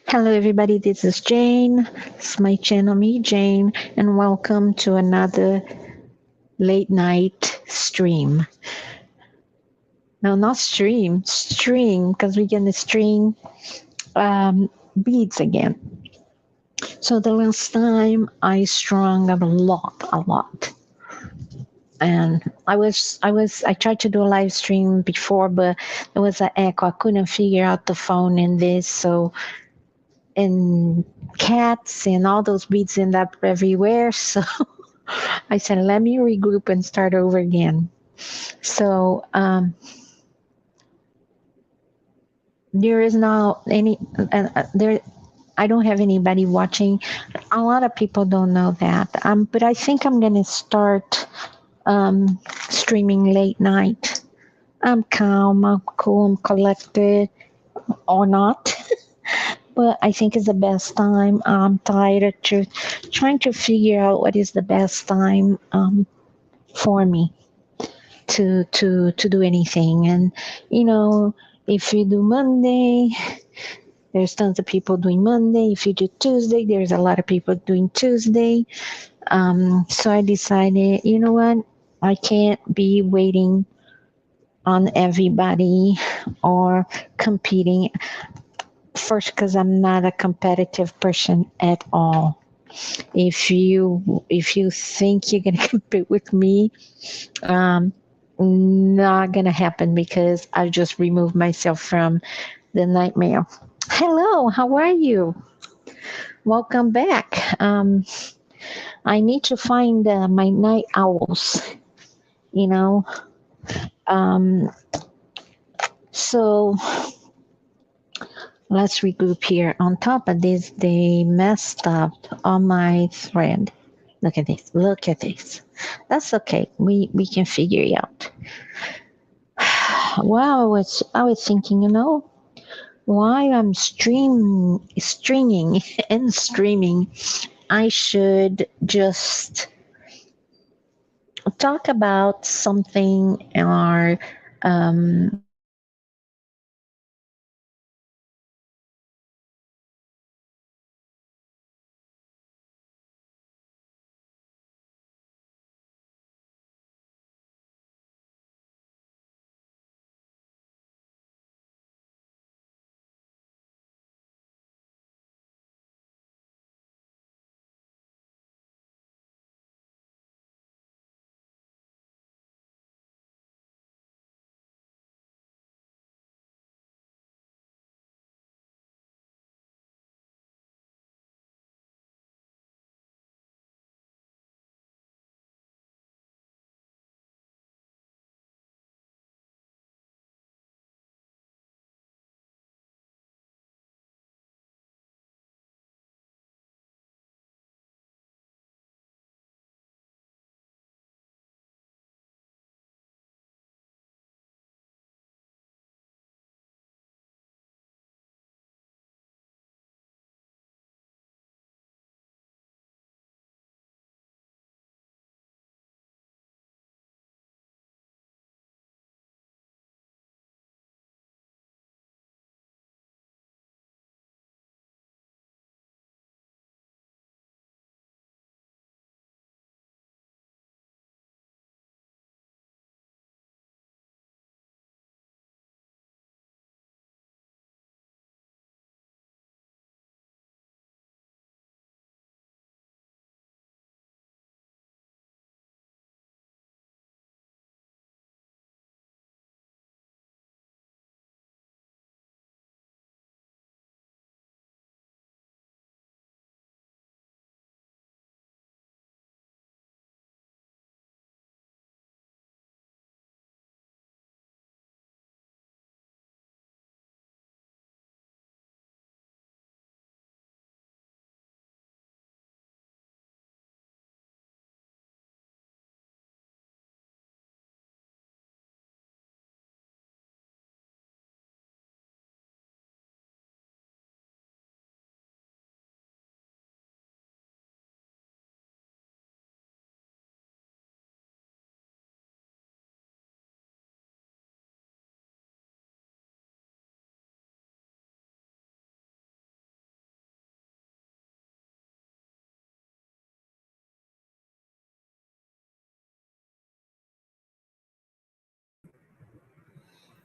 Hello, everybody. This is Jane. It's my channel, me, Jane, and welcome to another late night stream. No, not stream, because we're gonna stream beads again. So the last time I strung a lot, and I tried to do a live stream before, but there was an echo. I couldn't figure out the phone in this, so and cats and all those beads end up everywhere. So I said, let me regroup and start over again. So there is now any there. I don't have anybody watching. A lot of people don't know that. But I think I'm gonna start streaming late night. I'm calm, I'm cool, I'm collected, or not. But I think it's the best time. I'm tired of trying to figure out what is the best time for me to do anything. And you know, if you do Monday, there's tons of people doing Monday. If you do Tuesday, there's a lot of people doing Tuesday. So I decided, you know what, I can't be waiting on everybody or competing. First, because I'm not a competitive person at all. If you think you're gonna compete with me, um, not gonna happen because I just removed myself from the nightmare. Hello, how are you? Welcome back. I need to find my night owls. You know, um, so let's regroup here. On top of this, they messed up on my thread. Look at this. Look at this. That's okay. We can figure it out. Well, I was thinking, why I'm stringing and streaming, I should just talk about something or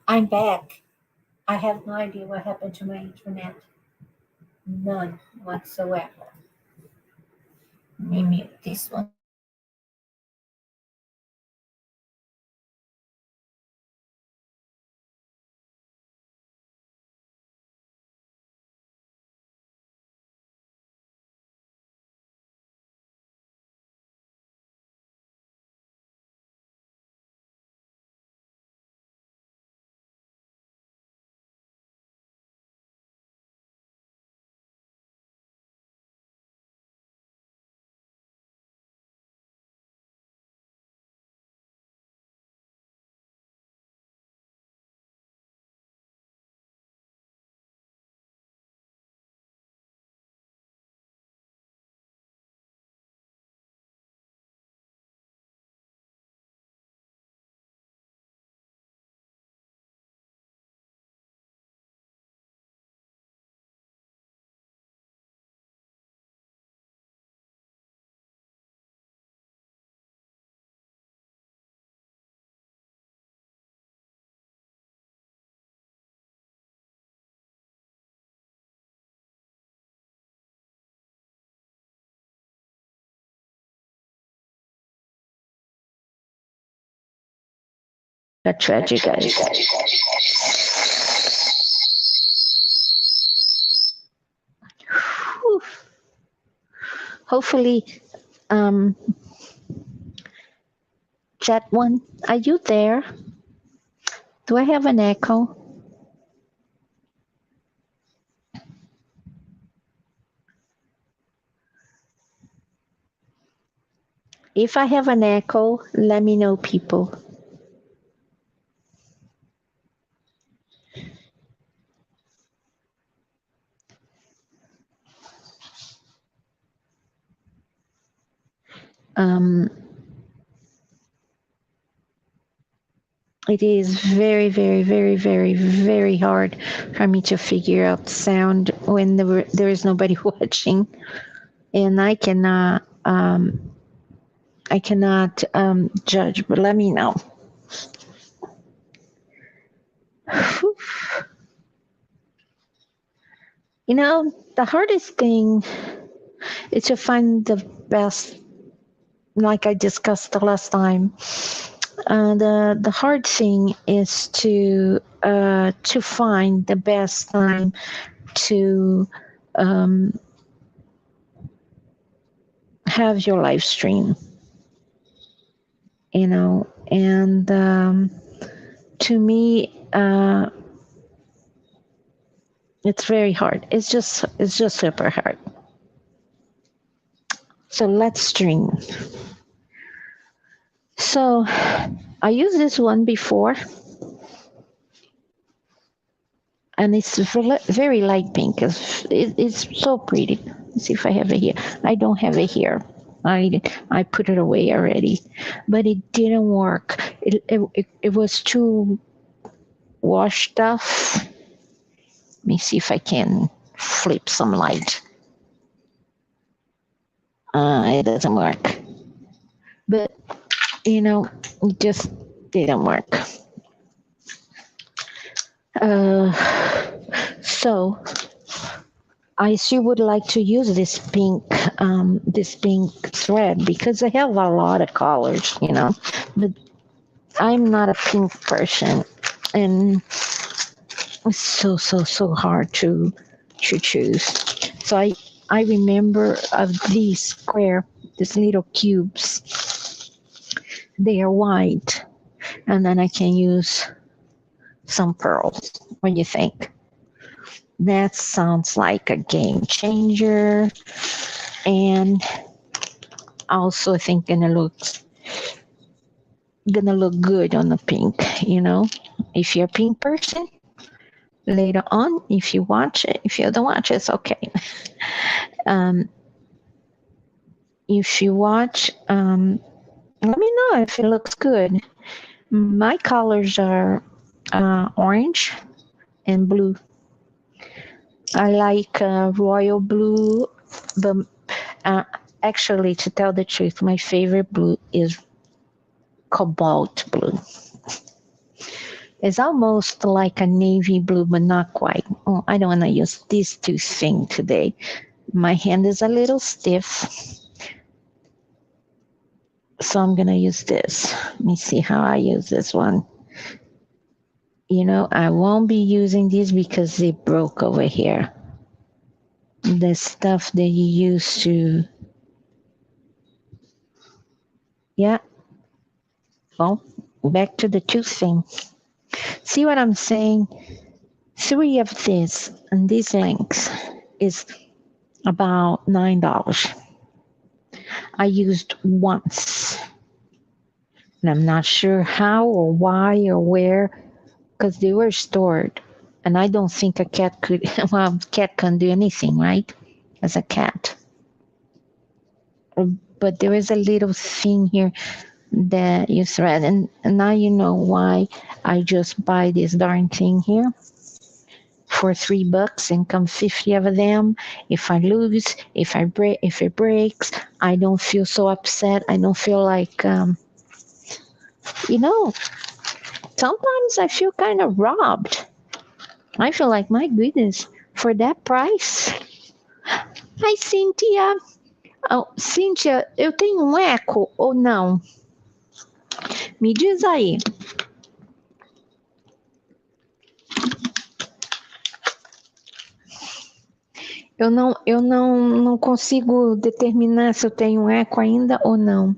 I'm back. I have no idea what happened to my internet. None whatsoever. Let me mute this one. A tragic, guys. Whew. Hopefully, um, chat one, are you there? Do I have an echo? If I have an echo, let me know, people. Um, it is very, very, very, very, very hard for me to figure out sound when there is nobody watching, and I cannot judge. But let me know. You know, the hardest thing is to find the best, like I discussed the last time. The hard thing is to find the best time to have your live stream. You know, and to me, it's very hard. It's just super hard. So let's stream. So I used this one before, and it's very light pink. It's so pretty. Let's see if I have it here. I don't have it here. I put it away already, but it didn't work. It was too washed off. Let me see if I can flip some light. It doesn't work. But, you know, it just didn't work. So I sure would like to use this pink thread because I have a lot of colors, you know, but I'm not a pink person, and it's so hard to choose. So I remember of these little cubes. They are white, and then I can use some pearls. What do you think? That sounds like a game changer, and also I think gonna look good on the pink. You know, if you're a pink person, later on, if you watch it, if you don't watch it, it's okay. If you watch, let me know if it looks good. My colors are orange and blue. I like royal blue, but actually, to tell the truth, my favorite blue is cobalt blue. It's almost like a navy blue, but not quite. Oh, I don't want to use these two things today. My hand is a little stiff. So I'm going to use this. Let me see how I use this one. You know, I won't be using these because they broke over here. The stuff that you use to, yeah. Well, back to the tooth thing. See what I'm saying? 3 of this and these lengths is about $9. I used once. And I'm not sure how or why or where, because they were stored. And I don't think a cat could, well, cat can't do anything, right? As a cat. But there is a little thing here that you thread. And now you know why I just buy this darn thing here for $3 and come 50 of them. If I lose, if it breaks, I don't feel so upset. I don't feel like, you know, sometimes I feel kind of robbed. I feel like, my goodness, for that price. Hi, Cynthia. Oh, Cíntia, eu tenho um eco ou não? Me diz aí. Eu não consigo determinar se eu tenho um eco ainda ou não.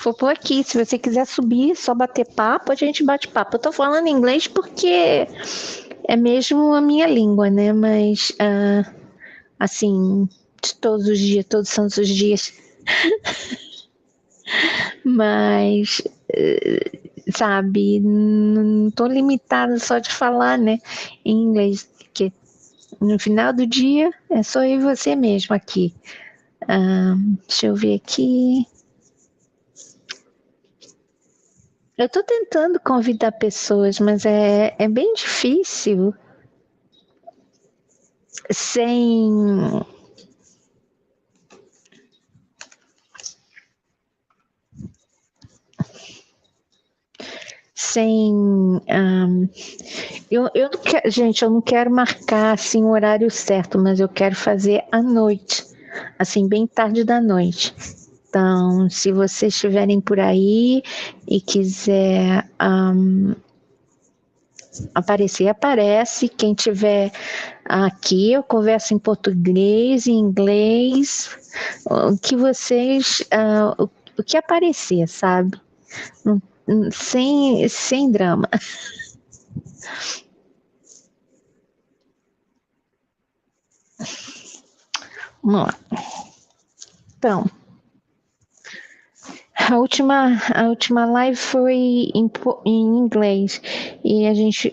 Vou por aqui. Se você quiser subir, só bater papo, a gente bate papo. Eu tô falando inglês porque é mesmo a minha língua, né? Mas, assim, todos os dias, todos santos os dias. Mas, sabe, não tô limitada só de falar, né, em inglês, porque no final do dia é só eu e você mesmo aqui. Deixa eu ver aqui. Eu tô tentando convidar pessoas, mas é bem difícil sem eu não quero, gente, eu não quero marcar assim o horário certo, mas eu quero fazer à noite, assim bem tarde da noite. Então, se vocês estiverem por aí e quiser aparecer, aparece. Quem tiver aqui, eu converso em português, em inglês, o que vocês, o que aparecer, sabe? Sem drama. Vamos lá. Então, a última live foi em inglês e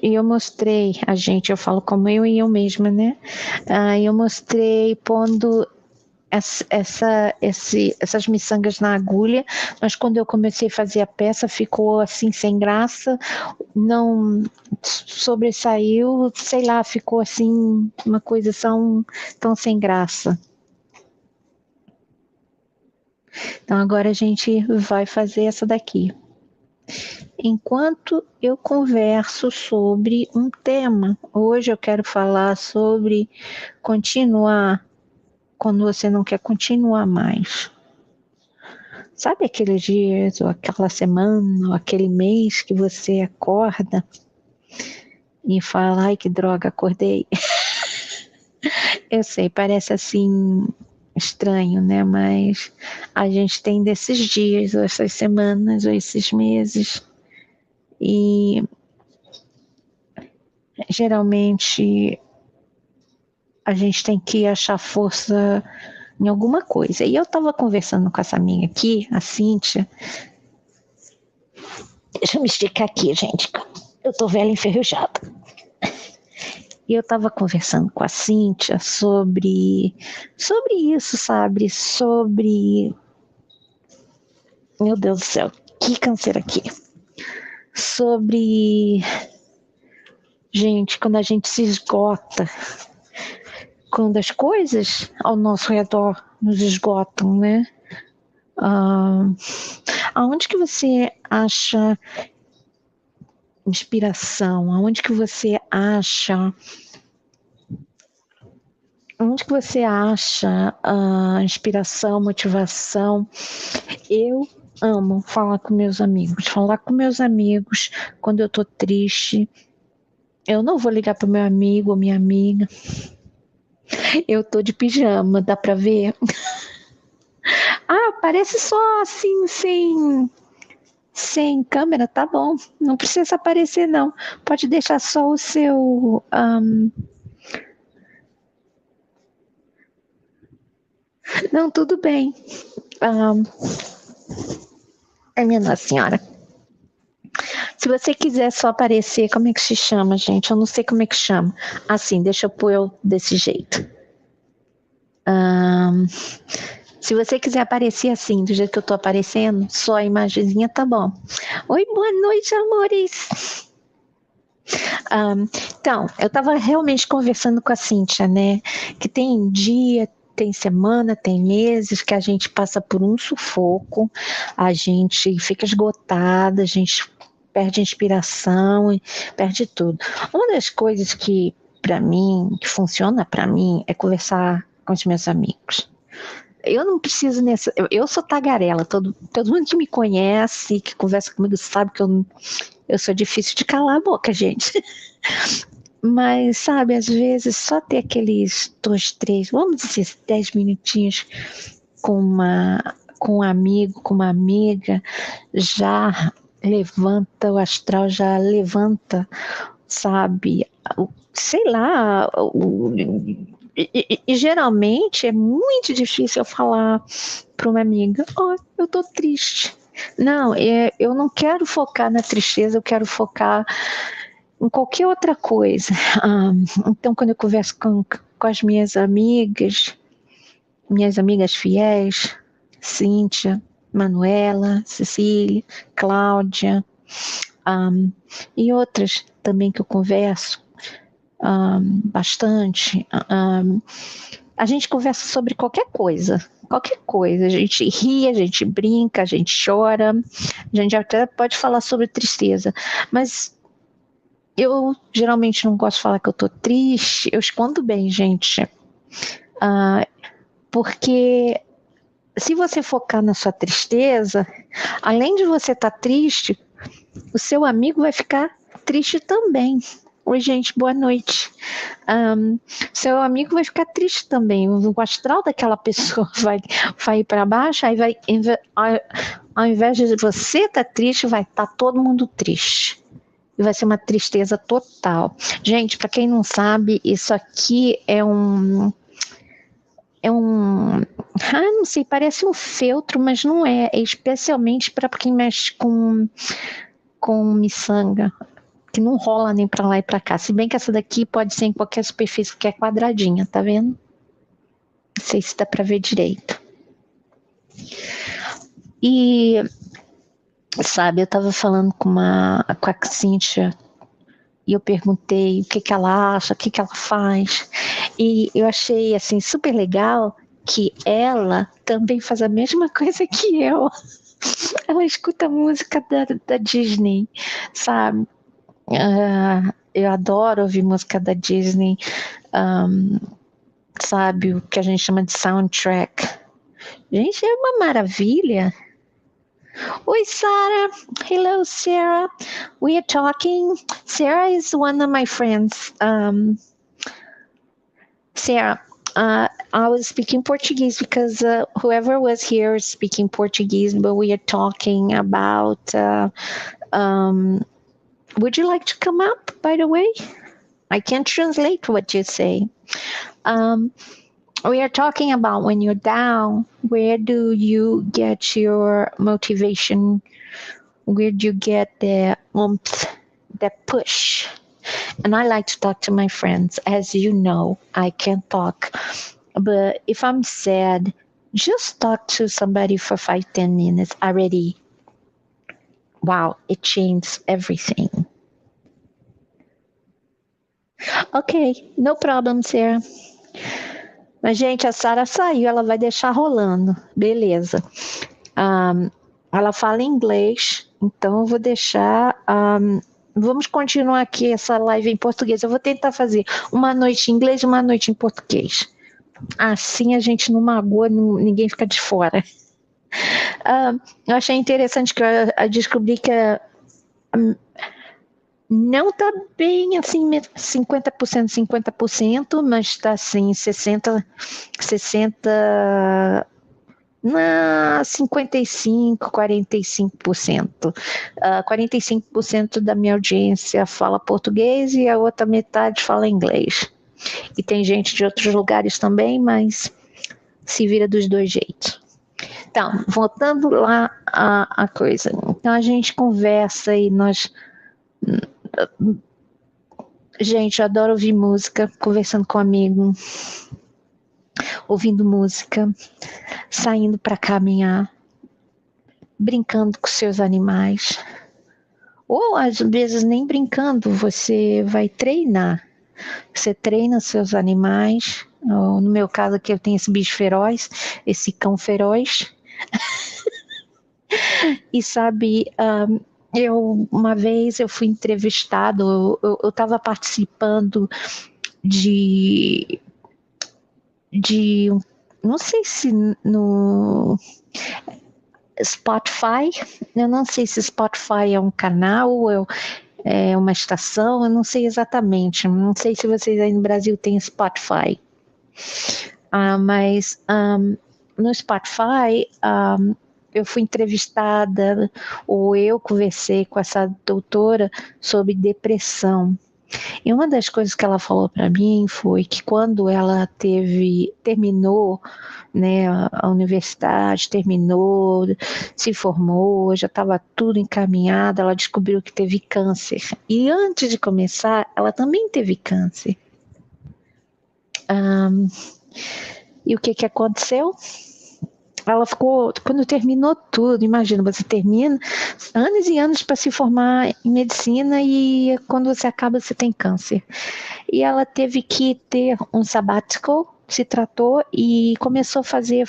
eu mostrei, eu falo como eu e eu mesma, né? Eu mostrei pondo essas miçangas na agulha, mas quando eu comecei a fazer a peça ficou assim sem graça, não sobressaiu, sei lá, ficou assim uma coisa tão sem graça. Então agora a gente vai fazer essa daqui. Enquanto eu converso sobre um tema, hoje eu quero falar sobre continuar quando você não quer continuar mais. Sabe aqueles dias, ou aquela semana, ou aquele mês que você acorda e fala, ai que droga, acordei. Eu sei, parece assim estranho, né? Mas a gente tem desses dias, ou essas semanas, ou esses meses. E geralmente a gente tem que achar força em alguma coisa. E eu estava conversando com essa minha aqui, a Cíntia. Deixa eu me esticar aqui, gente. Eu tô velha enferrujada. E eu estava conversando com a Cíntia sobre isso, sabe? Meu Deus do céu, que câncer aqui. Sobre Gente, quando a gente se esgota, quando as coisas ao nosso redor nos esgotam, né? Aonde que você acha inspiração? Aonde que você acha inspiração, motivação? Eu amo falar com meus amigos. Falar com meus amigos quando eu tô triste. Eu não vou ligar pro meu amigo ou minha amiga. Eu tô de pijama, dá pra ver? Parece só assim, sem câmera, tá bom. Não precisa aparecer, não. Pode deixar só o seu... Não, tudo bem. Minha Nossa Senhora. Se você quiser só aparecer, como é que se chama, gente? Eu não sei como é que chama. Assim, deixa eu pôr eu desse jeito. Se você quiser aparecer assim, do jeito que eu tô aparecendo, só a imagenzinha tá bom. Oi, boa noite, amores. Então, eu tava realmente conversando com a Cíntia, né? Que tem dia, tem semana, tem meses que a gente passa por um sufoco, a gente fica esgotada, a gente perde inspiração e perde tudo. Uma das coisas que para mim, que funciona para mim, é conversar com os meus amigos. Eu não preciso nessa. Eu sou tagarela, todo mundo que me conhece, que conversa comigo, sabe que eu sou difícil de calar a boca, gente. Mas, sabe, às vezes só ter aqueles 2, 3, vamos dizer, 10 minutinhos com um amigo, com uma amiga, já levanta o astral, já levanta, sabe, sei lá, e geralmente é muito difícil eu falar para uma amiga, eu tô triste. Não, eu não quero focar na tristeza, eu quero focar em qualquer outra coisa. Então, quando eu converso com as minhas amigas fiéis, Cíntia, Manuela, Cecília, Cláudia, e outras também que eu converso bastante, a gente conversa sobre qualquer coisa, a gente ri, a gente brinca, a gente chora, a gente até pode falar sobre tristeza, mas eu geralmente não gosto de falar que eu tô triste, eu escondo bem, gente, porque se você focar na sua tristeza, além de você estar triste, o seu amigo vai ficar triste também. Oi, gente, boa noite. Seu amigo vai ficar triste também. O astral daquela pessoa vai ir para baixo, aí ao invés de você estar triste, vai estar todo mundo triste. E vai ser uma tristeza total. Gente, para quem não sabe, isso aqui é um não sei, parece um feltro, mas não é. É especialmente para quem mexe com miçanga, que não rola nem para lá e para cá. Se bem que essa daqui pode ser em qualquer superfície que é quadradinha, tá vendo? Não sei se dá para ver direito. E, sabe, eu tava falando com a Cíntia e eu perguntei o que ela acha, o que ela faz. E eu achei, assim, super legal que ela também faz a mesma coisa que eu. Ela escuta música da Disney, sabe? Eu adoro ouvir música da Disney, sabe? O que a gente chama de soundtrack. Gente, é uma maravilha. Oi, Sarah. Hello, Sarah. We are talking. Sarah is one of my friends. Sarah, I was speaking Portuguese because whoever was here is speaking Portuguese, but we are talking about. Would you like to come up, by the way? I can't translate what you say. We are talking about when you're down, where do you get your motivation? Where do you get the oomph, the push? And I like to talk to my friends. As you know, I can't talk. But if I'm sad, just talk to somebody for 5-10 minutes already. Wow, it changes everything. Ok, no problem, Sarah. Mas, gente, a Sarah saiu, ela vai deixar rolando. Beleza. Ela fala inglês, então eu vou deixar. Vamos continuar aqui essa live em português. Eu vou tentar fazer uma noite em inglês e uma noite em português. Assim a gente não magoa, ninguém fica de fora. Eu achei interessante que eu descobri que não está bem assim 50%, 50%, mas está assim 60%, 55%, 45%. 45% da minha audiência fala português e a outra metade fala inglês. E tem gente de outros lugares também, mas se vira dos dois jeitos. Então, voltando lá a coisa. Então a gente conversa e nós... Gente, eu adoro ouvir música, conversando com um amigo, ouvindo música, saindo para caminhar, brincando com seus animais. Ou às vezes nem brincando, você vai treinar. Você treina seus animais. No meu caso aqui eu tenho esse bicho feroz, esse cão feroz. E sabe, uma vez eu fui entrevistado, eu estava participando de não sei se no Spotify, eu não sei se Spotify é um canal ou é uma estação, eu não sei exatamente, não sei se vocês aí no Brasil têm Spotify, mas no Spotify eu fui entrevistada, ou eu conversei com essa doutora sobre depressão. E uma das coisas que ela falou para mim foi que quando ela terminou, né, a universidade, terminou, se formou, já estava tudo encaminhado, ela descobriu que teve câncer. E antes de começar, ela também teve câncer. E o que aconteceu? Ela ficou, quando terminou tudo, imagina, você termina anos e anos para se formar em medicina e quando você acaba você tem câncer. E ela teve que ter um sabbatical, se tratou e começou a fazer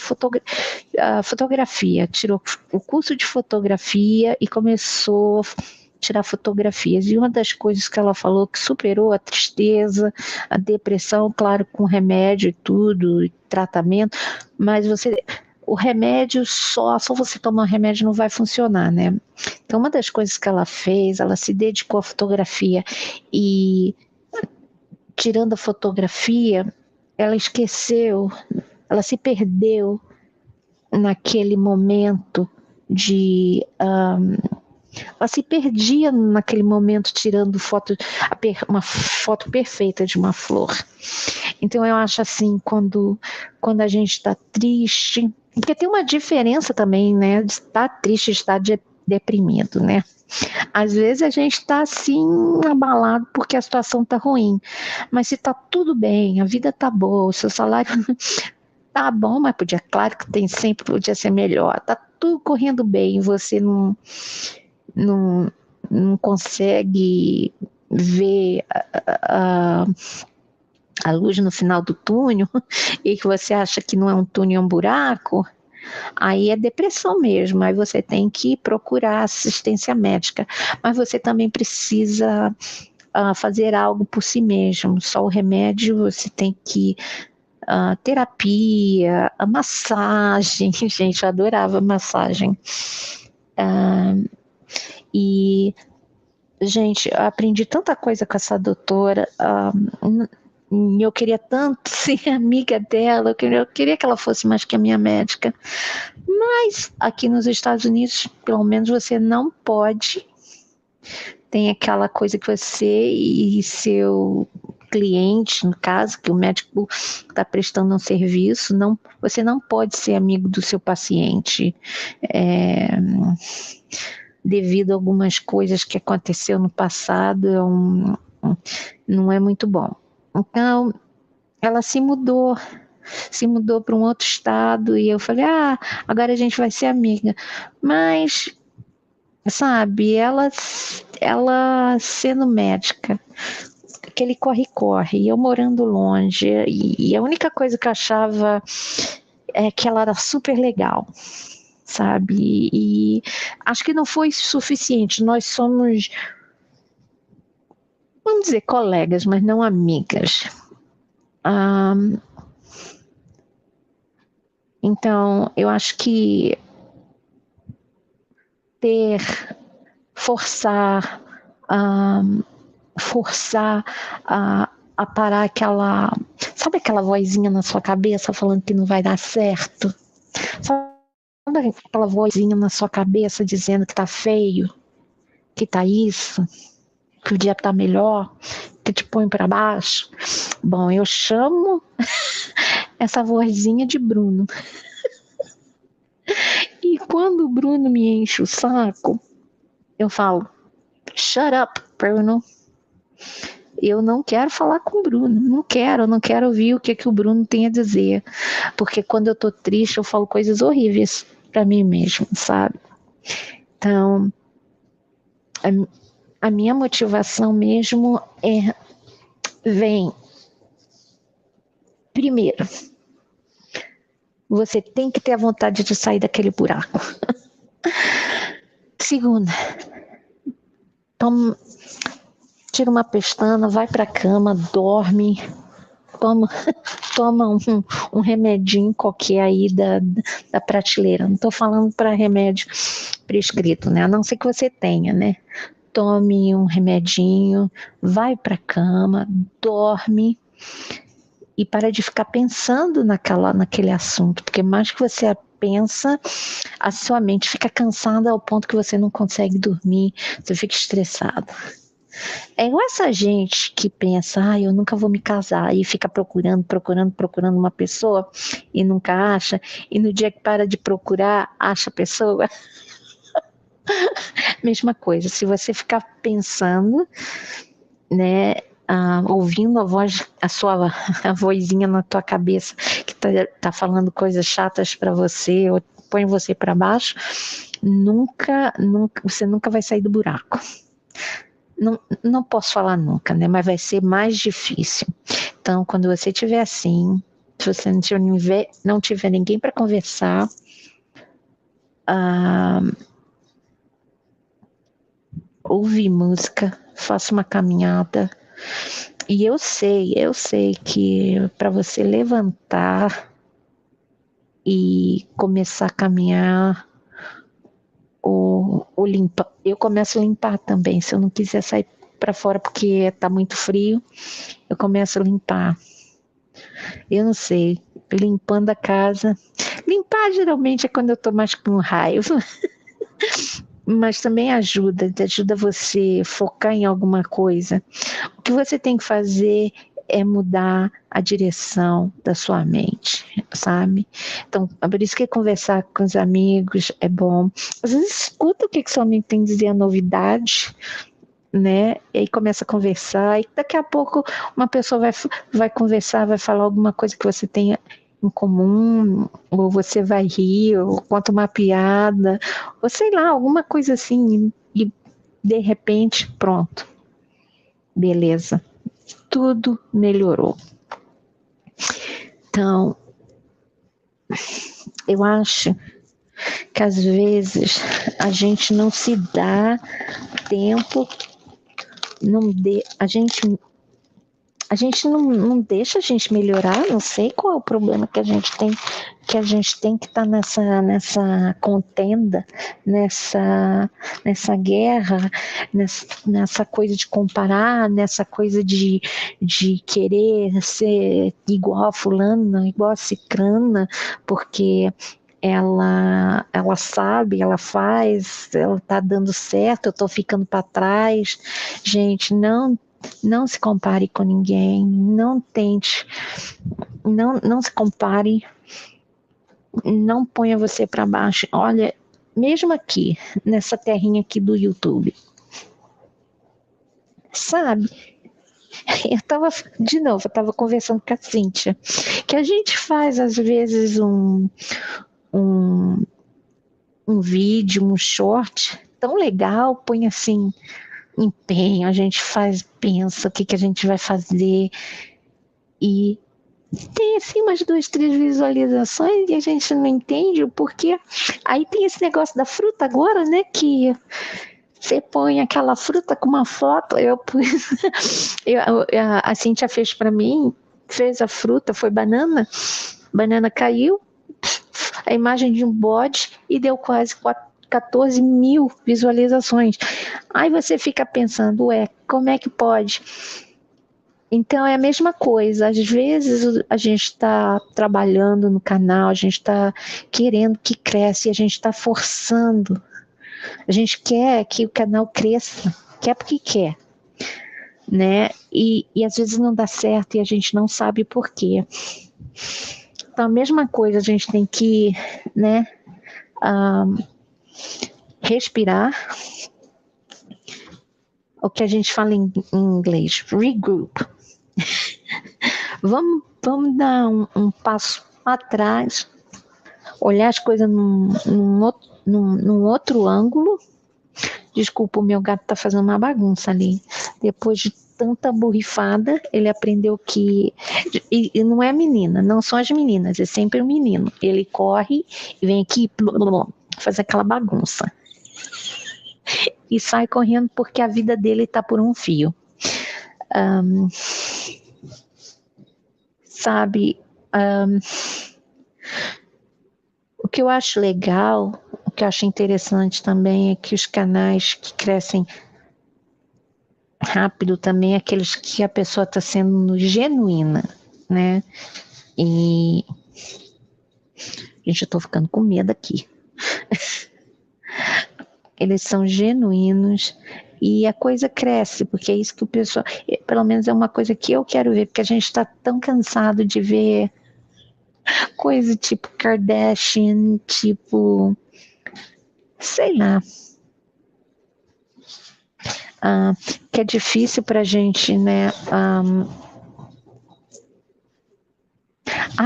fotografia, tirou o curso de fotografia e começou a tirar fotografias. E uma das coisas que ela falou que superou a tristeza, a depressão, claro, com remédio e tudo, tratamento, mas o remédio só você tomar remédio não vai funcionar, né? Então, uma das coisas que ela fez, ela se dedicou à fotografia e tirando a fotografia, ela esqueceu, ela se perdeu naquele momento ela se perdia naquele momento tirando uma foto perfeita de uma flor. Então eu acho assim, quando a gente está triste, porque tem uma diferença também, né, de estar triste e estar deprimido, né? Às vezes a gente está assim abalado porque a situação está ruim, mas se está tudo bem, a vida está boa, o seu salário tá bom, mas claro que sempre podia ser melhor, tá tudo correndo bem, você não consegue ver a luz no final do túnel e que você acha que não é um túnel, é um buraco, aí é depressão mesmo, aí você tem que procurar assistência médica, mas você também precisa fazer algo por si mesmo, só o remédio você tem que terapia, a massagem, gente, eu adorava massagem. E, gente, eu aprendi tanta coisa com essa doutora. Eu queria tanto ser amiga dela, eu queria que ela fosse mais que a minha médica. Mas aqui nos Estados Unidos, pelo menos você não pode. Tem aquela coisa que você e seu cliente, no caso, que o médico está prestando um serviço, você não pode ser amigo do seu paciente. Devido a algumas coisas que aconteceu no passado, não é muito bom. Então, ela se mudou para um outro estado e eu falei, agora a gente vai ser amiga. Mas, sabe, ela sendo médica, aquele corre-corre, e eu morando longe, e a única coisa que eu achava é que ela era super legal, sabe? E acho que não foi suficiente. Nós somos, vamos dizer, colegas, mas não amigas. Então, eu acho que forçar a parar aquela, sabe aquela vozinha na sua cabeça falando que não vai dar certo? Sabe aquela vozinha na sua cabeça dizendo que tá feio, que tá isso, que o dia tá melhor, que te põe para baixo? Bom, eu chamo essa vozinha de Bruno. E quando o Bruno me enche o saco, eu falo: shut up, Bruno. Eu não quero falar com o Bruno, não quero ouvir o que o Bruno tem a dizer, porque quando eu tô triste eu falo coisas horríveis para mim mesmo, sabe? Então, a minha motivação mesmo vem, primeiro, você tem que ter a vontade de sair daquele buraco. Segundo, tira uma pestana, vai pra cama, dorme, toma um remedinho qualquer aí da prateleira. Não tô falando para remédio prescrito, né? A não ser que você tenha, né? Tome um remedinho, vai pra cama, dorme e para de ficar pensando naquele assunto, porque mais que você pensa, a sua mente fica cansada ao ponto que você não consegue dormir, você fica estressado. É igual essa gente que pensa, eu nunca vou me casar, e fica procurando uma pessoa e nunca acha, e no dia que para de procurar, acha a pessoa. Mesma coisa, se você ficar pensando, né, ouvindo a vozinha na tua cabeça que tá falando coisas chatas para você, ou põe você para baixo, você nunca vai sair do buraco. Não posso falar nunca, né? Mas vai ser mais difícil. Então, quando você estiver assim, se você não tiver ninguém para conversar, ouve música, faça uma caminhada. E eu sei que para você levantar e começar a caminhar, ou limpar, eu começo a limpar também. Se eu não quiser sair para fora porque tá muito frio, eu começo a limpar. Eu não sei, limpando a casa. Limpar geralmente é quando eu tô mais com raiva. Mas também ajuda você focar em alguma coisa. O que você tem que fazer é mudar a direção da sua mente, sabe? Então, é por isso que conversar com os amigos é bom. Às vezes escuta o que seu amigo tem a dizer, a novidade, né? E aí começa a conversar, e daqui a pouco uma pessoa vai conversar, vai falar alguma coisa que você tenha em comum, ou você vai rir, ou conta uma piada, ou sei lá, alguma coisa assim, e de repente, pronto, beleza, tudo melhorou. Então, eu acho que às vezes a gente não se dá tempo, a gente não deixa a gente melhorar, não sei qual é o problema que a gente tem que estar nessa contenda, nessa guerra, nessa coisa de comparar, nessa coisa de querer ser igual a fulana, igual a cicrana, porque ela sabe, ela faz, ela tá dando certo, eu tô ficando para trás. Gente, não se compare com ninguém, não tente, não se compare, não ponha você para baixo. Olha, mesmo aqui, nessa terrinha aqui do YouTube, sabe? Eu tava conversando com a Cíntia, que a gente faz às vezes um vídeo, um short tão legal, põe assim empenho, a gente pensa o que a gente vai fazer e tem assim umas 2, 3 visualizações e a gente não entende o porquê. Aí tem esse negócio da fruta agora, né, que você põe aquela fruta com uma foto, eu pus, a Cíntia fez para mim, fez a fruta, foi banana caiu, a imagem de um bode e deu quase 14 mil visualizações. Aí você fica pensando, como é que pode? Então é a mesma coisa, às vezes a gente está trabalhando no canal, a gente está querendo que cresça e a gente está forçando. A gente quer que o canal cresça, quer porque quer, né? E às vezes não dá certo e a gente não sabe por quê. Então a mesma coisa, a gente tem que, né, respirar, o que a gente fala em inglês, regroup. Vamos dar um passo atrás, olhar as coisas num outro ângulo. Desculpa, o meu gato tá fazendo uma bagunça ali. Depois de tanta borrifada, ele aprendeu que... E não é menina, não são as meninas, é sempre o menino. Ele corre e vem aqui e faz aquela bagunça. E sai correndo porque a vida dele tá por um fio. Sabe, o que eu acho legal, o que eu acho interessante também é que os canais que crescem rápido também é aqueles que a pessoa está sendo genuína, né? E gente, eu tô ficando com medo aqui. Eles são genuínos e a coisa cresce, porque é isso que o pessoal, pelo menos é uma coisa que eu quero ver, porque a gente está tão cansado de ver coisa tipo Kardashian, tipo, sei lá, que é difícil pra gente, né?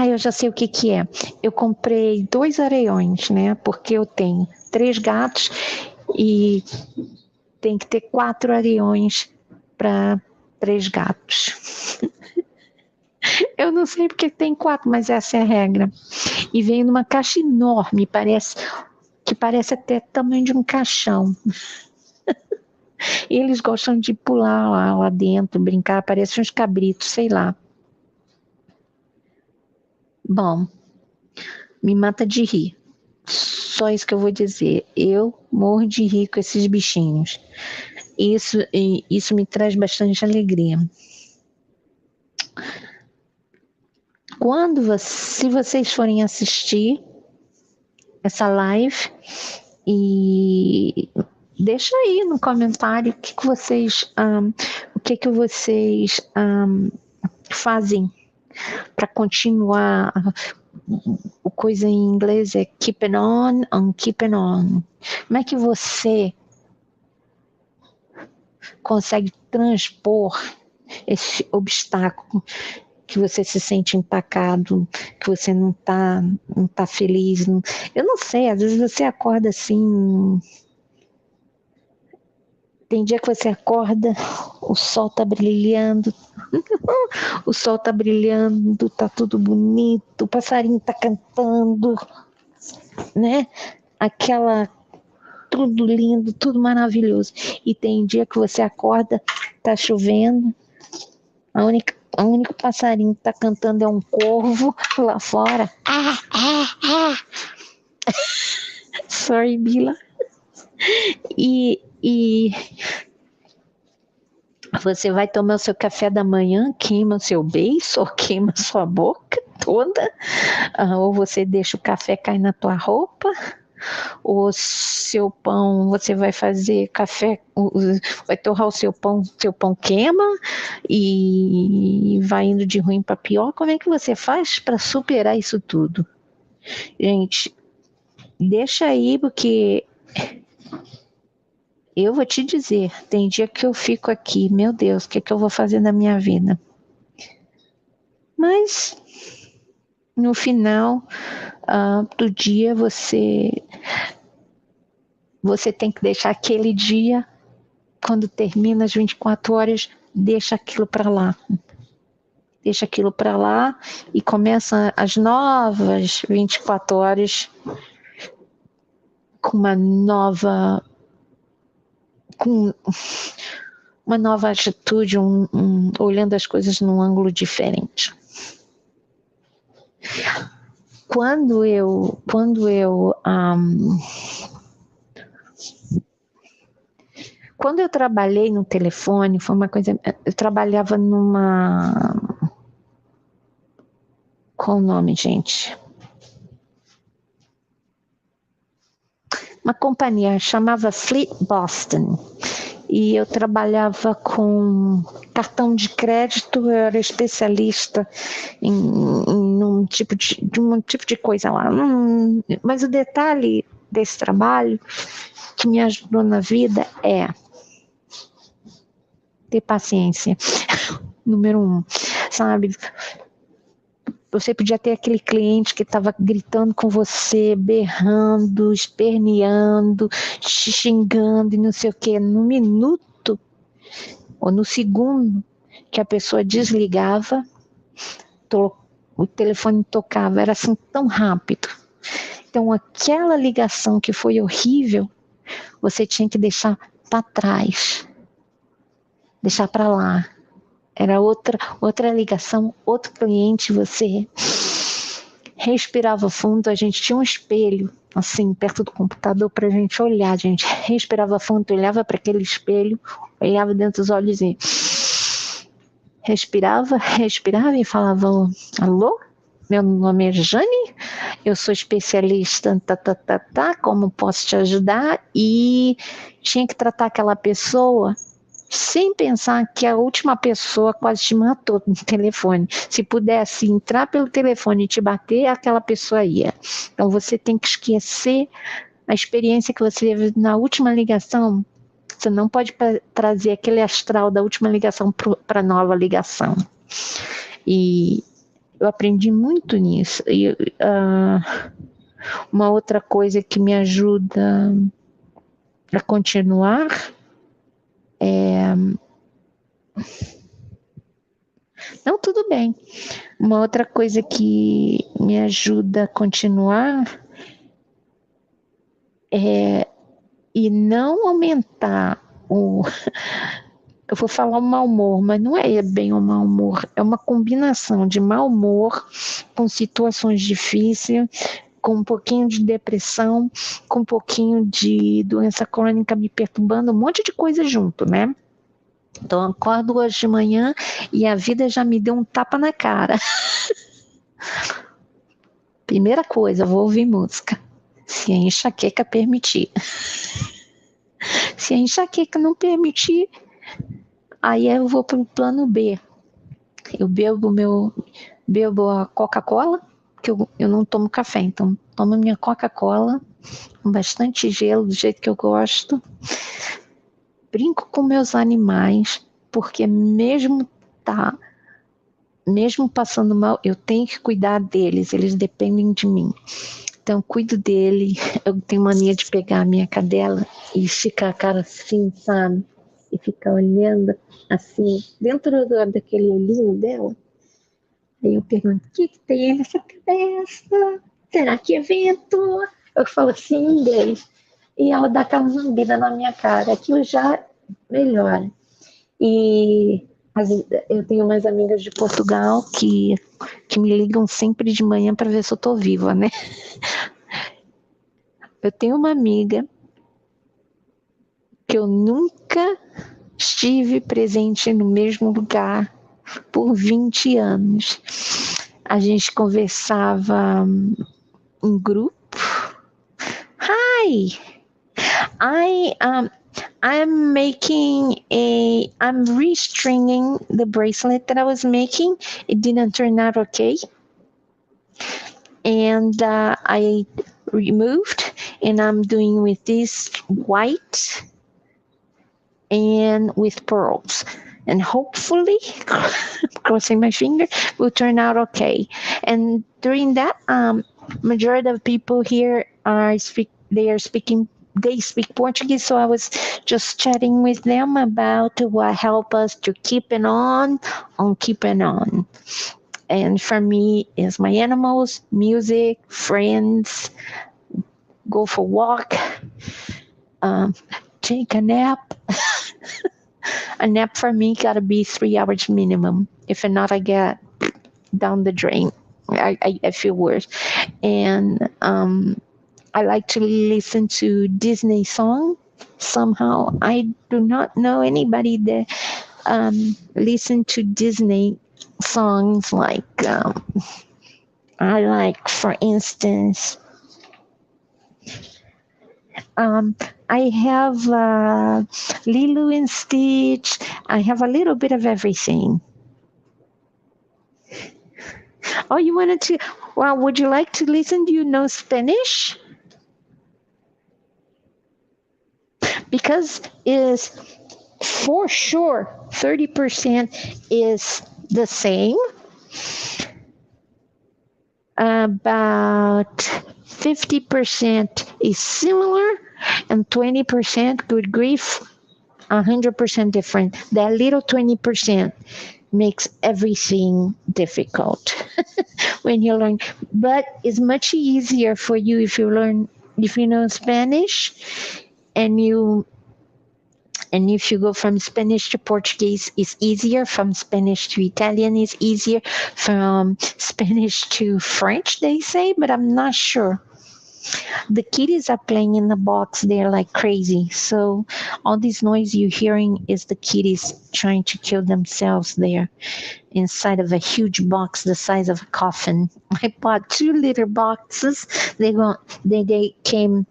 Eu já sei o que é. Eu comprei 2 areiões, né? Porque eu tenho 3 gatos e tem que ter 4 areiões para 3 gatos. Eu não sei porque tem 4, mas essa é a regra. E veio numa caixa enorme, que parece até tamanho de um caixão. E eles gostam de pular lá dentro, brincar, parecem uns cabritos, sei lá. Bom, me mata de rir. Só isso que eu vou dizer. Eu morro de rir com esses bichinhos. Isso me traz bastante alegria. Se vocês forem assistir essa live, e deixa aí no comentário o que vocês fazem para continuar. O coisa em inglês é keeping on keeping on. Como é que você consegue transpor esse obstáculo que você se sente empacado, que você não tá feliz? Eu não sei, às vezes você acorda assim, tem dia que você acorda, o sol tá brilhando, tá tudo bonito, o passarinho tá cantando, né? Tudo lindo, tudo maravilhoso. E tem dia que você acorda, tá chovendo, o único passarinho que tá cantando é um corvo lá fora. Sorry, Bila. E você vai tomar o seu café da manhã, queima o seu beiço, ou queima sua boca toda, ou você deixa o café cair na tua roupa, o seu pão, você vai fazer café, vai torrar o seu pão queima e vai indo de ruim para pior. Como é que você faz para superar isso tudo? Gente, deixa aí, porque eu vou te dizer, tem dia que eu fico aqui, meu Deus, o que eu vou fazer na minha vida? Mas no final do dia você tem que deixar aquele dia quando termina as 24 horas, deixa aquilo para lá. Deixa aquilo para lá e começa as novas 24 horas com uma nova atitude, olhando as coisas num ângulo diferente. Quando eu trabalhei no telefone, foi uma coisa. Eu trabalhava numa. Qual o nome, gente? Uma companhia chamava Fleet Boston. E eu trabalhava com cartão de crédito, eu era especialista em um tipo de coisa lá. Mas o detalhe desse trabalho que me ajudou na vida é ter paciência. Número 1, sabe? Você podia ter aquele cliente que estava gritando com você, berrando, esperneando, xingando e não sei o quê. No minuto ou no segundo que a pessoa desligava, o telefone tocava, era assim tão rápido. Então aquela ligação que foi horrível, você tinha que deixar para trás, deixar para lá. Era outra ligação, outro cliente, você respirava fundo, a gente tinha um espelho assim perto do computador para a gente olhar, a gente respirava fundo, olhava para aquele espelho, olhava dentro dos olhos e respirava e falava: alô, meu nome é Jane, eu sou especialista em como posso te ajudar? E tinha que tratar aquela pessoa sem pensar que a última pessoa quase te matou no telefone. Se pudesse entrar pelo telefone e te bater, aquela pessoa ia. Então você tem que esquecer a experiência que você teve na última ligação. Você não pode trazer aquele astral da última ligação para a nova ligação. E eu aprendi muito nisso. E, uma outra coisa que me ajuda a continuar é... Não, tudo bem. Uma outra coisa que me ajuda a continuar é e não aumentar o... Eu vou falar o mau humor, mas não é bem o mau humor, é uma combinação de mau humor com situações difíceis, com um pouquinho de depressão, com um pouquinho de doença crônica me perturbando, um monte de coisa junto, né? Então eu acordo hoje de manhã e a vida já me deu um tapa na cara. Primeira coisa, eu vou ouvir música, se a enxaqueca permitir. Se a enxaqueca não permitir, aí eu vou para o plano B. Eu bebo a Coca-Cola, que eu não tomo café, então tomo minha Coca-Cola com bastante gelo, do jeito que eu gosto. Brinco com meus animais, porque mesmo passando mal, eu tenho que cuidar deles, eles dependem de mim. Então, cuido dele. Eu tenho mania de pegar a minha cadela e esticar a cara assim, sabe? E ficar olhando assim, dentro daquele olhinho dela. Aí eu pergunto: o que tem nessa cabeça? Será que é vento? Eu falo assim em inglês. E ela dá aquela lambida na minha cara. Aquilo já melhora. E eu tenho umas amigas de Portugal que me ligam sempre de manhã para ver se eu tô viva, né? Eu tenho uma amiga que eu nunca estive presente no mesmo lugar por 20 anos. A gente conversava em grupo. Hi, I'm restringing the bracelet that I was making. It didn't turn out okay. And I removed, and I'm doing with this white and with pearls. And hopefully, crossing my fingers, will turn out okay. And during that, majority of people here are speaking they speak Portuguese, so I was just chatting with them about what help us to keeping on keeping on. And for me, is my animals, music, friends, go for walk, um, take a nap. A nap for me gotta be 3 hours minimum. If not, I get down the drain. I feel worse. And I like to listen to Disney song. Somehow, I do not know anybody that listen to Disney songs like I like, for instance, um, I have Lilo and Stitch. I have a little bit of everything. Oh, you wanted to? Well, would you like to listen? Do you know Spanish? Because is for sure 30% is the same. About 50% is similar, and 20%, good grief, 100% different. That little 20% makes everything difficult when you learn. But it's much easier for you if you know Spanish, and you and if you go from Spanish to Portuguese, it's easier. From Spanish to Italian, it's easier. From Spanish to French, they say, but I'm not sure. The kitties are playing in the box. They're like crazy. So all this noise you're hearing is the kitties trying to kill themselves there inside of a huge box the size of a coffin. I bought 2 liter boxes. They came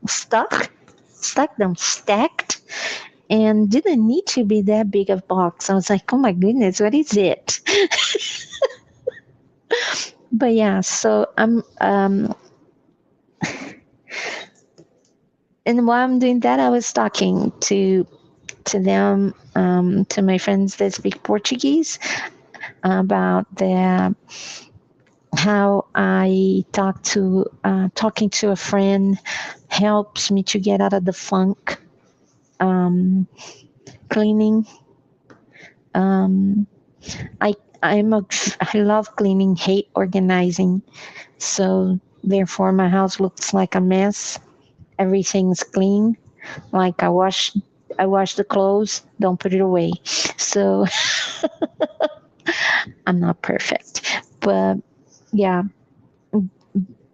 stuck, stuck them stacked, and didn't need to be that big of box. I was like, oh my goodness, what is it? But yeah, so I'm and while I'm doing that, I was talking to them, to my friends that speak Portuguese, about the how I talking to a friend helps me to get out of the funk. Um, Cleaning. Um, I I love cleaning, hate organizing. So therefore, my house looks like a mess. Everything's clean. Like I wash the clothes, don't put it away. So I'm not perfect, but yeah.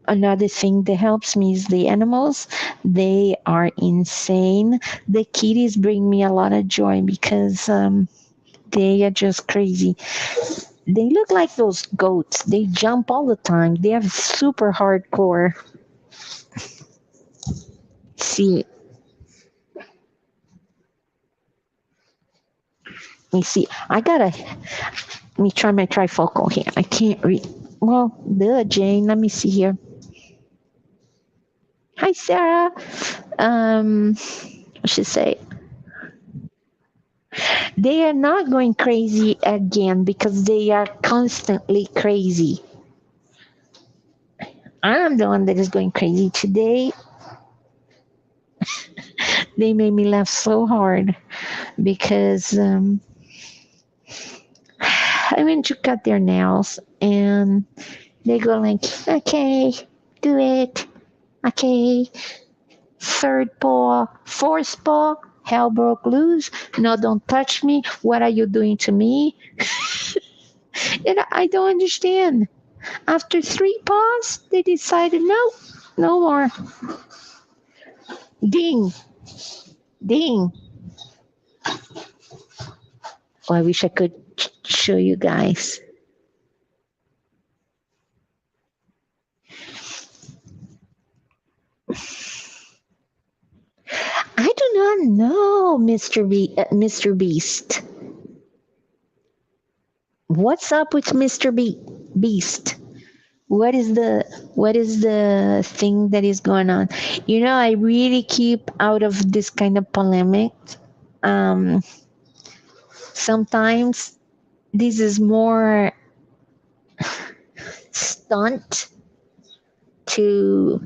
Another thing that helps me is the animals. They are insane. The kitties bring me a lot of joy because they are just crazy. They look like those goats. They jump all the time. They are super hardcore. See, let me see. Let me try my trifocal here. I can't read. Well, Jane. Let me see here. Hi, Sarah. I should say they are not going crazy again because they are constantly crazy. I'm the one that is going crazy today. They made me laugh so hard because I went to cut their nails and they go like, okay, do it. Okay. Third paw, fourth paw, hell broke loose. No, don't touch me. What are you doing to me? And I don't understand. After 3 paws, they decided, no, no more. Ding, ding. Oh, I wish I could show you guys. I do not know, Mr. Beast. What's up with Beast? What is the thing that is going on? You know, I really keep out of this kind of polemic. Um, Sometimes this is more stunt to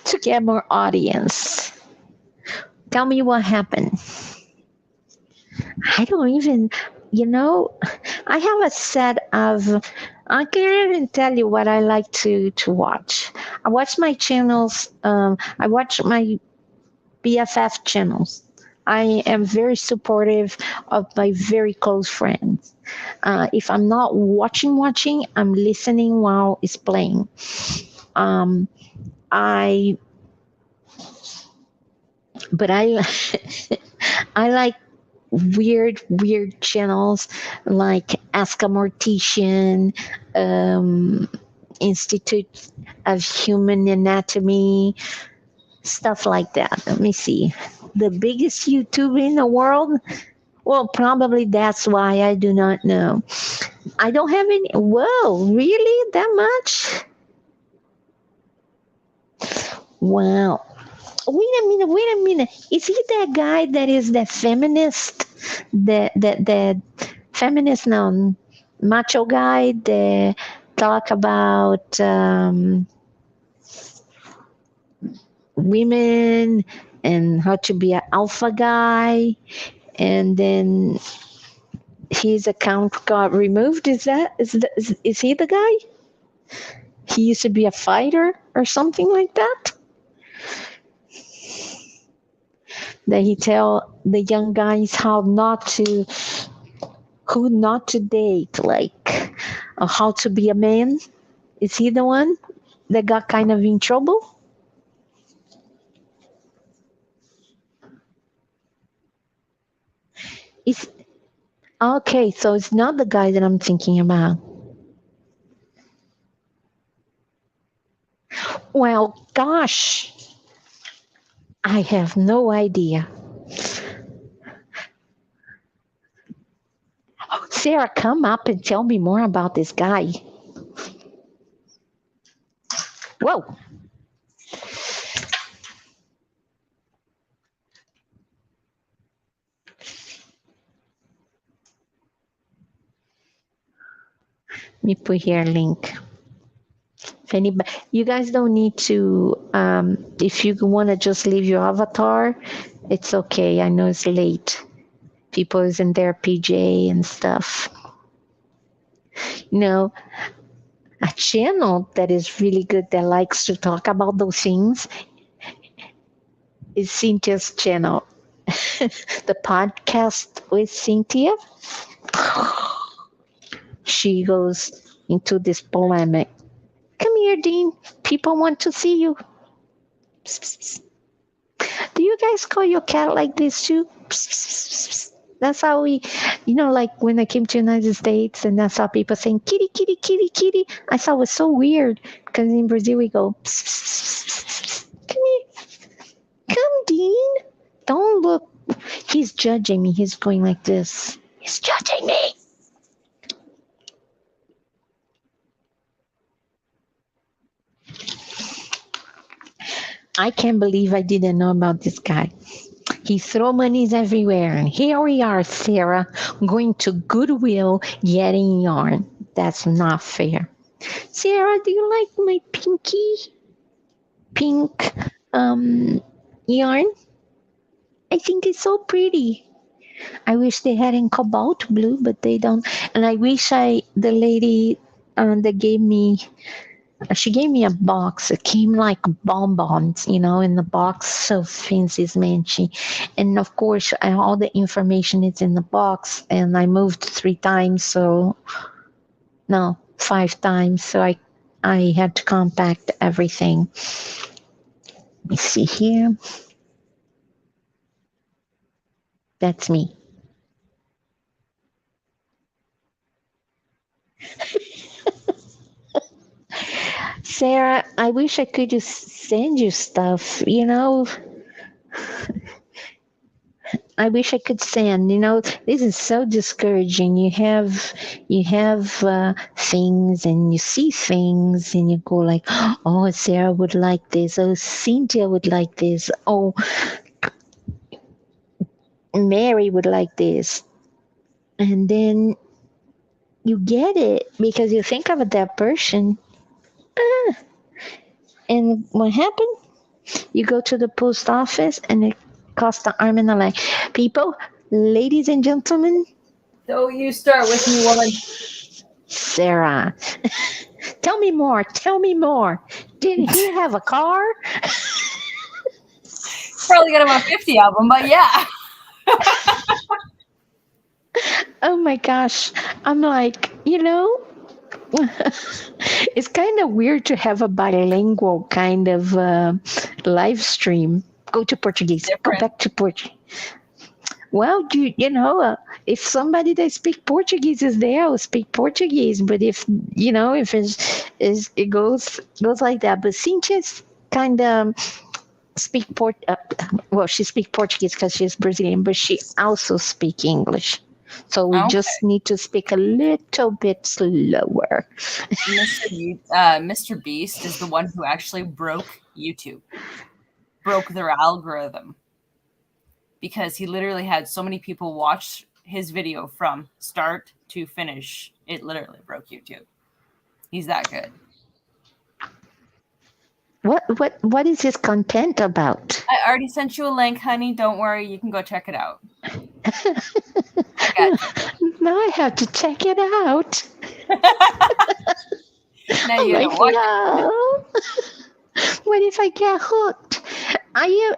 to get more audience. Tell me what happened. I don't even, you know, I have a set of, I can't even tell you what I like to watch. I watch my channels, I watch my BFF channels. I am very supportive of my very close friends. If I'm not watching, I'm listening while it's playing. Um, I, but I, I like weird channels like Ask a Mortician, um, Institute of Human Anatomy, stuff like that. Let me see. The biggest YouTube in the world? Well, probably that's why I do not know. I don't have any. Whoa, really? That much? Wow. Wait a minute. Is he that guy that is the feminist? The feminist, no, macho guy that talk about women and how to be an alpha guy, and then his account got removed. Is he the guy? He used to be a fighter or something like that. That he tell the young guys who not to date, like how to be a man. Is he the one that got kind of in trouble? Is okay, so it's not the guy that I'm thinking about. Well, gosh, I have no idea. Sarah, come up and tell me more about this guy. Whoa, let me put here a link. If anybody, you guys don't need to. If you want to just leave your avatar, it's okay. I know it's late. People is in their PJ and stuff. You know, a channel that is really good that likes to talk about those things is Cynthia's channel. The podcast with Cynthia. She goes into this polemic. Come here, Dean. People want to see you. Psst, psst, psst. Do you guys call your cat like this too? Psst, psst, psst. That's how we, like when I came to United States and I saw people saying kitty, kitty, kitty, kitty. I thought it was so weird because in Brazil we go, psst, psst, psst, psst. Come here. Come, Dean. Don't look. He's judging me. He's going like this. He's judging me. I can't believe I didn't know about this guy. He throw monies everywhere, and here we are, Sarah, going to Goodwill getting yarn. That's not fair. Sarah, do you like my pink yarn? I think it's so pretty. I wish they had in cobalt blue, but they don't. And I wish the lady that gave me, she gave me a box. It came like bonbons, in the box. So fancy, Manchi. And of course, all the information is in the box. And I moved 3 times, so no, 5 times. So I had to compact everything. Let me see here. That's me. Sarah, I wish I could just send you stuff. I wish I could send. This is so discouraging. You have things and you see things and you go like, oh, Sarah would like this. Oh, Cynthia would like this. Oh, Mary would like this. And then you get it because you think of that person, And what happened? You go to the post office and it costs an arm and a leg. People, ladies and gentlemen, Don't you start with me, woman. Sarah, tell me more. Tell me more. Did he have a car? Probably got about 50 of them, but yeah. Oh my gosh. I'm like, it's kind of weird to have a bilingual kind of live stream. Go to Portuguese. Go Different. back to Portuguese. Well, if somebody that speak Portuguese is there, I'll speak Portuguese. But if it goes like that. But Cynthia's kind of well, she speaks Portuguese because she's Brazilian, but she also speak English. So we Okay. just need to speak a little bit slower. Mr. Beast is the one who actually broke YouTube, broke their algorithm, because he literally had so many people watch his video from start to finish. It literally broke YouTube. He's that good. What is his content about? I already sent you a link, honey. Don't worry. You can go check it out. I got you. Now I have to check it out. Now I'm you like, know what? no. What if I get hooked? I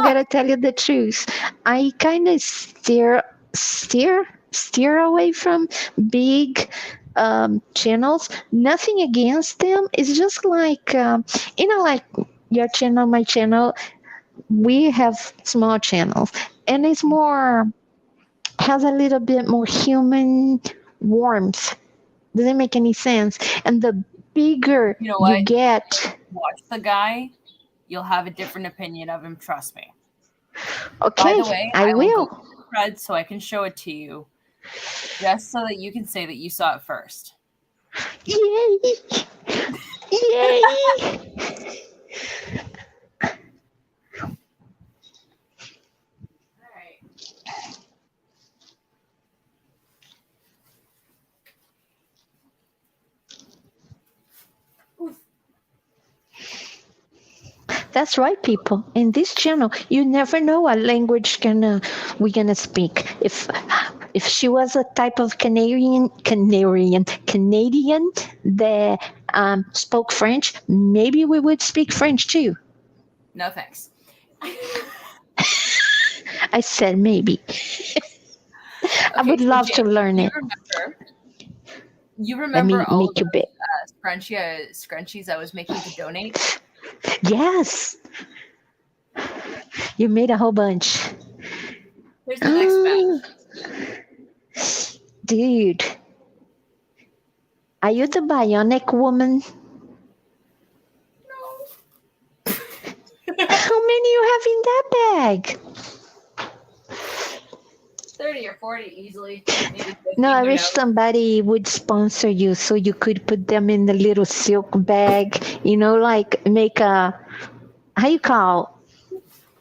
gotta tell you the truth. I kind of steer away from big channels. Nothing against them. It's just like like your channel, my channel. We have small channels, and it's more has a little bit more human warmth. Doesn't make any sense. And the bigger You know what? you get, Watch the guy. You'll have a different opinion of him. Trust me. okay, By the way, I will will. go to Fred so I can show it to you, just so that you can say that you saw it first. Yay! Yay! That's right, people. In this channel, you never know what language we're gonna speak. If she was a type of Canadian that spoke French, maybe we would speak French too. No thanks. I said maybe. I would love to learn it. You Let remember me all make you of big. the scrunchies I was making to donate? Yes. You made a whole bunch. Here's the next batch. Dude. Are you the bionic woman? No. How many you have in that bag? 30 or 40 easily. Maybe 50. No, I who wish knows? somebody would sponsor you so you could put them in the little silk bag, like make how you call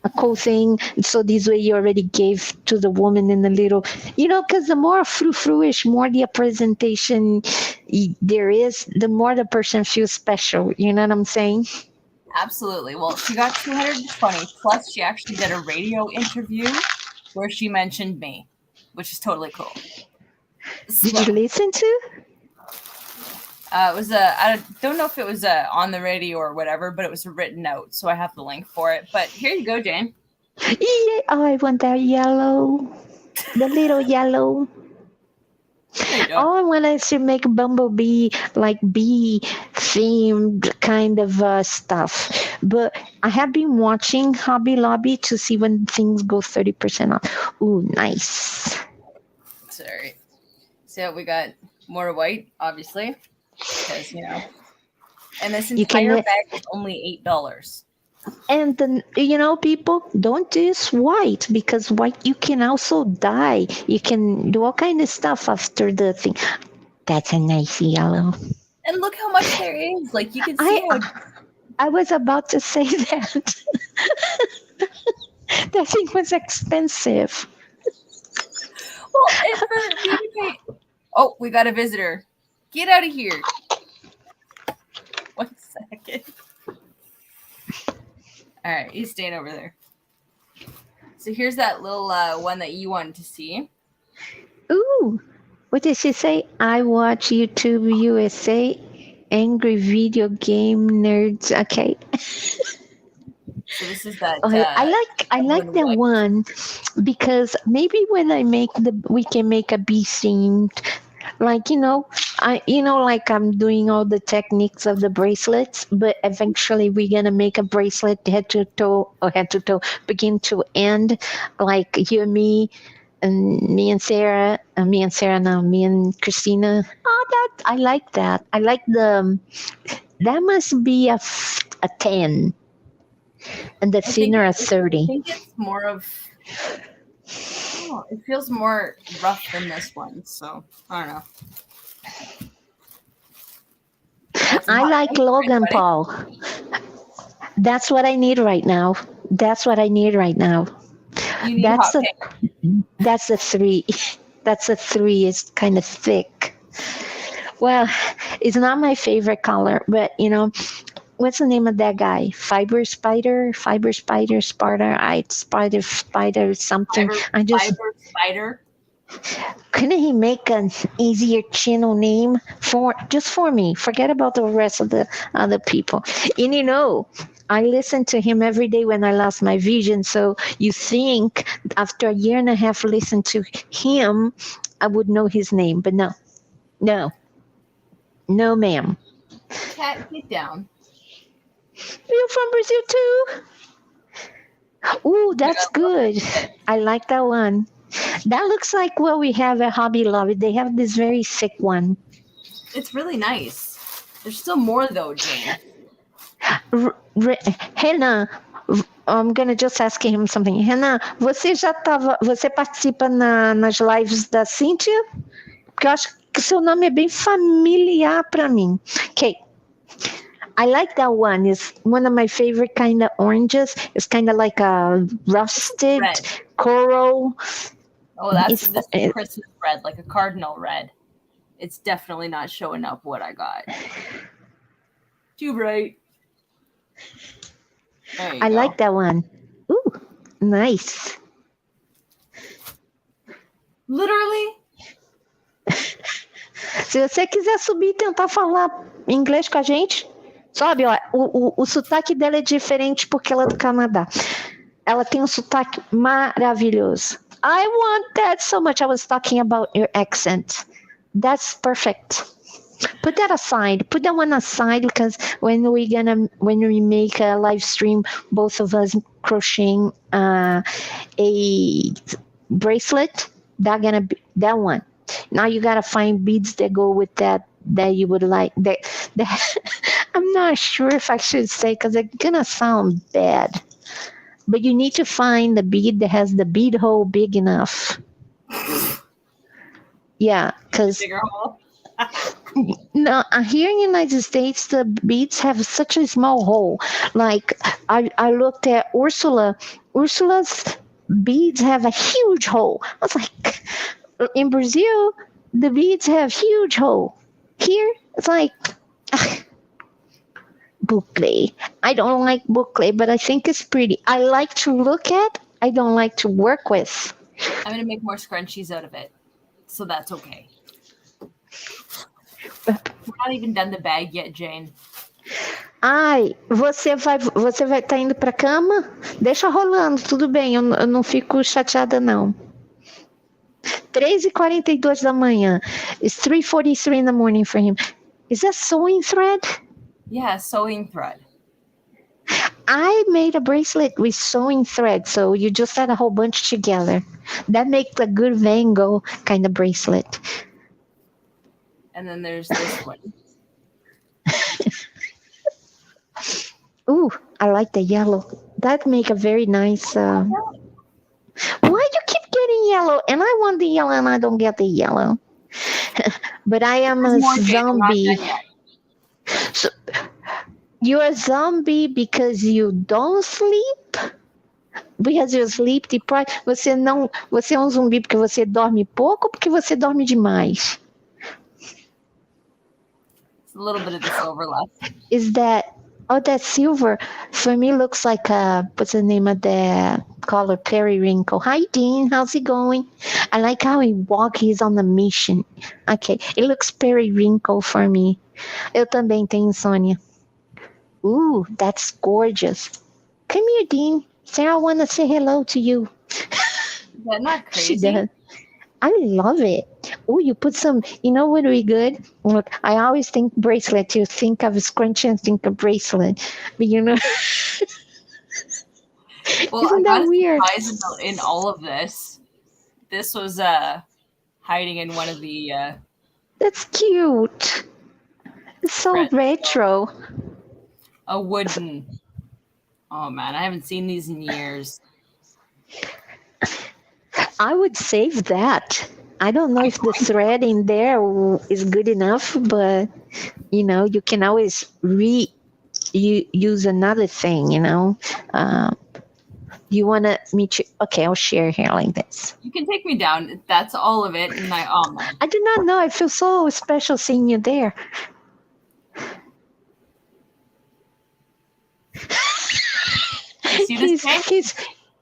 a cool thing. So this way you already gave to the woman in the little, because the more frou-frou-ish, more the presentation there is, the more the person feels special. You know what I'm saying? Absolutely. Well, she got 220, plus she actually did a radio interview where she mentioned me, which is totally cool. Did you listen to? It was I don't know if it was on the radio or whatever, but it was a written note, so I have the link for it. But here you go, Jane. Yeah, I want that yellow, the little yellow. Oh, I want us to make Bumblebee like bee themed kind of stuff. But I have been watching Hobby Lobby to see when things go 30% off. Ooh, nice. Sorry. So we got more white, obviously, because and this entire bag is only $8. And then, people, don't use white, because white you can also dye. You can do all kind of stuff after the thing. That's a nice yellow. And look how much there is. Like, you can see I was about to say that. That thing was expensive. Well, oh, we got a visitor. Get out of here. 1 second. All right, he's staying over there. So here's that little one that you wanted to see. Ooh, what did she say? I watch YouTube USA, angry video game nerds. Okay. So this is that. I like that one because maybe when we can make a bee themed, like like I'm doing all the techniques of the bracelets, but eventually we're gonna make a bracelet head to toe, begin to end, like you and me. And me and Sarah, me and Christina. Oh, I like that. I like that must be a 10 and the thinner a 30. I think it's more of, it feels more rough than this one, so I don't know. I like Logan Paul. That's what I need right now. You need hot pink. That's a 3. That's a 3. It's kind of thick. Well, it's not my favorite color, but what's the name of that guy? Fiber Spider, Sparta, Spider, something. Fiber Spider. Couldn't he make an easier channel name for me? Forget about the rest of the other people. And I listen to him every day when I lost my vision. So you think after a year and a half listen to him, I would know his name, but no, ma'am. Cat, get down. You're from Brazil too? Ooh, that's good. I like that one. That looks like what we have at Hobby Lobby. They have this very thick one. It's really nice. There's still more though, Jane. Renan, I'm gonna just ask him something. Renan, você participa nas lives da Cíntia? Porque eu acho que seu nome é bem familiar para mim. Okay. I like that one. It's one of my favorite kind of oranges. It's kind of like a rusted coral. Oh, this is Christmas red, like a cardinal red. It's definitely not showing up what I got. Too bright. I like that one. Ooh, nice. Literally. Se você quiser subir e tentar falar inglês com a gente, sobe, ó. O sotaque dela é diferente porque ela é do Canadá. Ela tem um sotaque maravilhoso. I want that so much. I was talking about your accent. That's perfect. Put that aside. Put that one aside because when we make a live stream, both of us crocheting a bracelet, that one. Now you gotta find beads that go with that you would like. That I'm not sure if I should say because it's gonna sound bad. But you need to find the bead that has the bead hole big enough. Yeah, because bigger hole. No, here in the United States, the beads have such a small hole. Like I looked at Ursula. Ursula's beads have a huge hole. I was like, in Brazil, the beads have huge hole. Here, it's like boucle. I don't like boucle, but I think it's pretty. I like to look at. I don't like to work with. I'm gonna make more scrunchies out of it, so that's okay. We're not even done the bag yet, Jane. Ai, você vai estar indo pra cama? Deixa rolando, tudo bem, eu não fico chateada não. 3:42 da manhã. It's 3:43 in the morning for him. Is that sewing thread? Yeah, sewing thread. I made a bracelet with sewing thread, so you just add a whole bunch together. That makes a good Van Gogh kind of bracelet. And then there's this one. Ooh, I like the yellow. That make a very nice. Why you keep getting yellow? And I want the yellow, and I don't get the yellow. But I am a zombie. So, you're a zombie because you don't sleep? Because you sleep deprived? Você é um zumbi porque você dorme pouco ou porque você dorme demais? It's a little bit of this overlap. Is that Oh, that silver for me looks like what's the name of the color? Periwinkle. Hi, Dean. How's it going? I like how he walks. He's on the mission. Okay, it looks periwinkle for me. Eu também tenho insônia. Ooh, that's gorgeous. Come here, Dean. Sarah want to say hello to you. Is that not She crazy? does. I love it. Oh, you put some, you know what would be good? Look, I always think bracelet. You think of a scrunchie and think of bracelet. But you know, Well, isn't I that got a weird? surprise in all of this. This was hiding in one of the That's cute. It's so threads. retro. A wooden. Oh man, I haven't seen these in years. I would save that. I don't know if the thread in there is good enough, but you know, you can always use another thing. You know, you want to meet you? Okay, I'll share here like this. You can take me down. That's all of it. And I do not know. I feel so special seeing you there. see this thing?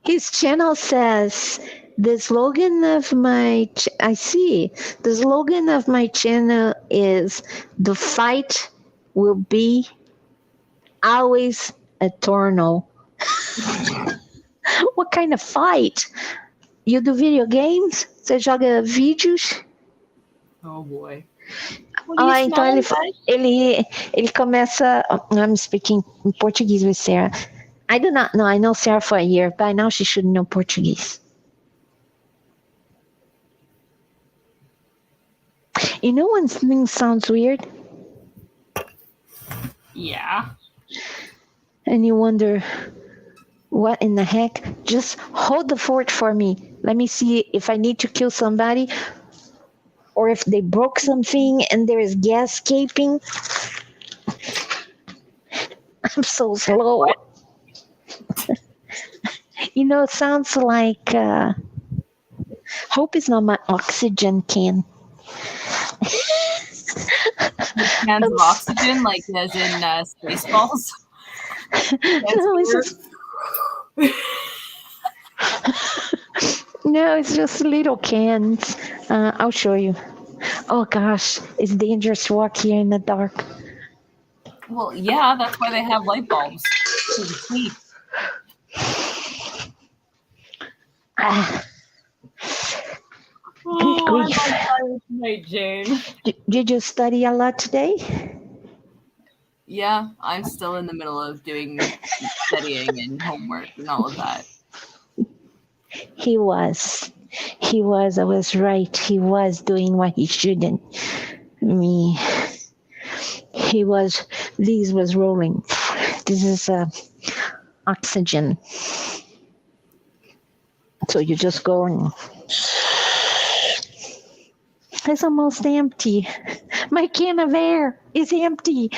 His channel says the slogan of my I see the slogan of my channel is the fight will be always eternal. What kind of fight? You do video games? Você joga vídeos? Oh boy. Ah, então ele começa. I'm speaking in Portuguese with Sarah. I do not know. I know Sarah for a year. By now she should know Portuguese. You know when something sounds weird? Yeah. And you wonder, what in the heck? Just hold the fort for me. Let me see if I need to kill somebody or if they broke something and there is gas escaping. I'm so slow. You know, it sounds like hope is not my oxygen can. Cans of oxygen, like as in Spaceballs. No, it's just no, it's just little cans. I'll show you. Oh gosh, it's dangerous to walk here in the dark. Well, yeah, that's why they have light bulbs. To sleep. Good grief. I'm tired tonight, Jane. Did you study a lot today? Yeah, I'm still in the middle of doing studying and homework and all of that. He was. I was right. He was doing what he shouldn't. Me. He was. These was rolling. This is oxygen. So you just go and. It's almost empty. My can of air is empty.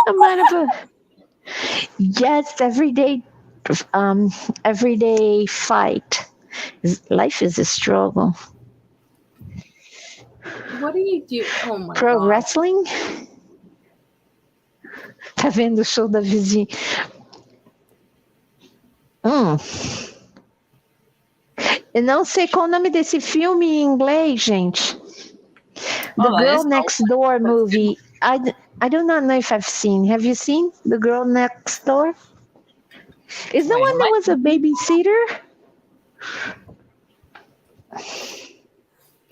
Amount of a yes, everyday fight. Life is a struggle. What do you do? Oh my Pro God. wrestling? Tá vendo o show da vizinha? Eu não sei qual o nome desse filme em inglês, gente. The Girl Next Door movie. I do not know if I've seen. Have you seen The Girl Next Door? Is the one that was a babysitter?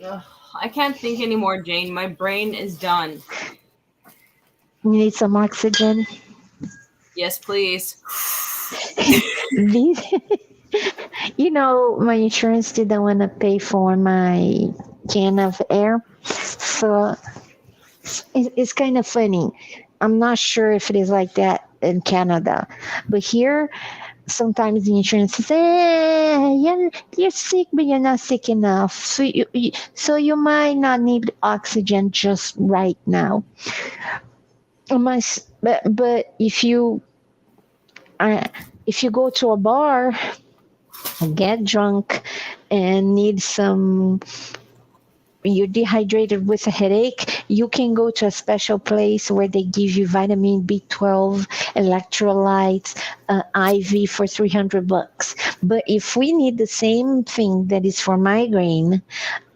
I can't think anymore, Jane. My brain is done. You need some oxygen? Yes, please. You know, my insurance didn't want to pay for my can of air. So it's kind of funny. I'm not sure if it is like that in Canada. But here, sometimes the insurance says, you're sick, but you're not sick enough. So you might not need oxygen just right now. But if you go to a bar, get drunk, and need some, you're dehydrated with a headache, you can go to a special place where they give you vitamin B12, electrolytes, IV for $300. But if we need the same thing that is for migraine,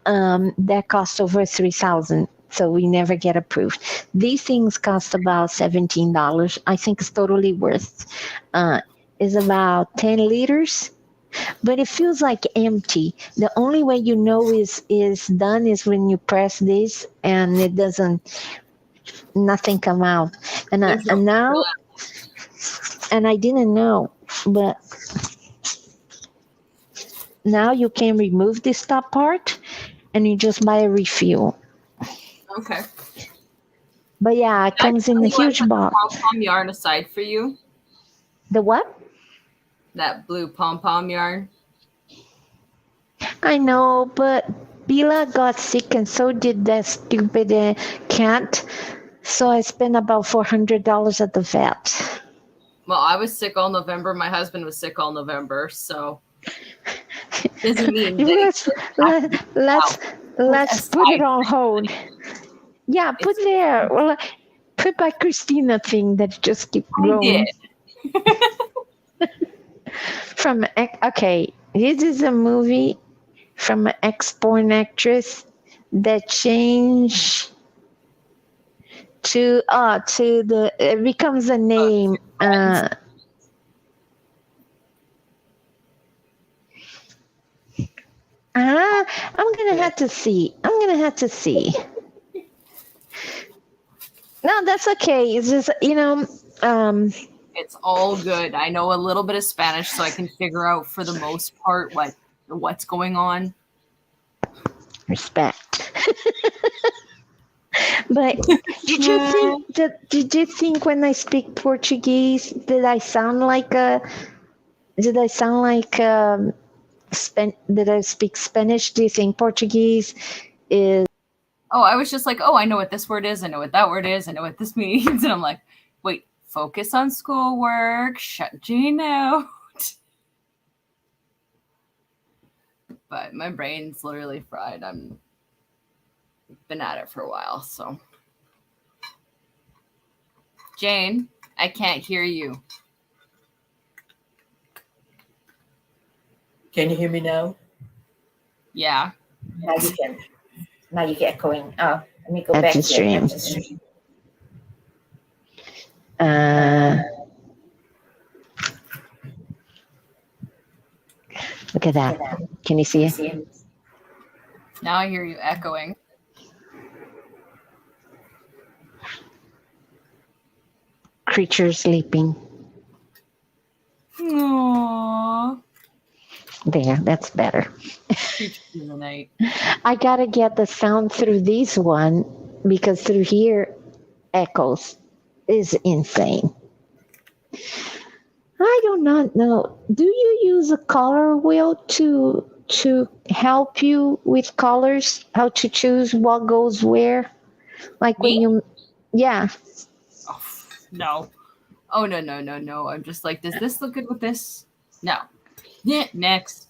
that costs over 3,000. So we never get approved. These things cost about $17. I think it's totally worth. Is about 10 liters, but it feels like empty. The only way you know is done is when you press this and it doesn't, nothing come out. And There's no and now, and I didn't know, but now you can remove this top part and you just buy a refill. Okay. But yeah, it comes in a huge box. Pom-pom yarn aside for you. The what? That blue pom-pom yarn. I know, but Bila got sick and so did that stupid cat. So I spent about $400 at the vet. Well, I was sick all November. My husband was sick all November, so doesn't mean let's put it on hold. Yeah, put there. Well, put by Christina thing that just keep growing. From okay, this is a movie from an ex-porn actress that changed to the it becomes a name. I'm gonna have to see. No, that's okay. It's just it's all good. I know a little bit of Spanish, so I can figure out for the most part what's going on. Respect. But did you think when I speak Portuguese did I sound like did I speak Spanish? Do you think Portuguese is? Oh, I was just like, oh, I know what this word is. I know what that word is. I know what this means. And I'm like, wait, focus on schoolwork. Shut Jane out. But my brain's literally fried. I'm been at it for a while, so. Jane, I can't hear you. Can you hear me now? Yeah. Now you can. Now you get going. Oh, let me go That's back a to stream. the stream. Look at that. Can you see it? Now I hear you echoing. Creature sleeping. Aww. There, that's better. Creature in the night. I gotta get the sound through this one because through here echoes is insane. I do not know. Do you use a color wheel to help you with colors? How to choose what goes where? Like when you, yeah. Oh, no. Oh, no. I'm just like, does this look good with this? No. Yeah, next.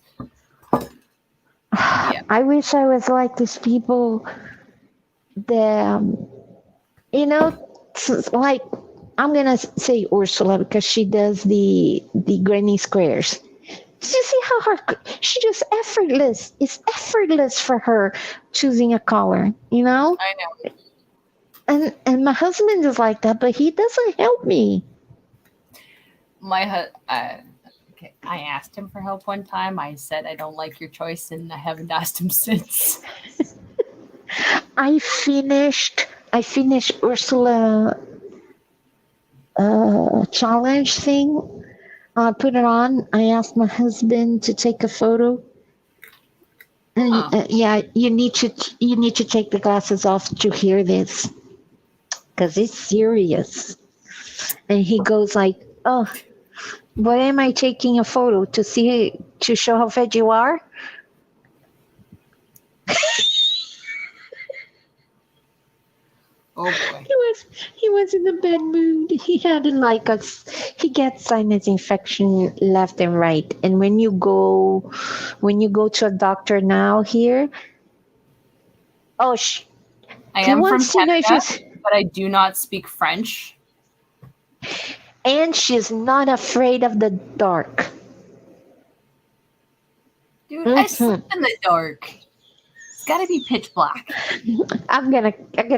Yeah. I wish I was like these people that, like, I'm going to say Ursula because she does the granny squares. Did you see how she just effortless. It's effortless for her choosing a color, I know. And my husband is like that, but he doesn't help me. Okay, I asked him for help one time. I said I don't like your choice, and I haven't asked him since. I finished Ursula challenge thing. I put it on. I asked my husband to take a photo. And yeah, you need to take the glasses off to hear this because it's serious. And he goes like, "Oh, why am I taking a photo to show how fed you are?" Oh boy. He was in a bad mood. He had he gets sinus infection left and right. And when you go to a doctor now here, I He am from wants to know if Canada, she's, but I do not speak French. and she's not afraid of the dark. Dude, I Mhm. sleep in the dark. It's got to be pitch black. I'm gonna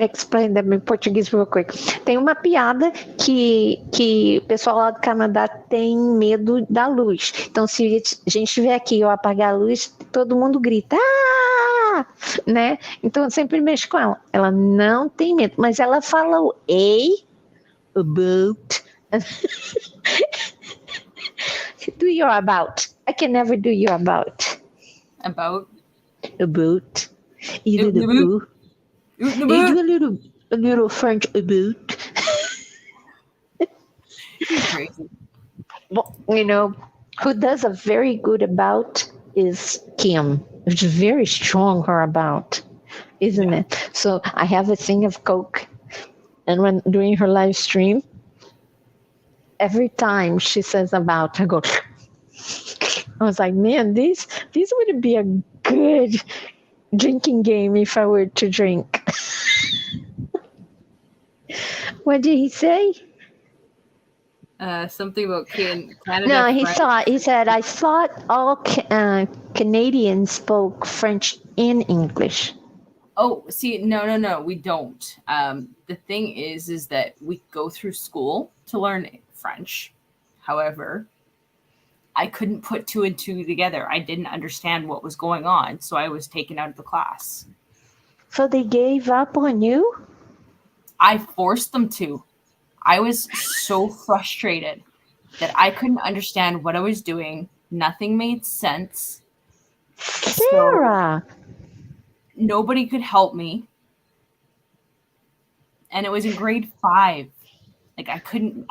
explain them em português real quick. Tem uma piada que o pessoal lá do Canadá tem medo da luz. Então, se a gente vê aqui eu apagar a luz, todo mundo grita, ah! Né? Então, eu sempre mexo com ela. Ela não tem medo, mas ela fala o about. Do your about. I can never do your about. About. About. Either Oot the the boot. boo. Oot the You boot. do a little French about. You're crazy. Well, you know, who does a very good about is Kim. It's very strong her about, isn't it? So I have a thing of Coke, and when doing her live stream, every time she says about, I go. I was like, man, these would be a good drinking game if I were to drink. What did he say? Something about Canada. No, he French. he said, I thought all Canadians spoke French and English. Oh, see, no, we don't. The thing is that we go through school to learn French. However, I couldn't put two and two together. I didn't understand what was going on, so I was taken out of the class. So they gave up on you? I forced them to. I was so frustrated that I couldn't understand what I was doing. Nothing made sense. Sarah! Nobody could help me. And it was in grade 5. Like I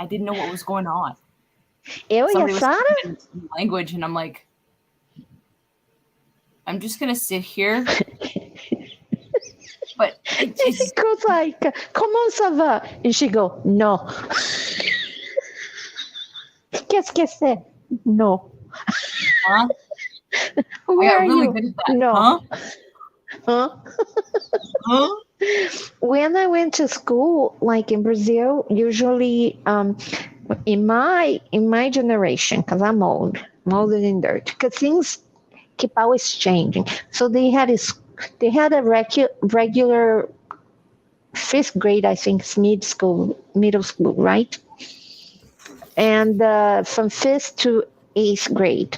didn't know what was going on. Eu e a Somebody was Sarah? speaking in language and I'm like, I'm just gonna sit here. But He goes like, comment ça va? And she go, no. Qu'est-ce que c'est? No. huh? Where I got are really you? good at that. No. Huh? Huh? Huh? When I went to school, like in Brazil, usually in my generation, because I'm older than dirt, because things keep always changing. So they had a regular 5th grade, I think, is middle school, right? And from 5th to 8th grade.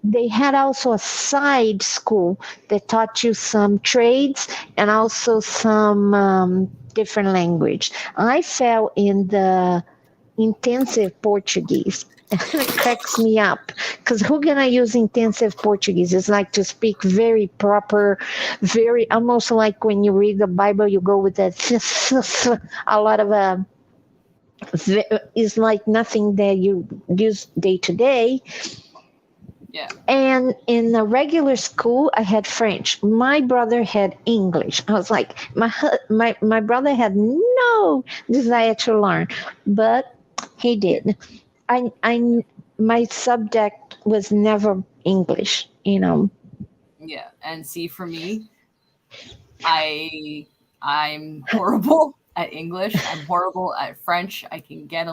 They had also a side school that taught you some trades and also some different language. I fell in the intensive Portuguese. It cracks me up because who gonna use intensive Portuguese? It's like to speak very proper, very almost like when you read the Bible, you go with that a lot of it's like nothing that you use day to day. Yeah. And in the regular school, I had French. My brother had English. I was like, my brother had no desire to learn, but he did. My subject was never English, you know. Yeah. And see, for me, I'm horrible at English. I'm horrible at French. I can get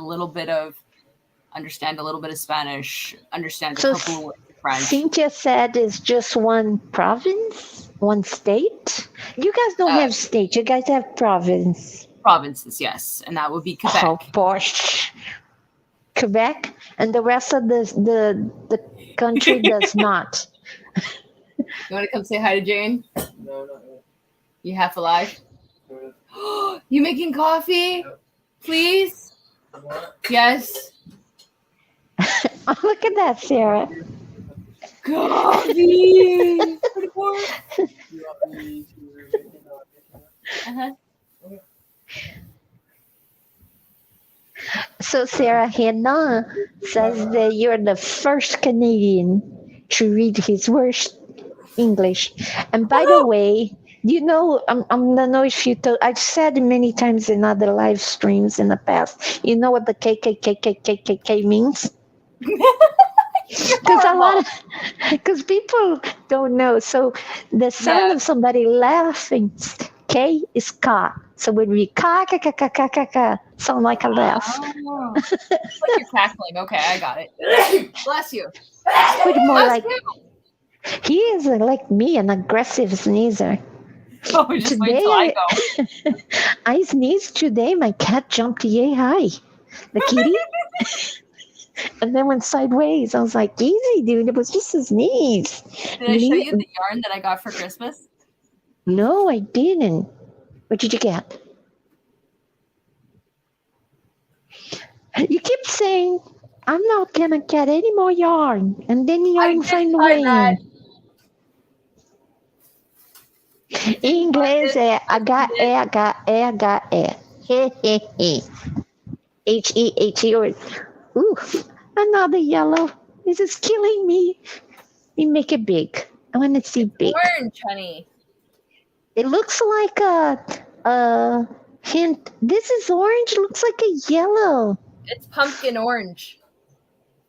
understand a little bit of Spanish, understand a couple of words of French. Cynthia said it's just one province, one state. You guys don't have state. You guys have province. Provinces, yes, and that would be Quebec. Oh, posh. Quebec, and the rest of the country does not. You want to come say hi to Jane? No, not yet. You half alive? You making coffee? Yep. Please? What? Yes. Oh, look at that, Sarah. Coffee. You want me to make an audition? Uh-huh. So Sarah Hannah says that you're the first Canadian to read his worst English. And by the way, you know, I don't know if you told, I've said many times in other live streams in the past, you know what the KKKKKKK means? Because people don't know. So the sound of somebody laughing, K is ka. So it would be ka ka ka ka ka ka ka. Sound like a laugh. Oh. It's like you're cackling. Okay, I got it. Bless you. But more Bless like you. he is like me, an aggressive sneezer. Oh, just wait till I go. I sneezed today. My cat jumped yay high. The kitty. And then went sideways. I was like, easy, dude. It was just a sneeze. Did I show you the yarn that I got for Christmas? No, I didn't. What did you get? You keep saying, I'm not going to get any more yarn. And then the yarn did find a find way. that. Inglês é H-E-H-E-H-E. He. H-E-H-E. Ooh, another yellow. This is killing me. You make it big. I want to see big. Orange, honey. It looks like a hint. This is orange. Looks like a yellow. It's pumpkin orange.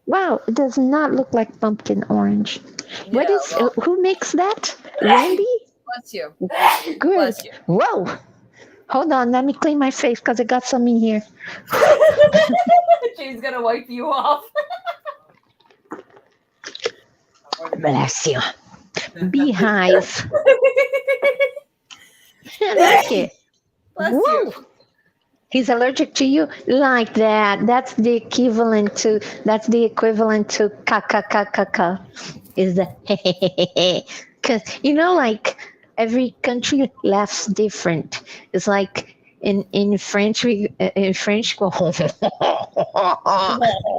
Wow, it does not look like pumpkin orange. What Yeah, is? well, Who makes that? Randy? bless you. Good. Bless you. Whoa. Hold on. Let me clean my face because I got some in here. She's gonna wipe you off. Bless you. Beehive. I like it. Bless Woo. you. He's allergic to you like that. That's the equivalent to ka ka ka ka ka. Is the because like every country laughs different. It's like in French we go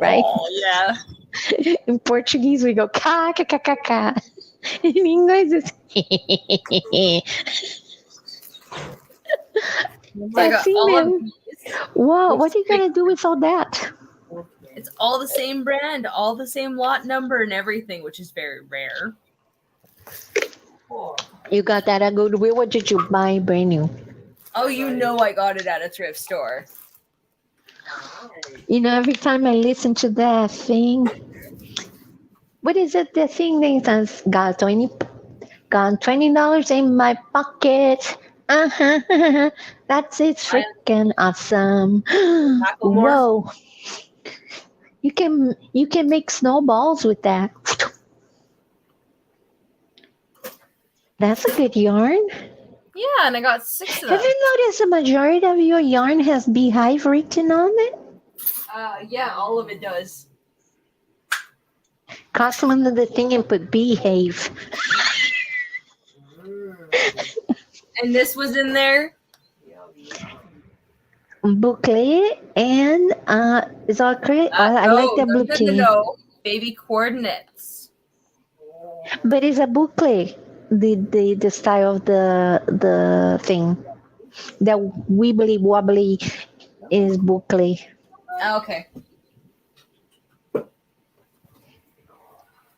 right. Oh, yeah. In Portuguese we go ka ka ka ka ka. In English it's Oh my God, sexy all of man. these, Whoa, what are you gonna do with all that? it's all the same brand, all the same lot number and everything, which is very rare. You got that at Goodwill? What did you buy brand new? Oh, you know I got it at a thrift store. Every time I listen to that thing, what is it? The thing that says, got $20 in my pocket. Uh-huh. That's it's freaking awesome. Whoa. You can make snowballs with that. That's a good yarn. Yeah, and I got 6 of Have them. you noticed the majority of your yarn has beehive written on it? Yeah, all of it does. Cross under the thing and put behave. And this was in there. Boucle and is all correct? I like the boucle. No. Baby coordinates. But it's a boucle. The style of the thing. The wibbly wobbly is boucle. Okay.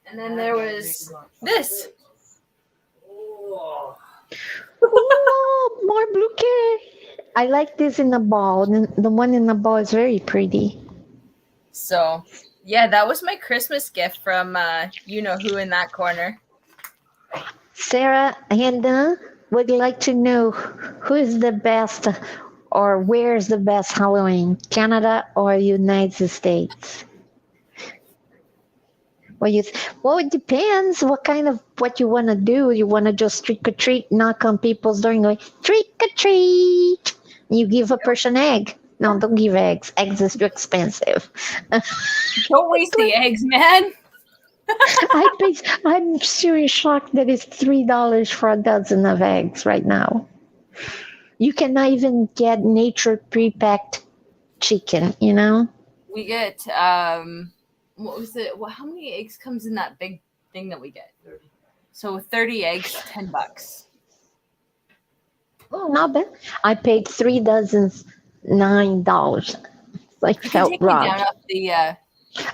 And then there was this. Oh, more bouquet. I like this in the ball. The one in the ball is very pretty. So, yeah, that was my Christmas gift from you know who in that corner. Sarah Hannah would like to know who is the best or where is the best Halloween, Canada or United States? Well, it depends what you want to do. You want to just trick or treat, knock on people's door and go, trick or treat. You give a person egg. No, don't give eggs. Eggs is too expensive. Don't waste the eggs, man. I'm seriously shocked that it's $3 for a dozen of eggs right now. You cannot even get nature pre-packed chicken, We get what was it? Well, how many eggs comes in that big thing that we get? 30. So 30 eggs, $10. Oh, not bad. I paid 3 dozens, $9. Like felt Take me robbed. down off the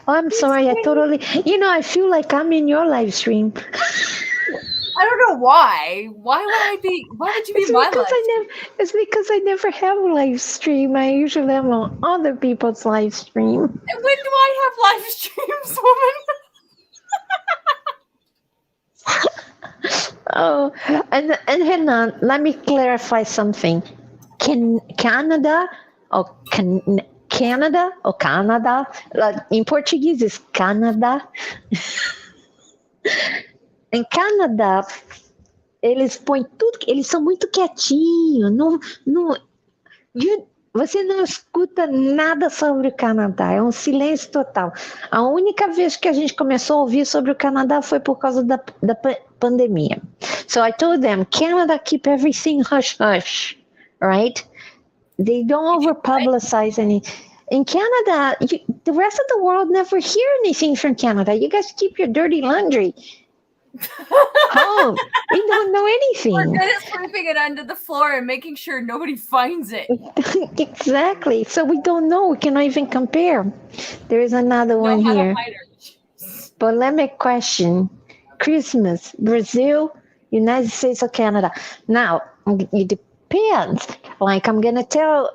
Oh, I'm sorry. I totally. I feel like I'm in your live stream. I don't know why. Why would you be my live? It's because I never have a live stream. I usually have on other people's live stream. And when do I have live streams, woman? Oh, and hang on. Let me clarify something. Can Canada or Canada or Canada? Like in Portuguese is Canada. Em Canadá, eles põem tudo, eles são muito quietinhos. Não, você não escuta nada sobre o Canadá, é um silêncio total. A única vez que a gente começou a ouvir sobre o Canadá foi por causa da pandemia. So I told them, Canada, keep everything hush hush, right? They don't over publicize any. In Canada, the rest of the world never hear anything from Canada. You guys keep your dirty laundry home. We don't know We're anything. good at sweeping it under the floor and making sure nobody finds it. Exactly. So we don't know. We cannot even compare. There is another Know one how to here. hide our- Polemic question. Christmas, Brazil, United States or Canada? Now, it depends. Like I'm gonna tell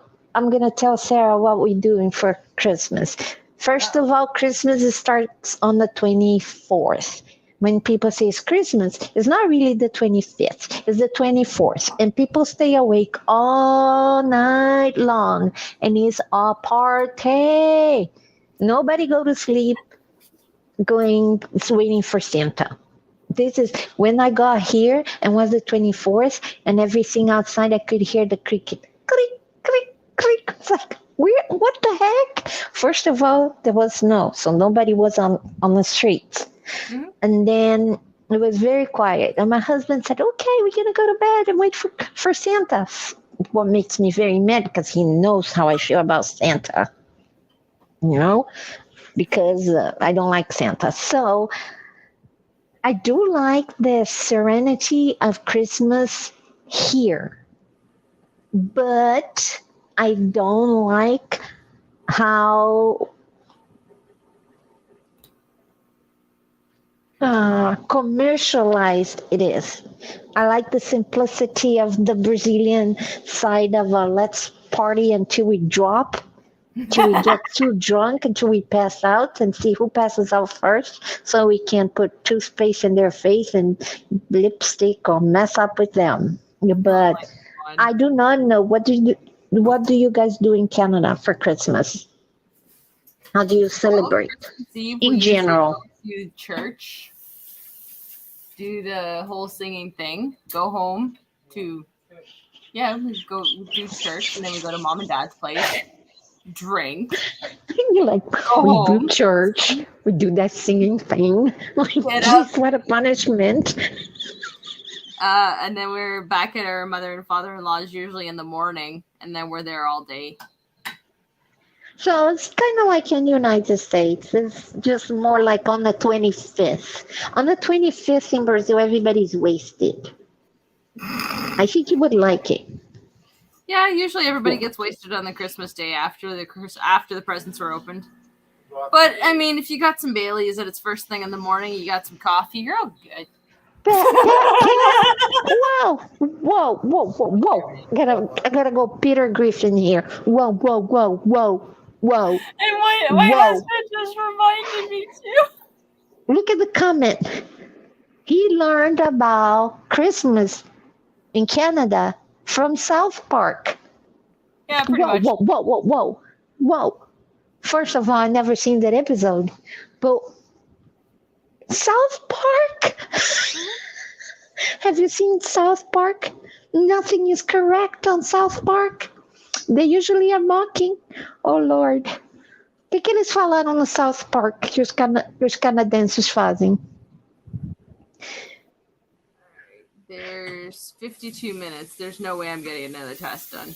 Sarah what we're doing for Christmas. First of all, Christmas starts on the 24th. When people say it's Christmas, it's not really the 25th, it's the 24th. And people stay awake all night long and it's a party. Nobody go to sleep waiting for Santa. This is when I got here and was the 24th and everything outside I could hear the cricket. Click, click, click. It's like, what the heck? First of all, there was snow, so nobody was on the streets. Mhm. And then it was very quiet. And my husband said, okay, we're going to go to bed and wait for Santa. What makes me very mad because he knows how I feel about Santa, because I don't like Santa. So I do like the serenity of Christmas here, but I don't like how commercialized it is. I like the simplicity of the Brazilian side of let's party until we drop, until we get too drunk, until we pass out and see who passes out first so we can put toothpaste in their face and lipstick or mess up with them. But I do not know. What do you guys do in Canada for Christmas? How do you celebrate? See, In general. to church, do the whole singing thing, go home to, we go do church, and then we go to mom and dad's place, drink. You're like, we do church, we do that singing thing. Like, geez, what a punishment. And then we're back at our mother and father-in-law's usually in the morning, and then we're there all day. So it's kind of like in the United States. It's just more like on the 25th. On the 25th in Brazil, everybody's wasted. I think you would like it. Yeah, usually everybody gets wasted on the Christmas day after the presents are opened. But I mean, if you got some Baileys and it's first thing in the morning, you got some coffee, you're all good. Whoa. I gotta go Peter Griffin here. Whoa. And my husband just reminded me too. Look at the comment. He learned about Christmas in Canada from South Park. Yeah, pretty much. Whoa. First of all, I never seen that episode. But South Park? Have you seen South Park? Nothing is correct on South Park. They usually are mocking. Oh, Lord. O que eles falaram no South Park que os canadenses fazem? There's 52 minutes. There's no way I'm getting another test done.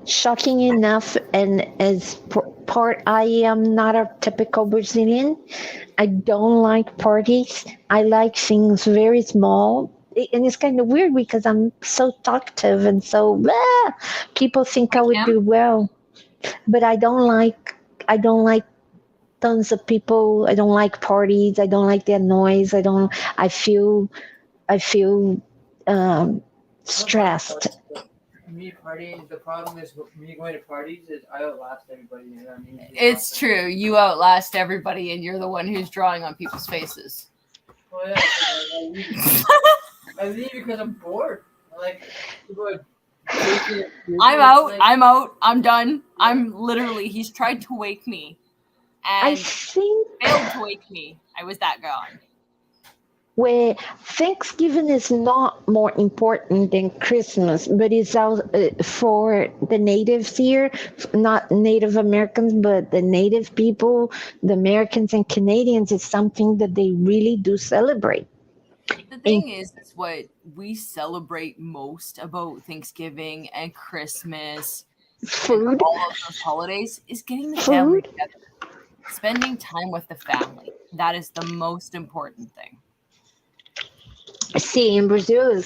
Shocking enough, and as part, I am not a typical Brazilian. I don't like parties. I like things very small. And it's kind of weird because I'm so talkative and so people think I would do well. But I don't like tons of people. I don't like parties. I don't like their noise. I feel stressed. Me partying, the problem is me going to parties is I outlast everybody. You know what I mean? It's true. You outlast everybody, and you're the one who's drawing on people's faces. Well, yeah, I leave because I'm bored. Like, people are taking it. I'm out. Like, I'm out. I'm done. I'm literally. He's tried to wake me, I and think failed to wake me. I was that gone. where Thanksgiving is not more important than Christmas, but it's out for the natives here, not Native Americans, but the native people, the Americans and Canadians, is something that they really do celebrate. The thing is what we celebrate most about Thanksgiving and Christmas and Food, all of those holidays is getting the family food. together, spending time with the family. That is the most important thing. See, in Brazil,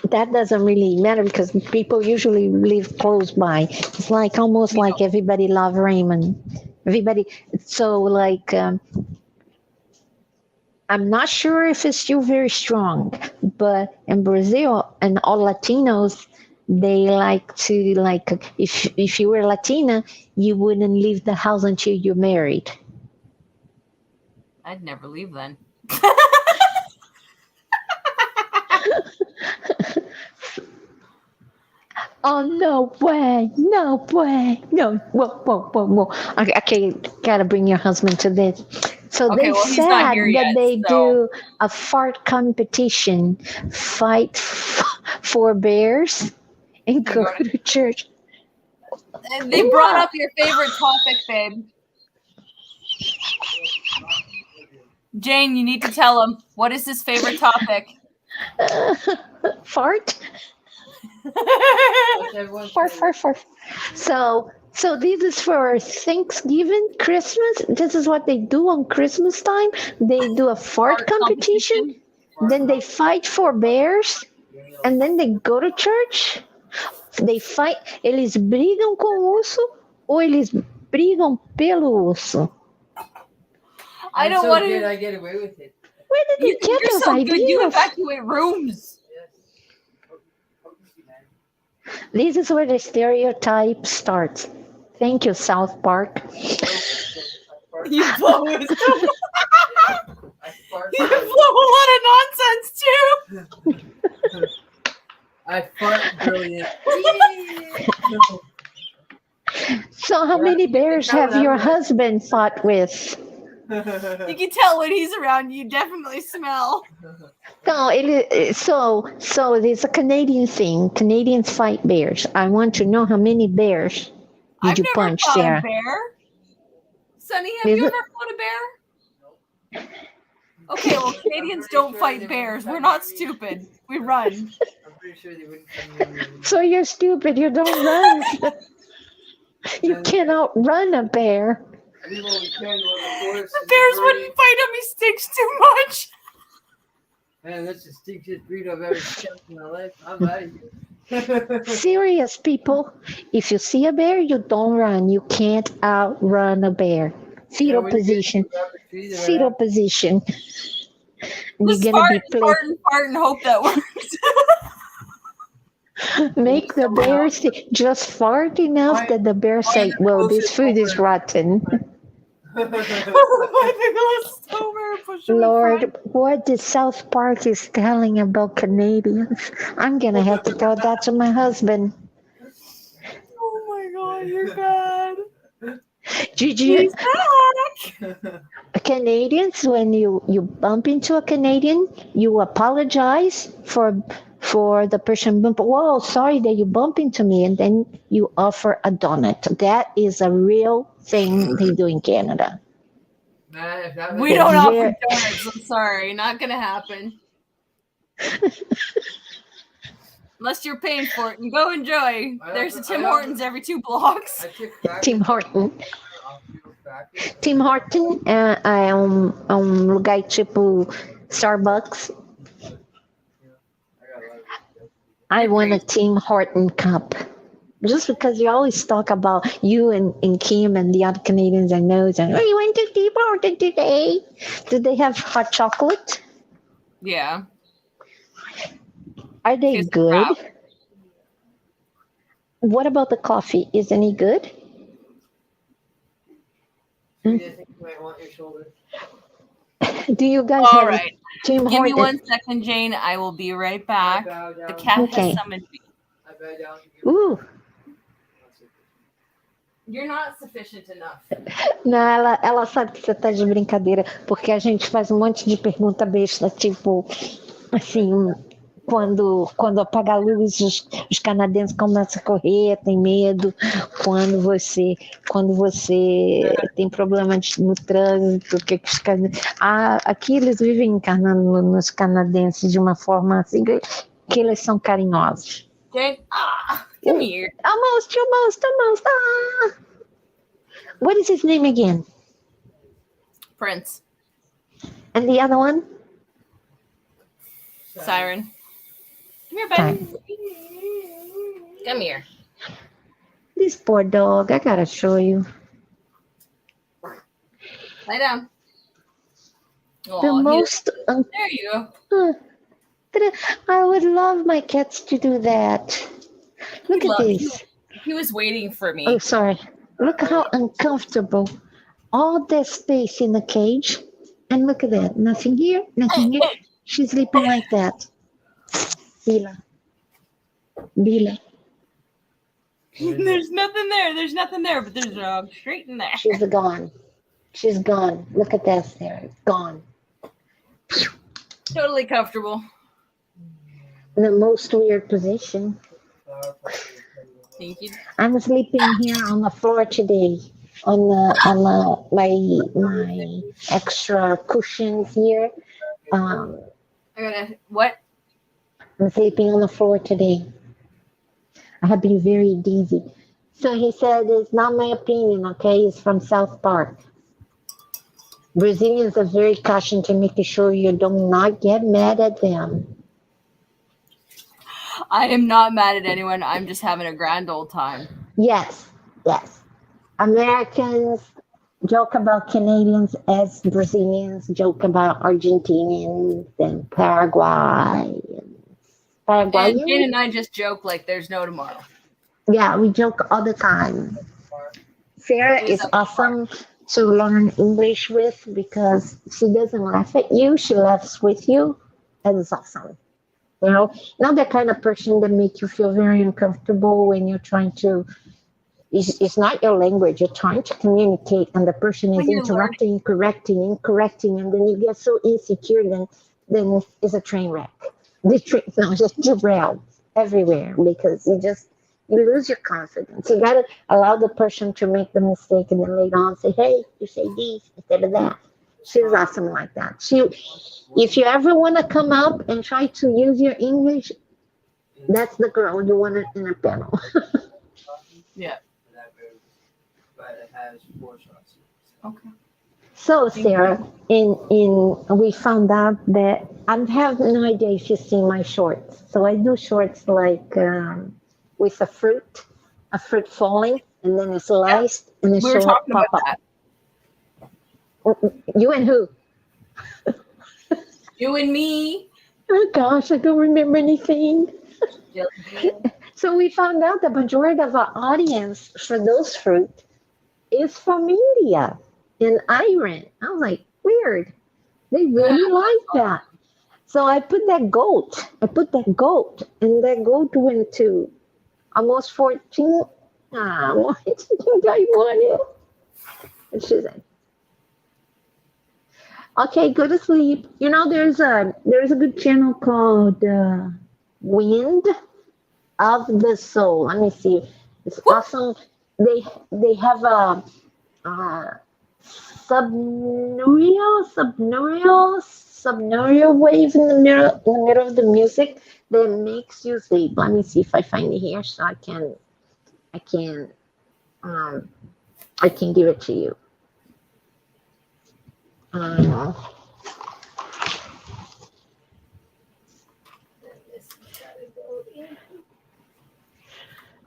that doesn't really matter because people usually live close by. It's like almost We like don't. everybody love ramen. Everybody. So like, I'm not sure if it's still very strong, but in Brazil and all Latinos, they like to like if you were Latina, you wouldn't leave the house until you're married. I'd never leave then. Oh no way! No way! No! Whoa! Whoa! Whoa! Whoa! Okay, gotta bring your husband to this. So Okay, they well, he's not said here that yet, they so- do a fart competition, fight for bears, and go go to church. And they brought What? up your favorite topic, babe. Jane, you need to tell him what is his favorite topic. Fart? what's everyone's Fart, favorite? fart, fart. So this is for Thanksgiving, Christmas. This is what they do on Christmas time. They do a fart competition. Then they fight for bears, and then they go to church. They fight. Eles brigam com o urso ou eles brigam pelo urso? I I'm don't so want good, to. I get away with it. Where did they get You're those so good. You ideas? evacuate rooms. Yes. This is where the stereotype starts. Thank you, South Park. You blow his I fart. You blow a lot of nonsense too. I fart brilliant. So, how many bears have your husband fought with? You can tell when he's around. You definitely smell. No, so it's a Canadian thing. Canadians fight bears. I want to know how many bears I've did you never punch, fought Sarah? a bear. Sonny, have Is you it- ever fought a bear? Okay, well, Canadians don't fight bears. We're not stupid. We run. I'm pretty sure they wouldn't come near me. So you're stupid. You don't run. You cannot run a bear. I mean, well, we can, well, the forest The is bears dirty. wouldn't fight him. He stinks too much. Man, that's the stinkiest breed I've ever stepped in my life. I'm out of here. Serious people. If you see a bear, you don't run. You can't outrun a bear. Fetal Yeah, we position. did grab a tree that Fetal right position. You're Just gonna fart, be play. fart, and fart, and hope that works. Make the bear just fart enough that the bear say, "Well, this food is rotten." My Nicholas Stover push him in front. Lord, what the South Park is telling about Canadians. I'm gonna have to tell that to my husband. Oh my god, you're bad. Did you He's back. Canadians, when you bump into a Canadian, you apologize for the person bump. Whoa, sorry that you bump into me, and then you offer a donut. That is a real thing they do in Canada. Man, if that was We don't offer Very- donuts. I'm sorry, not gonna happen. Unless you're paying for it, and go enjoy. There's a Tim Hortons every 2 blocks. I took back Tim Horton. back. Tim Horton é um lugar tipo Starbucks. I got a lot of I want a Tim Horton cup. Just because you always talk about you and Kim and the other Canadians I know, and oh, you went to Tim Horton today. Do they have hot chocolate? Yeah. Are they Tastes good? crap. What about the coffee? Is any good? I think you might want your shoulder. Do you guys All have right. Tim Give me Hortons. 1 second, Jane. I will be right I back. bow down. The cat Okay. has summoned me. I bow down to you. Ooh. You're not sufficient enough. Não, ela sabe que você tá de brincadeira, porque a gente faz um monte de pergunta besta, tipo, assim, quando apaga a luz, os canadenses começam a correr, tem medo. Quando você tem problema no trânsito, que os aqui eles vivem encarnando nos canadenses de uma forma assim, que eles são carinhosos. Jane, come here. Almost. Ah. What is his name again? Prince. And the other one? Siren. Come here, Ben. Come here. This poor dog. I gotta show you. Lie down. The Aw, most. there you go. I would love my cats to do that. Look at this. He was waiting for me. Oh, sorry. Look how uncomfortable. All that space in the cage. And look at that. Nothing here, nothing here. She's sleeping like that. Bila. There's nothing there. There's nothing there, but there's a dog straight in there. She's gone. She's gone. Look at that there. It's gone. Totally comfortable. In the most weird position. Thank you. I'm sleeping here on the floor today. On my extra cushions here. I gotta what? I'm sleeping on the floor today. I have been very dizzy. So he said, it's not my opinion, okay? It's from South Park. Brazilians are very cautious to make sure you do not get mad at them. I am not mad at anyone. I'm just having a grand old time. Yes. Americans joke about Canadians as Brazilians joke about Argentinians and Paraguay. And Jane and I just joke like there's no tomorrow. Yeah, we joke all the time. Sarah is awesome to learn English with because she doesn't laugh at you, she laughs with you. And it's awesome. You know, not that kind of person that make you feel very uncomfortable when you're trying to, it's not your language, you're trying to communicate and the person is interrupting, correcting, and then you get so insecure, then it's a train wreck. Just derailed everywhere because you lose your confidence. You gotta allow the person to make the mistake and then later on say, hey, you say this instead of that. She's awesome like that. If you ever want to come up and try to use your English, that's the girl you want in a panel. Yeah. But it has 4 shots. Okay. So Sarah, we found out that I have no idea if you've seen my shorts. So I do shorts like with a fruit falling and then it's sliced and it's We were talking pop about up. that. You and who? You and me. Oh gosh, I don't remember anything. Jill. So we found out the majority of our audience for those fruit is from India and Iran. I was like, weird. They really like that. So I put that goat, and that goat went to almost 14. Why did you guys want it? And she's like, okay, go to sleep. You know, there's a good channel called Wind of the Soul. Let me see. It's awesome. They have a subnaural wave in the middle of the music that makes you sleep. Let me see if I find it here so I can give it to you.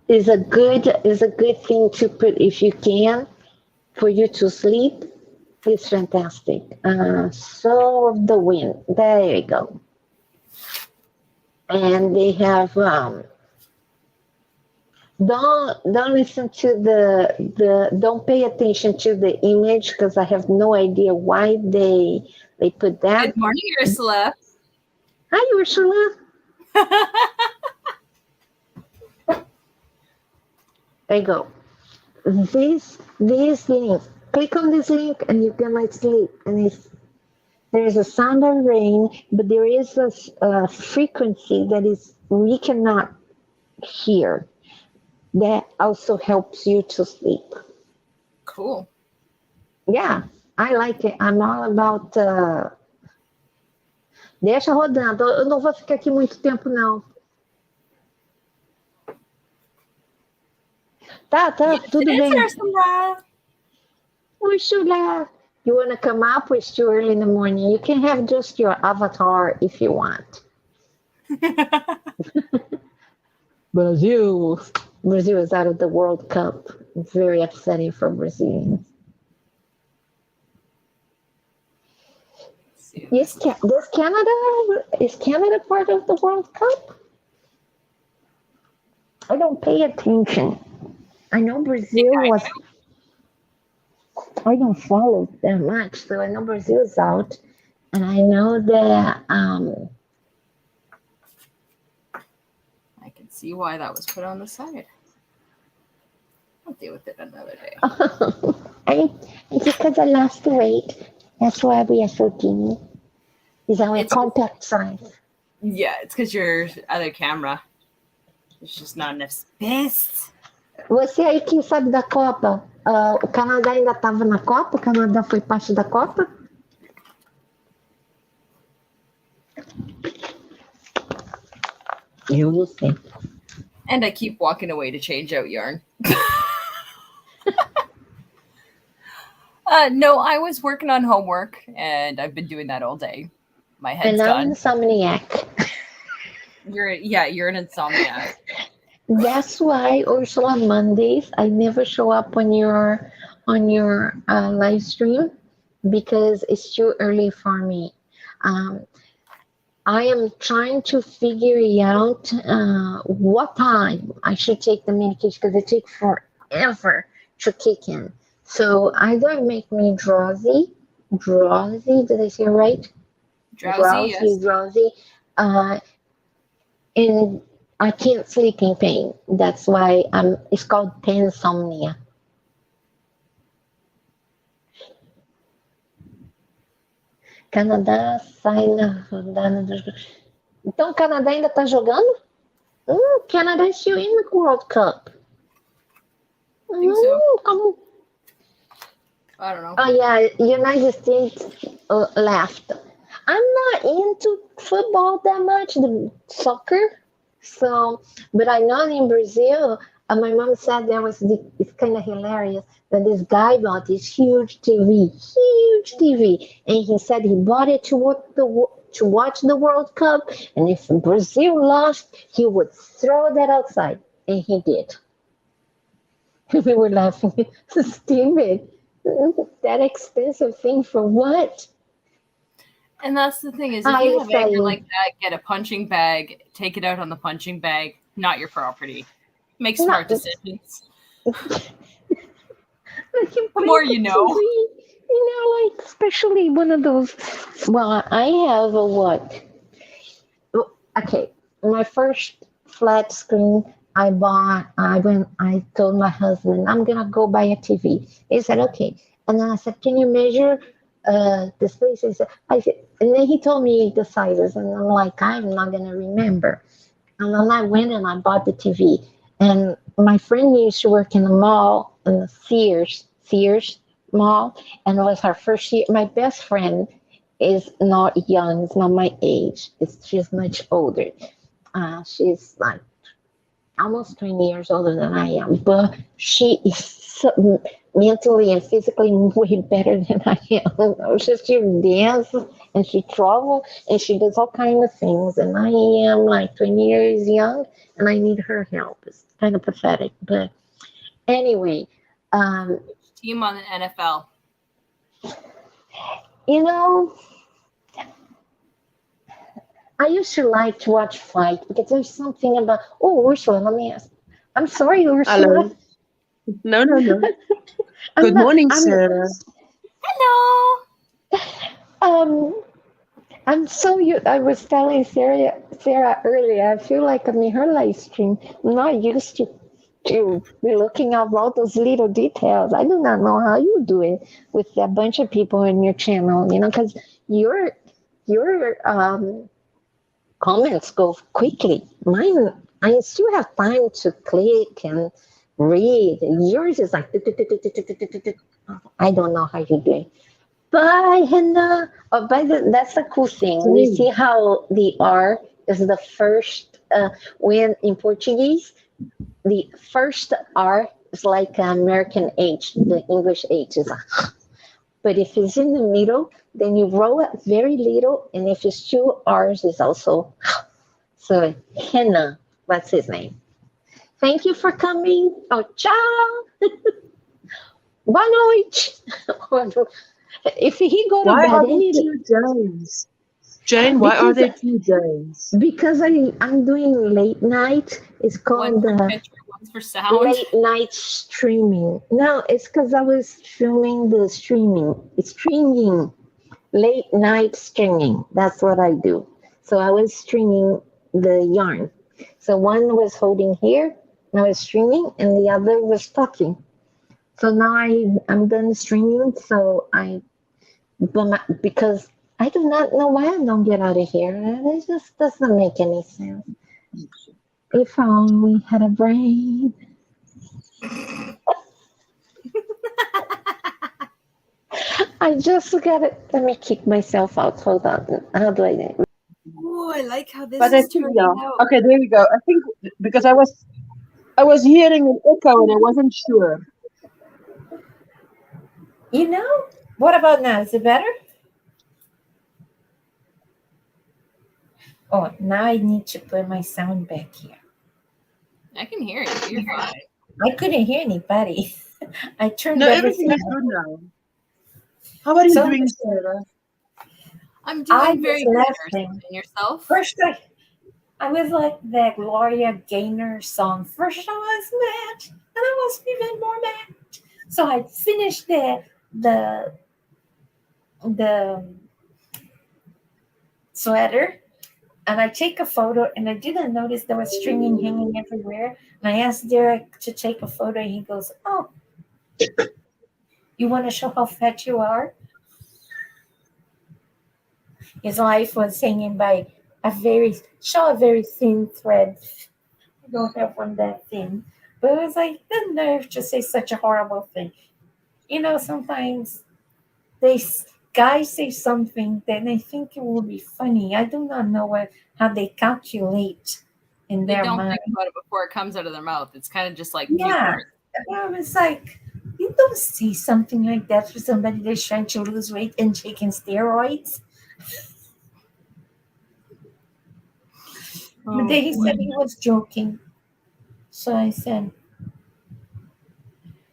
Is a good thing to put if you can for you to sleep. It's fantastic. Soul of the Wind. There you go. And they have Don't listen to the don't pay attention to the image because I have no idea why they put that. Good morning, Ursula. Hi, Ursula. There you go. This link. Click on this link and you can like sleep. And there's a sound of rain, but there is a frequency that is we cannot hear. That also helps you to sleep. Cool. Yeah, I like it. I'm all about. Deixa rodando. Eu não vou ficar aqui muito tempo, não. Tá, tudo bem. Ursula. Ursula, you want to come up? It's too early in the morning. You can have just your avatar if you want. Brazil is out of the World Cup. It's very upsetting for Brazilians. Is Canada part of the World Cup? I don't pay attention. I know Brazil was. I don't follow that much, so I know Brazil's out, and I know that. I can see why that was put on the side. I'll deal with it another day. It's because I lost the weight. That's why we are so skinny. Is our compact size. Yeah, it's because your other camera. There's just not enough space. Você aí que sabe da Copa, o Canadá ainda estava na Copa? O Canadá foi parte da Copa? Eu não sei. And I keep walking away to change out yarn. No, I was working on homework, and I've been doing that all day. My head's And I'm done. an insomniac. You're an insomniac. That's why Ursula Mondays I never show up on your live stream because it's too early for me. I am trying to figure out what time I should take the medication because it takes forever to kick in. So either it make me drowsy. Did I say it right? Drowsy. And I can't sleep in pain. That's why it's called pansomnia. Canadá sai na rodada dos. Então o Canadá ainda tá jogando? Canada is still in the World Cup. Think so. Como... I don't know. Oh yeah, United States left. I'm not into football that much, the soccer. So, but I know in Brazil, my mom said it's kind of hilarious that this guy bought this huge TV, and he said he bought it to watch the World Cup, and if Brazil lost, he would throw that outside, and he did. We were laughing. Stupid. That expensive thing for what? And that's the thing is, if you have anger like that, get a punching bag, take it out on the punching bag, not your property. Make smart decisions. The more you know. You know, like, especially one of those. Well, I have a what? Okay, my first flat screen I told my husband, I'm going to go buy a TV. He said, okay. And then I said, can you measure the space? I said, and then he told me the sizes. And I'm like, I'm not going to remember. And then I went and I bought the TV. And my friend used to work in the mall, in the Sears mall. And it was her first year. My best friend is not young. It's not my age. She's much older. She's like almost 20 years older than I am, but she is so mentally and physically way better than I am. She dances and she travels and she does all kinds of things. And I am like 20 years young and I need her help. It's kind of pathetic, but anyway. Team on the NFL. You know, I used to like to watch fight because there's something about, Ursula, let me ask. I'm sorry, Ursula. Hello. No. I'm Good not- morning, I'm- Sarah. Hello. I'm so I was telling Sarah earlier. I feel like I'm in her live stream. I'm not used to be looking at all those little details. I do not know how you do it with a bunch of people in your channel. You know, because your comments go quickly. Mine, I still have time to click and read. Yours is like I don't know how you do it. Bye, Hannah. Oh, that's a cool thing. You see how the R is the first, when in Portuguese, the first R is like American H, the English H is but if it's in the middle, then you roll it very little, and if it's two R's, it's also so Hannah, that's his name. Thank you for coming. Oh, ciao. Boa noite. If he go to Why bed are there any two Janes? Jane, why are there two Janes? because I'm doing late night. It's called One's for picture, one's for sound. late night streaming. No, it's because I was filming the streaming. It's streaming. Late night streaming. That's what I do. So I was streaming the yarn. So one was holding here, and I was streaming, and the other was talking. So now I'm done streaming. So because I do not know why I don't get out of here. It just doesn't make any sense. If I only had a brain. I just got it. Let me kick myself out. Hold on. How do I do it? Oh, I like how this But is I think, turning yeah. out. Okay, there we go. I think because I was hearing an echo and I wasn't sure. You know, what about now? Is it better? Oh, now I need to put my sound back here. I can hear you. You're fine. I couldn't hear anybody. I turned No, everything. everything is good now. How are you So- doing, Sarah? I'm I doing very was good. laughing. Ursula. And yourself? First, I was like that Gloria Gaynor song. First, I was mad, and I was even more mad. So I finished the sweater, and I take a photo, and I didn't notice there was stringing hanging everywhere. And I asked Derek to take a photo, and he goes, "Oh, you want to show how fat you are?" His wife was hanging by a very thin thread. I don't have one that thin. But it was like the nerve to say such a horrible thing. You know, sometimes guys say something that they think it will be funny. I do not know how they calculate in They their don't mind. think about it before it comes out of their mouth. It's kind of just like Yeah. puke. I was like, you don't say something like that for somebody that's trying to lose weight and taking steroids. But then he said he was joking. So I said,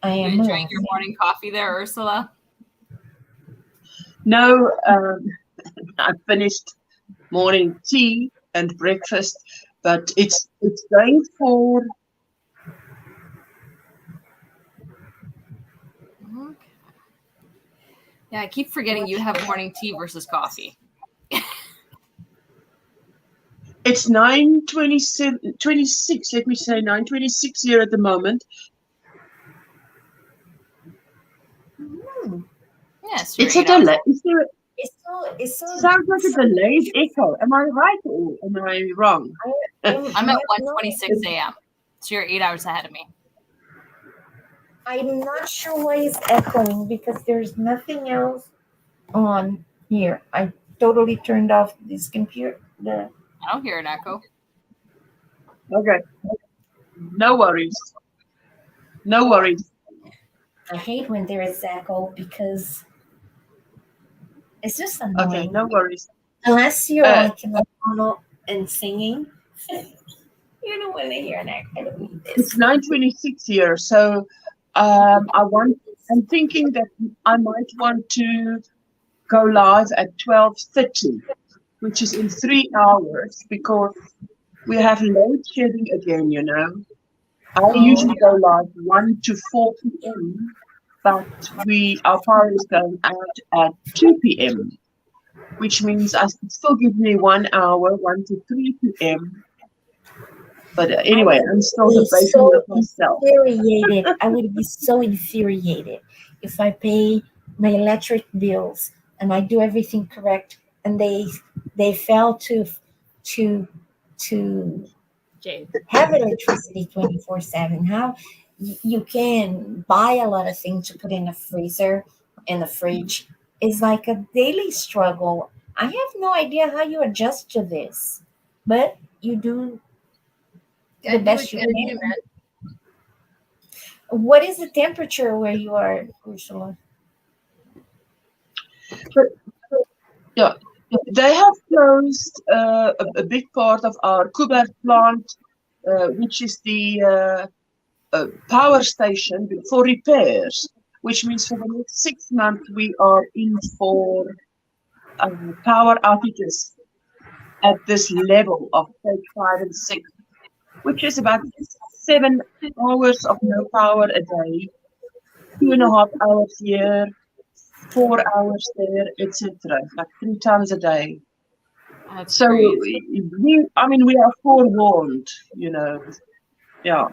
I You am enjoying laughing. your morning coffee there, Ursula? No, I finished morning tea and breakfast, but it's going for Okay. Yeah, I keep forgetting you have morning tea versus coffee. it's 9:26. Let me say 9:26 here at the moment. Yes, It's a delay. Is there? It's so Sounds like a delayed echo. Am I right or am I wrong? I'm at 1:26 a.m. So you're 8 hours ahead of me. I'm not sure why it's echoing because there's nothing else on here. I totally turned off this computer. I don't hear an echo. Okay. No worries. No worries. I hate when there is echo because it's just Okay, annoying. no worries. Unless you're Uh, like in the tunnel and singing, you don't want to hear an echo. I don't need this. It's 9:26 here, so I'm thinking that I might want to go live at 12:30, which is in 3 hours, because we have load shedding again, you know. I usually go live 1 to 4 p.m., but our power is going out at 2 p.m., which means I still give me 1 hour, 1 to 3 p.m. But anyway, I'm still Be debating so with myself. infuriated. I would be so infuriated if I pay my electric bills and I do everything correct and they fail to to Jade. have electricity 24/7. How you can buy a lot of things to put in the freezer and the fridge is like a daily struggle. I have no idea how you adjust to this, but you do the best you can. What is the temperature where you are, Ursula? Yeah, they have closed a big part of our Kubert plant, which is the power station for repairs, which means for the next 6 months we are in for power outages at this level of stage 5 and 6, which is about 7 hours of no power a day, 2.5 hours here, 4 hours there, etc. Like 3 times a day. That's So crazy. we are forewarned, Yeah.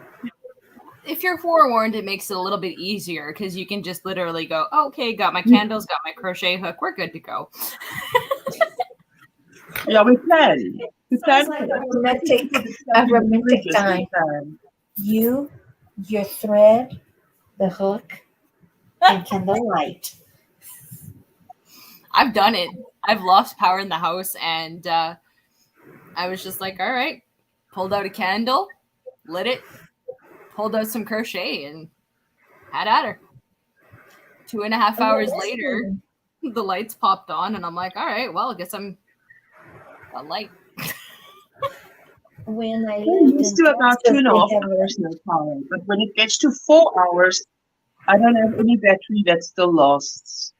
If you're forewarned, it makes it a little bit easier because you can just literally go, okay, got my candles, got my crochet hook, we're good to go. Yeah, we plan. We plan Sounds like for a that. romantic time. You, your thread, the hook, and candlelight. I've done it. I've lost power in the house, and I was just like, all right, pulled out a candle, lit it, pulled out some crochet, and had at her. 2.5 hours later, the lights popped on, and I'm like, all right, well, I guess I'm got light. When I We're lived used in to about Texas, 2.5 they have hours no power, but when it gets to 4 hours, I don't have any battery that still lasts.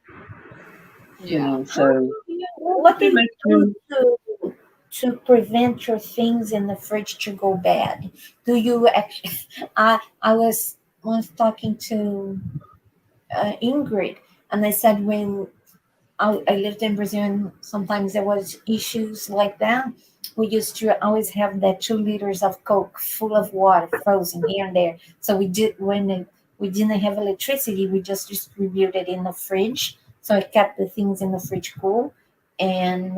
So what do we you make do do. to prevent your things in the fridge to go bad? Do you actually? I was once talking to Ingrid, and I said when I lived in Brazil, and sometimes there was issues like that. We used to always have that 2 liters of Coke full of water frozen here and there. So we did when we didn't have electricity, we just distributed in the fridge. So it kept the things in the fridge cool, and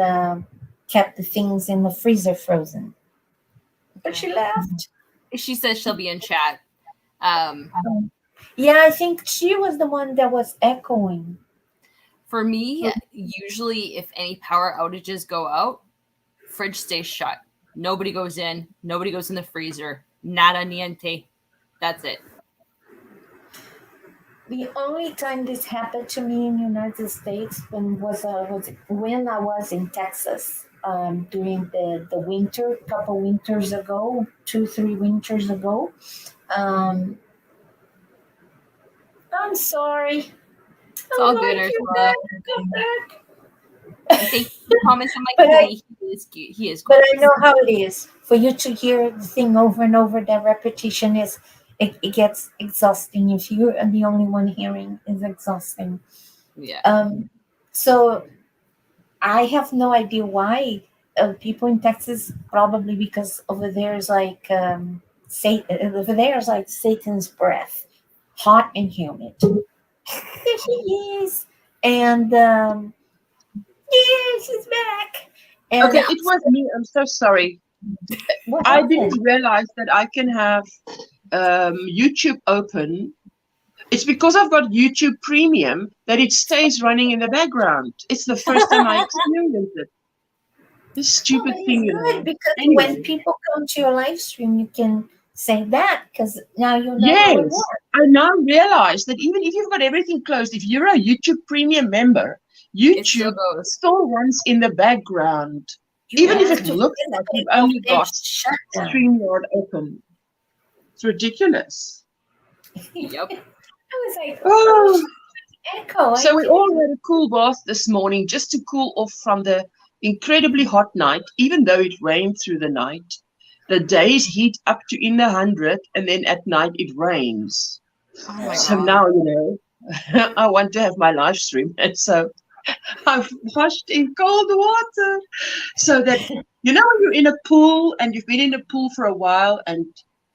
kept the things in the freezer frozen. But she left. She says she'll be in chat. Yeah, I think she was the one that was echoing. For me, usually if any power outages go out, fridge stays shut. Nobody goes in. Nobody goes in the freezer. Nada niente. That's it. The only time this happened to me in the United States was when I was in Texas during the winter, couple winters ago, 2-3 winters ago. I'm sorry. It's all good, Ursula. Come back. Thank you for comments on my But I- kitty. He is But I gorgeous. know how it is. For you to hear the thing over and over, that repetition it gets exhausting. If you're the only one hearing, it's exhausting. Yeah. So I have no idea why people in Texas, probably because over there is like over there is like Satan's breath, hot and humid. There she is, and yeah, she's back. And Okay, it was me. I'm so sorry. what I happened? didn't realize that I can have YouTube open. It's because I've got YouTube Premium that it stays running in the background. It's the first time I experienced it. This stupid Well, thing, it's good because Anyway. when people come to your live stream, you can say that because now you know how it Yes, works. I now realize that even if you've got everything closed, if you're a YouTube Premium member, It still YouTube goes. still runs in the background. You Even if have it to looks like physically you've only go got shut down. StreamYard open. It's ridiculous. Yep. I was like, Oh. echo. So we all had a cool bath this morning just to cool off from the incredibly hot night, even though it rained through the night. the days heat up to in the 100, and then at night it rains. Oh my So god. now, I want to have my live stream. And so I've washed in cold water so that, when you're in a pool and you've been in a pool for a while and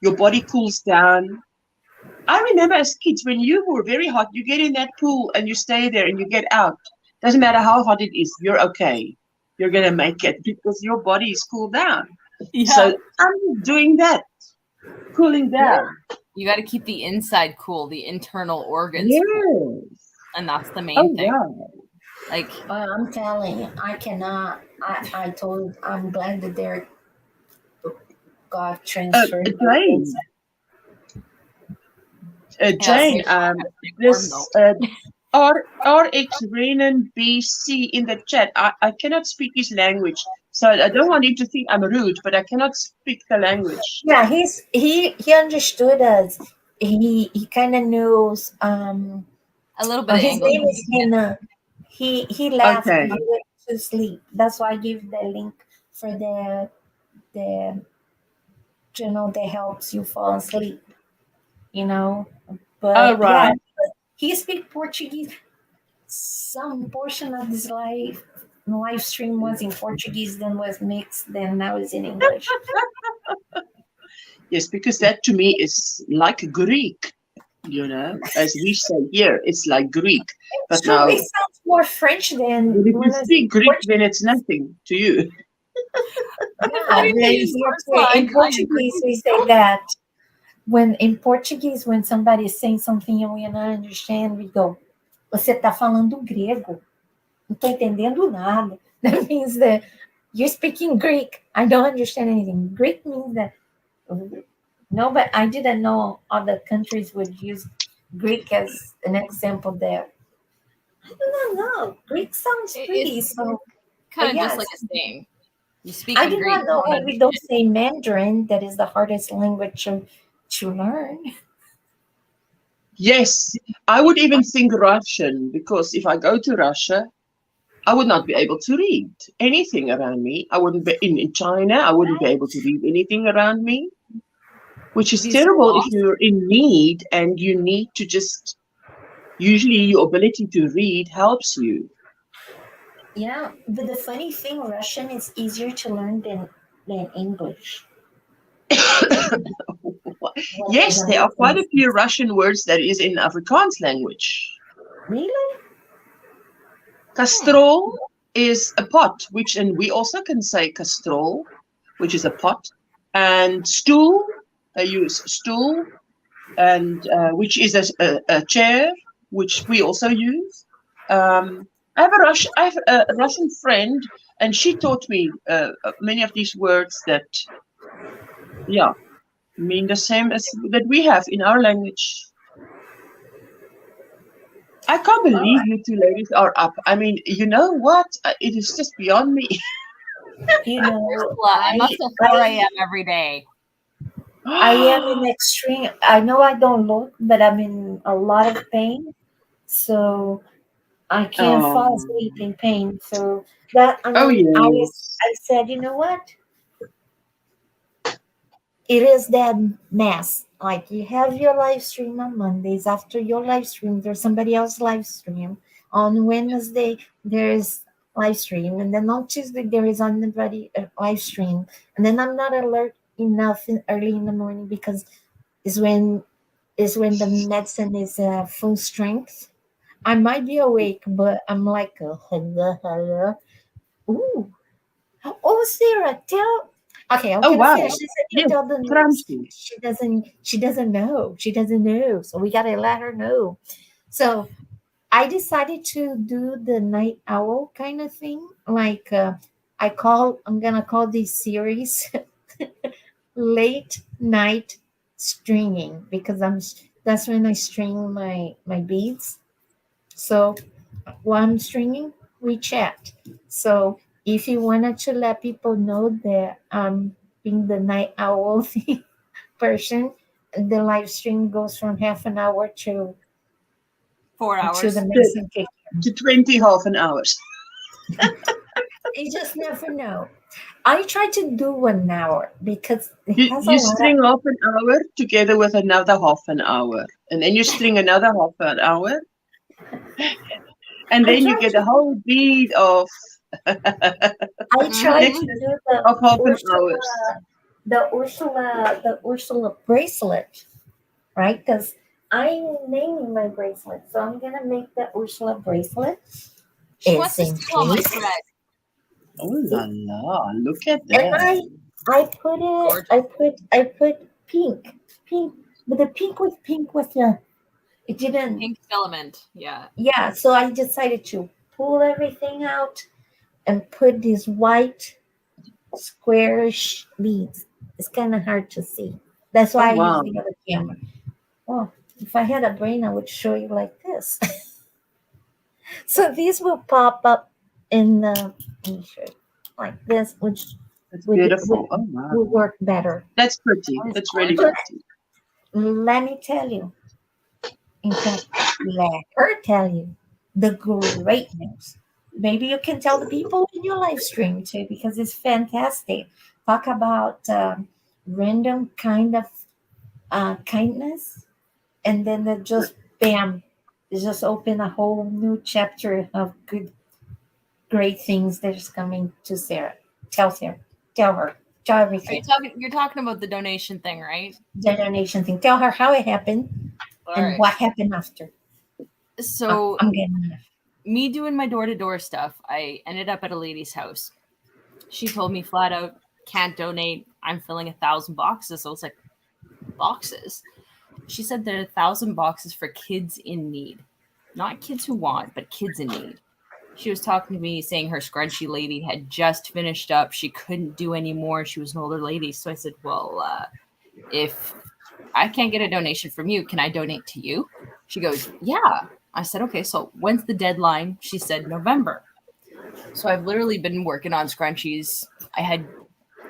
your body cools down. I remember as kids, when you were very hot, you get in that pool and you stay there and you get out. Doesn't matter how hot it is, you're okay. You're going to make it because your body is cooled down. Yeah. So I'm doing that, cooling down. You got to keep the inside cool, the internal organs cool, Yes. and that's the main Oh, thing. wow. Like, I'm telling you, I cannot. I'm glad that they're got transferred. Jane, Jane, this RX Renan BC in the chat. I cannot speak his language, so I don't want him to think I'm rude, but I cannot speak the language. Yeah, he understood us. He kind of knows. a little bit of His English. name is Hannah. He left. Okay. He went to sleep. That's why I give the link for the channel that helps you fall asleep. But Oh, right. yeah, he speaks Portuguese. Some portion of his live stream was in Portuguese, then was mixed, then now is in English. Yes, because that to me is like Greek, as we say here, it's like Greek. But So now, it sounds more French than if you when I speak Greek, then it's nothing to you. How do you Yeah, use first in line? Portuguese, we say that in Portuguese, when somebody is saying something and we don't understand, we go, você tá falando grego. Não tô entendendo nada. That means that you're speaking Greek. I don't understand anything. Greek means that, no, but I didn't know other countries would use Greek as an example there. I don't know. Greek sounds pretty, so Kind of yes. just like a saying. You speak I in do Greek. not know you why don't we don't say Mandarin. That is the hardest language to learn. Yes, I would even think Russian, because if I go to Russia, I would not be able to read anything around me. I wouldn't be in China. I wouldn't be able to read anything around me, which is These terrible if laws. you're in need and you need to just. Usually, your ability to read helps you. Yeah, but the funny thing, Russian is easier to learn than English. Yes, there are quite a few Russian words that is in Afrikaans language. Really? Kastrol is a pot, and we also can say kastrol, which is a pot, and stool. They use stool, and which is a chair, which we also use. I have a Russian friend, and she taught me many of these words that, mean the same as that we have in our language. I can't believe you two ladies are up. I mean, you know what? It is just beyond me. I'm up till 4 a.m. every day. I am in extreme. I know I don't look, but I'm in a lot of pain, so I can't fall asleep in pain. So that I said, you know what? It is that mess. Like, you have your live stream on Mondays. After your live stream, there's somebody else live stream. On Wednesday, there's live stream, and then on Tuesday there is another live stream. And then I'm not alert enough early in the morning because is when the medicine is full strength. I might be awake, but I'm like, hello. Ooh. Oh, Sarah, tell. Okay, I'm gonna finish. She said you tell the news. She doesn't know. She doesn't know. So we gotta let her know. So I decided to do the night owl kind of thing. Like I'm gonna call this series late night stringing, because that's when I string my beads. So while I'm stringing, we chat. So if you wanted to let people know that I'm being the night owl person, the live stream goes from half an hour to 4 hours. To the medicine kick. To 20 half an hour. You just never know. I try to do 1 hour because it You, has a you lot of. string half an hour together with another half an hour, and then you string another half an hour, and I then you try get a to. whole bead of I try next to do of half an hour. The Ursula bracelet, right? Because I'm naming my bracelet, so I'm gonna make the Ursula bracelet. She It's wants to in steal all my pink, thread. Oh la la! Look at and that. I put it. Gorgeous. I put pink, but the pink with the. It didn't. Pink filament. Yeah. Yeah, so I decided to pull everything out and put these white squarish beads. It's kind of hard to see. That's why Oh I use wow! the other camera. Oh, if I had a brain, I would show you like this. So these will pop up in the t-shirt like this, which That's would, beautiful. Oh wow! would work better. That's pretty. That is That's really gorgeous. pretty. Let me tell you. In fact, let her tell you the great news. Maybe you can tell the people in your live stream too, because it's fantastic. Talk about random kind of kindness, and then they just bam, it just open a whole new chapter of good, great things that's coming to Sarah. Tell Sarah, tell her, tell Are you everything. talking? You're talking about the donation thing, right? The donation thing. Tell her how it happened All and right. what happened after. So I'm getting me doing my door-to-door stuff, I ended up at a lady's house. She told me flat out, can't donate. I'm filling 1,000 boxes. So I was like, boxes? She said there are 1,000 boxes for kids in need. Not kids who want, but kids in need. She was talking to me saying her scrunchy lady had just finished up. She couldn't do any more. She was an older lady. So I said, well, if I can't get a donation from you, can I donate to you? She goes, yeah. I said, okay, so when's the deadline? She said, November. So I've literally been working on scrunchies. I had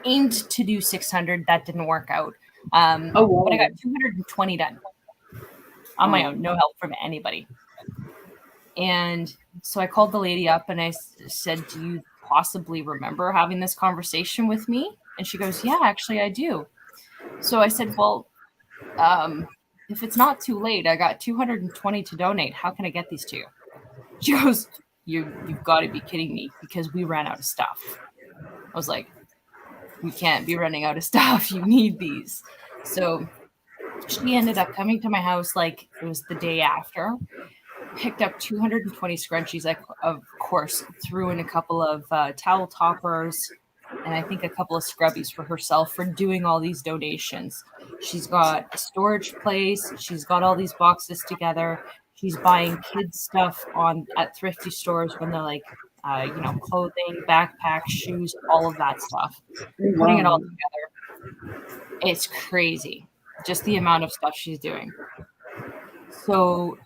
aimed to do 600. That didn't work out. Oh wow! But I got 220 done on my own. No help from anybody. And so I called the lady up and I said, do you possibly remember having this conversation with me? And she goes, yeah, actually I do. So I said, well, if it's not too late, I got 220 to donate. How can I get these to you? She goes, you've got to be kidding me, because we ran out of stuff. I was like, we can't be running out of stuff. You need these. So she ended up coming to my house like it was the day after, picked up 220 scrunchies. I, of course, threw in a couple of towel toppers and I think a couple of scrubbies for herself for doing all these donations. She's got a storage place. She's got all these boxes together. She's buying kids stuff at thrifty stores when they're like, clothing, backpacks, shoes, all of that stuff. Putting it all together. It's crazy, just the amount of stuff she's doing. So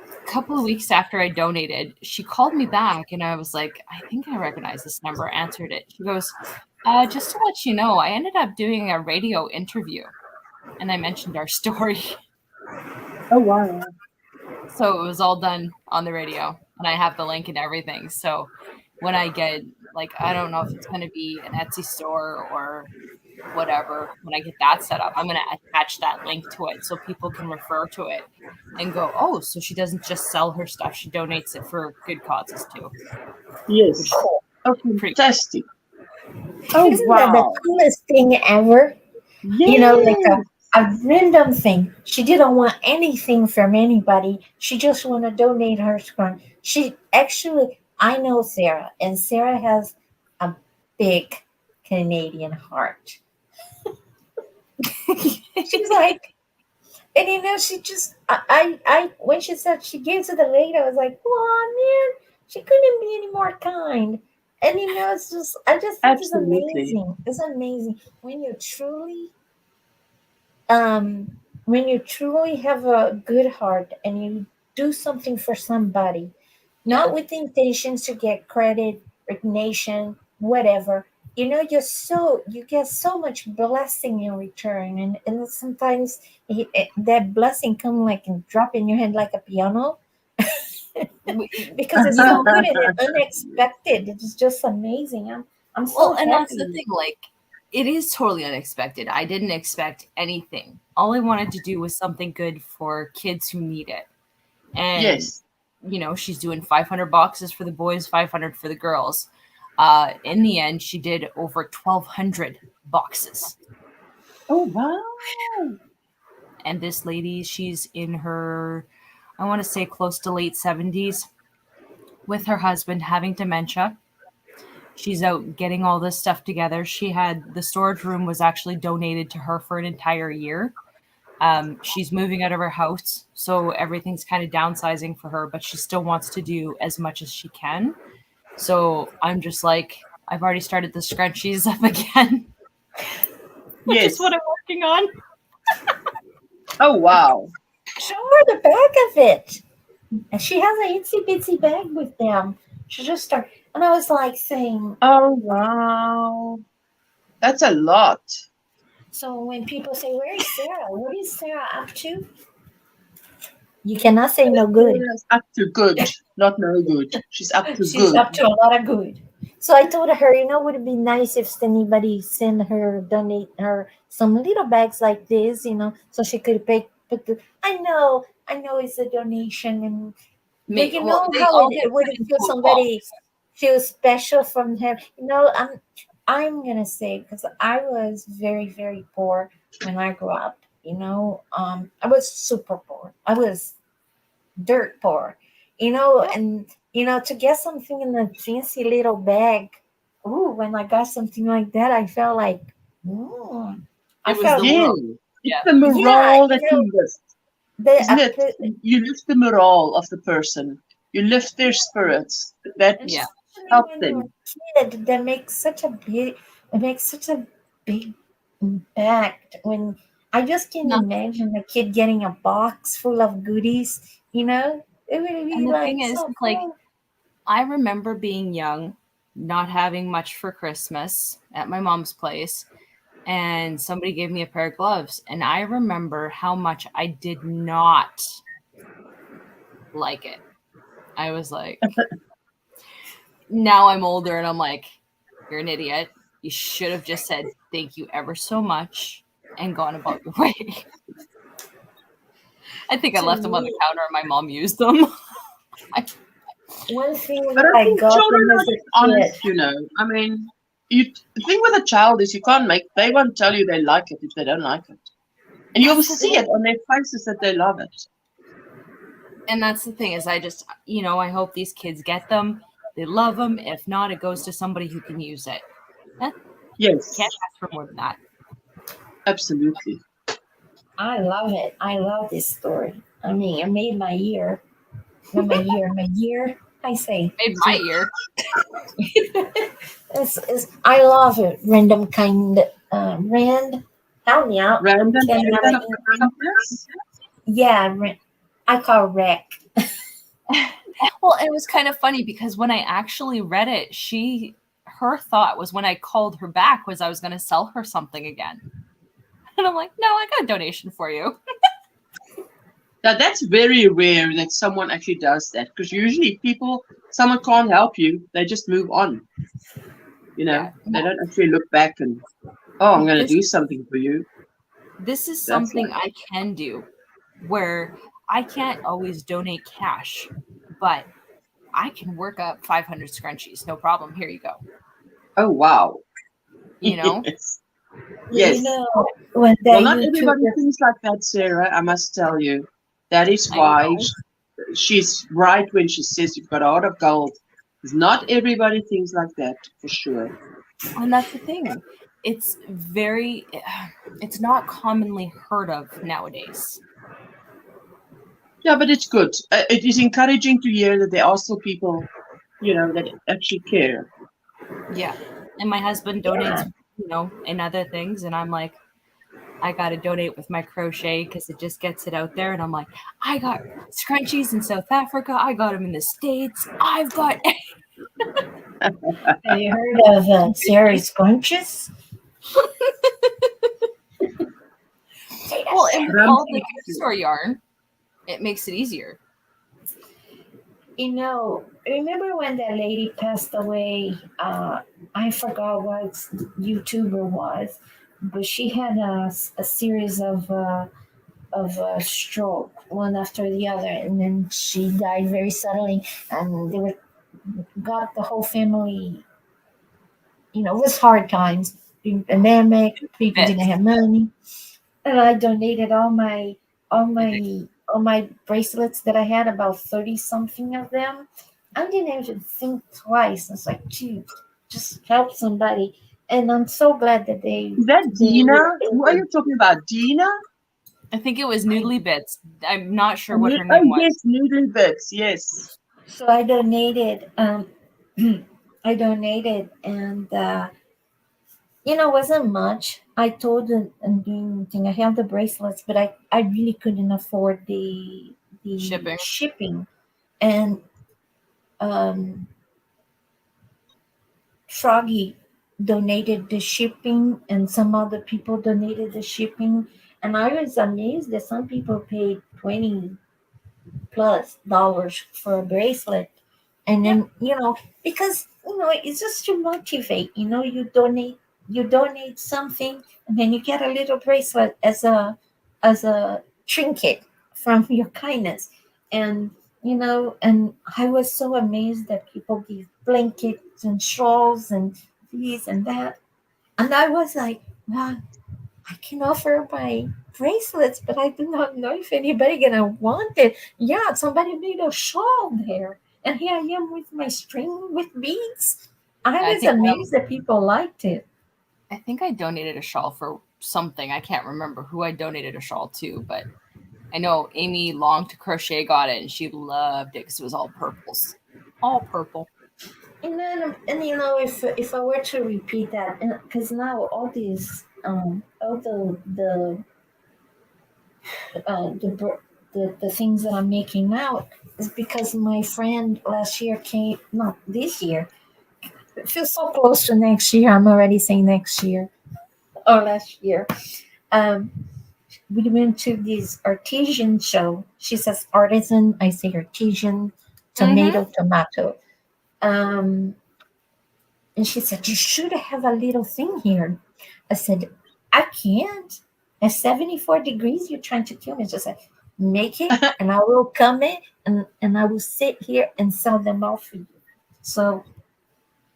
a couple of weeks after I donated, she called me back and I was like, I think I recognize this number, answered it. She goes, just to let you know, I ended up doing a radio interview and I mentioned our story. Oh wow! So it was all done on the radio and I have the link and everything. So when I get, like, I don't know if it's going to be an Etsy store or whatever, when I get that set up, I'm going to attach that link to it so people can refer to it and go, oh, so she doesn't just sell her stuff, she donates it for good causes too. Yes. Oh, fantastic! Oh Isn't that wow! the coolest thing ever? Yes. You know, like a random thing. She didn't want anything from anybody. She just want to donate her scrunch. She actually, I know Sarah, and Sarah has a big Canadian heart. She's like, and you know, she just, I, when she said she gave to the lady, I was like, oh man, she couldn't be any more kind. And you know, it's just, I just think it's Absolutely. amazing. It's amazing when you truly have a good heart and you do something for somebody, not with the intentions to get credit, recognition, whatever, you know, you get so much blessing in return, and sometimes that blessing come like and drop in your hand like a piano. Because it's so good and unexpected. It's just amazing. I'm so Well, and happy. that's the thing. Like, it is totally unexpected. I didn't expect anything. All I wanted to do was something good for kids who need it. And Yes. she's doing 500 boxes for the boys, 500 for the girls. In the end, she did over 1,200 boxes. Oh, wow. And this lady, she's in her, I want to say close to late 70s, with her husband having dementia. She's out getting all this stuff together. The storage room was actually donated to her for an entire year. She's moving out of her house, so everything's kind of downsizing for her, but she still wants to do as much as she can. So I'm just like, I've already started the scrunchies up again. Which Yes. is what I'm working on. Oh, wow. Show her the back of it. And she has a itsy bitsy bag with them. She just started, and I was like saying, Oh, wow. That's a lot. so when people say, "Where is Sarah? What is Sarah up to?" You cannot say no good. She's up to good, not no good. She's up to She's good. up to a lot of good. So I told her, would it be nice if anybody donate her some little bags like this, so she could put the. I know it's a donation, and but you know they how all it get would put feel into a somebody feel special from her. I'm gonna say, because I was very, very poor when I grew up. I was super poor. I was dirt poor. And to get something in a fancy little bag. Ooh, when I got something like that, I felt like, I It was felt the Yeah. world. It's Yeah. the morale that you lift, isn't it? the You lift the morale of the person. You lift their spirits. That Yeah. helps when you're them. a kid, it makes such a big impact. When I just can No. imagine a kid getting a box full of goodies, it would be And the like thing is, so like, cool. I remember being young, not having much for Christmas at my mom's place, and somebody gave me a pair of gloves. And I remember how much I did not like it. I was like, now I'm older and I'm like, you're an idiot. You should have just said thank you ever so much and gone about your way. I think I To left them on the me- counter and my mom used them. One thing But I I think got children them are as a honest, kid. I mean, the thing with a child is they won't tell you they like it if they don't like it. And you'll That's the see thing. it on their faces that they love it. And that's the thing is I just, I hope these kids get them. They love them. If not, it goes to somebody who can use it. Yes, Can't ask for more than that. absolutely. I love it. I love this story. I mean, it made my year. Not my year. I say. Made my year. I love it. Random kind. Rand, help me out. Random Can't acts remember. of kindness. Yeah, I call Rec. Well, it was kind of funny because when I actually read it, her thought was when I called her back was I was going to sell her something again. And I'm like, no, I got a donation for you. Now that's very rare that someone actually does that, because usually someone can't help you, they just move on. Yeah. They don't actually look back and, oh, I'm going to This- do something for you. This is That's something like- I can do where I can't always donate cash, but I can work up 500 scrunchies. No problem. Here you go. Oh, wow. Yes. Yes. When Well, not everybody thinks like that, Sarah, I must tell you. That is I why know. she's right when she says you've got a heart of gold. Not everybody thinks like that, for sure. And that's the thing. It's not commonly heard of nowadays. Yeah, but it's good. It is encouraging to hear that there are still people, that actually care. Yeah. And my husband donates, in other things. And I'm like, I got to donate with my crochet because it just gets it out there. And I'm like, I got scrunchies in South Africa. I got them in the States. I've got. Have you heard of Sarah Scrunches? Well, and with all the thrift store yarn, it makes it easier. You know, remember when that lady passed away? I forgot what YouTuber was, but she had a series of stroke, one after the other, and then she died very suddenly, and they were got the whole family. You know, it was hard times, during the pandemic. People didn't have money, and I donated all my all my bracelets that I had, about 30 something of them. I didn't even think twice. It's like, gee, just help somebody. And I'm so glad that Is that they Dina? were Who are able. you talking about? Dina? I think it was Noodly Bits. I'm not sure what her Oh, name was. yes, Noodly Bits. Yes. So I donated. I donated, and you know, it wasn't much. I told and doing thing. I have the bracelets, but I really couldn't afford the Shipping. shipping. And um, Froggy donated the shipping, and some other people donated the shipping. And I was amazed that some people paid $20+ for a bracelet. And Yeah. then, you know, because, you know, it's just to motivate. You know, you donate something, and then you get a little bracelet as a trinket from your kindness. And you know, and I was so amazed that people give blankets and shawls and this and that. And I was like, wow, I can offer my bracelets, but I do not know if anybody gonna want it. Yeah, somebody made a shawl there, and here I am with my string with beads. I I was think amazed that people liked it. I think I donated a shawl for something. I can't remember who I donated a shawl to, but I know Amy Long to Crochet got it and she loved it because it was all purples. All purple. And then, and you know, if I were to repeat that, because now all these, all the things that I'm making now is because my friend last year came, not this year. It feels so close to next year. I'm already saying next year or last year. Um, we went to this artesian show. She says artisan, I say artesian, Mm-hmm. tomato. Um, and she said, you should have a little thing here. I said, I can't. At 74 degrees, you're trying to kill me. She said, make it, and I will come in, and I will sit here and sell them all for you. So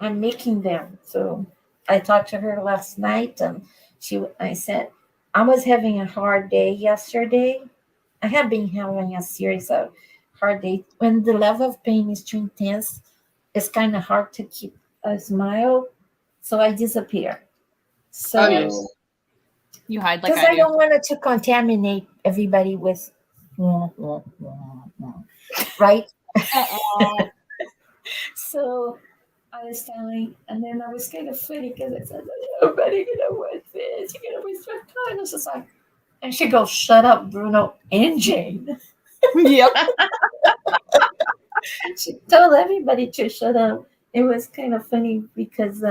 I'm making them. So I talked to her last night, and I said, I was having a hard day yesterday. I have been having a series of hard days. When the level of pain is too intense, it's kind of hard to keep a smile. So I disappear. Oh, yes. So You hide like because I I do. don't want it to contaminate everybody with right. Uh-uh. So I was telling, and then I was kind of funny because I said, nobody gonna want this. You're gonna waste my time. It's just like, and she goes, shut up, Bruno and Jane. Yep. She told everybody to shut up. It was kind of funny because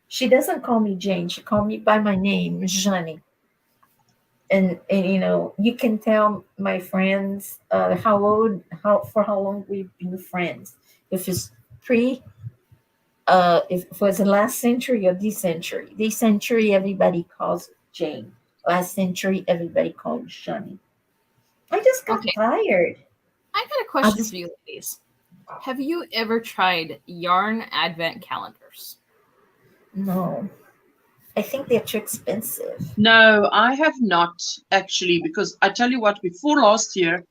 she doesn't call me Jane. She called me by my name, Johnny. And you know, you can tell my friends how long we've been friends. If it's pre if it was the last century or this century everybody calls Jane. Last century everybody called Johnny. I just got Okay. tired. I got a I question just for you, ladies. Have you ever tried yarn advent calendars? no. I think they're too expensive. No, I have not actually, because I tell you what, before last year,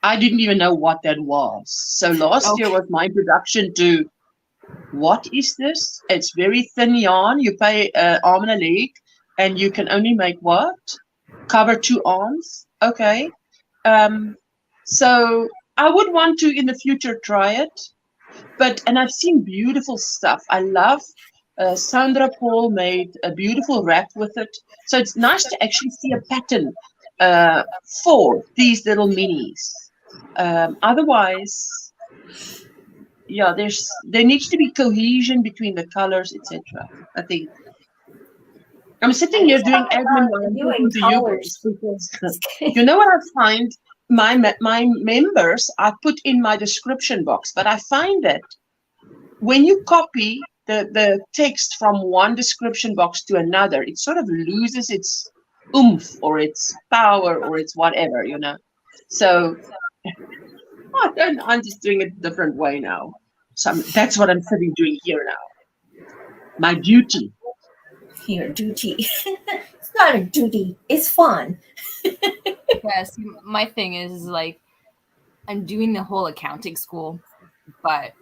I didn't even know what that was. So last year Okay. was my introduction to what is this? It's very thin yarn. You pay an arm and a leg, and you can only make what? Cover 2 arms. Okay. So I would want to in the future try it. And I've seen beautiful stuff. I love Sandra Paul made a beautiful wrap with it. So it's nice to actually see a pattern uh, for these little minis. Otherwise, yeah, there needs to be cohesion between the colors, etc. I think I'm I sitting here just doing thought admin about while I'm doing talking to you guys colors. because you know what I find my members I put in my description box, but I find that when you copy the text from one description box to another, it sort of loses its oomph or its power or its whatever, you know. So I'm just doing it a different way now. So that's what I'm sitting doing here now. My duty. Your duty. It's not a duty. It's fun. Yes, my thing is like I'm doing the whole accounting school, but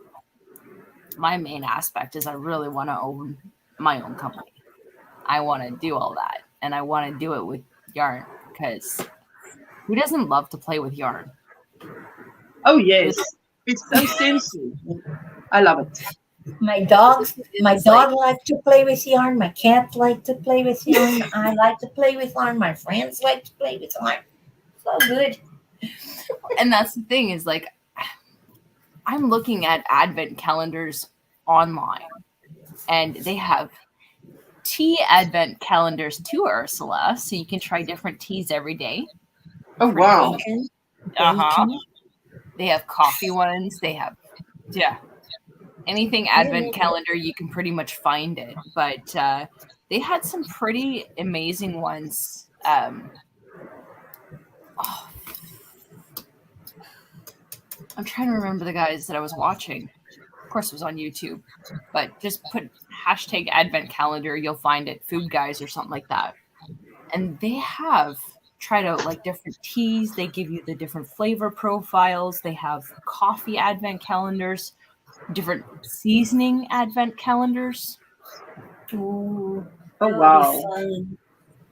my main aspect is I really want to own my own company. I want to do all that, and I want to do it with yarn because who doesn't love to play with yarn? Oh yes, it's so sensitive. I love it. My dog likes to play with yarn. My cat like to play with yarn. I like to play with yarn. My friends like to play with yarn. So good. And that's the thing is like I'm looking at advent calendars online, and they have tea advent calendars too, Ursula. So you can try different teas every day. Oh wow. Uh-huh. They have coffee ones. They have anything advent calendar, you can pretty much find it. But they had some pretty amazing ones. I'm trying to remember the guys that I was watching. Of course, it was on YouTube. But just put hashtag advent calendar, you'll find it. Food Guys or something like that. And they have tried out like different teas. They give you the different flavor profiles. They have coffee advent calendars, different seasoning advent calendars. Ooh, Oh wow.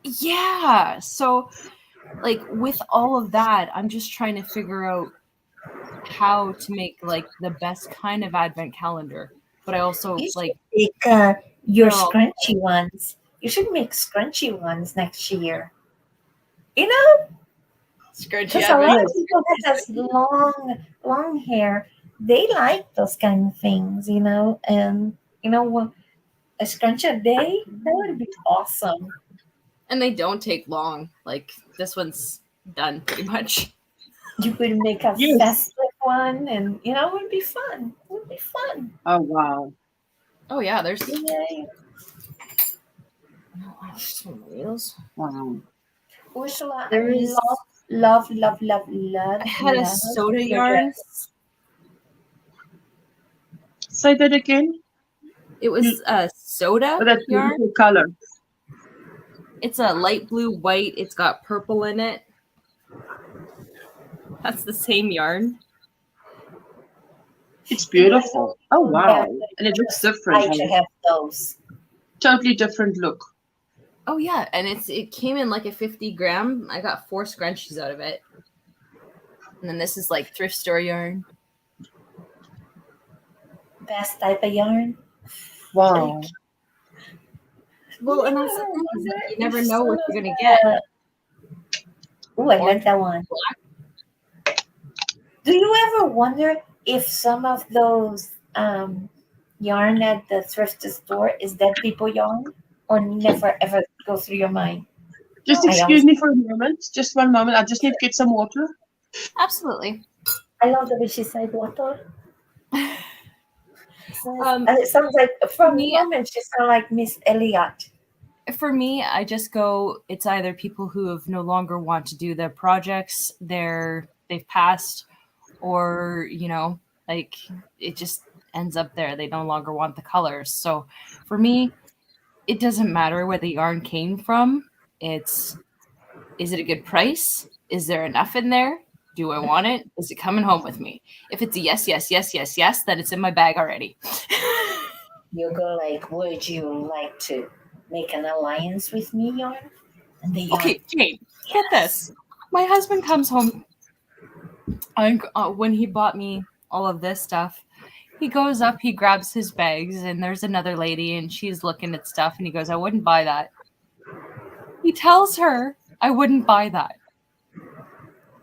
Yeah. So like with all of that, I'm just trying to figure out how to make like the best kind of advent calendar. But I also you should like make your scrunchy ones. You should make scrunchy ones next year. You know, scrunchy because a lot advent. of people that has long hair, they like those kind of things, you know. And you know what, a scrunch a day, that would be awesome. And they don't take long. Like this one's done pretty much. You could make a Yes. festive one, and you know, it would be fun. It would be fun. Oh wow. Oh yeah, there's Yay. some reels. Wow. Ursula, There I is- love. I had a love soda your yarn. dress. Say that again. It was a soda Oh, that's yarn. beautiful color. It's a light blue white. It's got purple in it. That's the same yarn. It's beautiful. Oh wow. And it looks I different. should have those. Totally different look. Oh yeah, and it came in like a 50 gram. I got 4 scrunchies out of it. And then this is like thrift store yarn. Best type of yarn. Wow. Well, and that's the thing, is that you never know what you're gonna get. Oh, I like that one. Do you ever wonder if some of those yarn at the thrift store is dead people yarn, or never ever go through your mind? Just excuse me for a moment. Just one moment. I just need to get some water. Absolutely. I love the way she said water. Um, And it sounds like from the me- moment she sounds like Miss Elliott. For me, I just go, it's either people who have no longer want to do their projects, they've passed, or, you know, like it just ends up there. They no longer want the colors. So for me, it doesn't matter where the yarn came from. Is it a good price? Is there enough in there? Do I want it? Is it coming home with me? If it's a yes, then it's in my bag already. You go like, would you like to make an alliance with me, yarn? And the yarn, Okay, Jane, get this. My husband comes home and, when he bought me all of this stuff. He goes up, he grabs his bags, and there's another lady, and she's looking at stuff, and he goes, I wouldn't buy that. He tells her, I wouldn't buy that.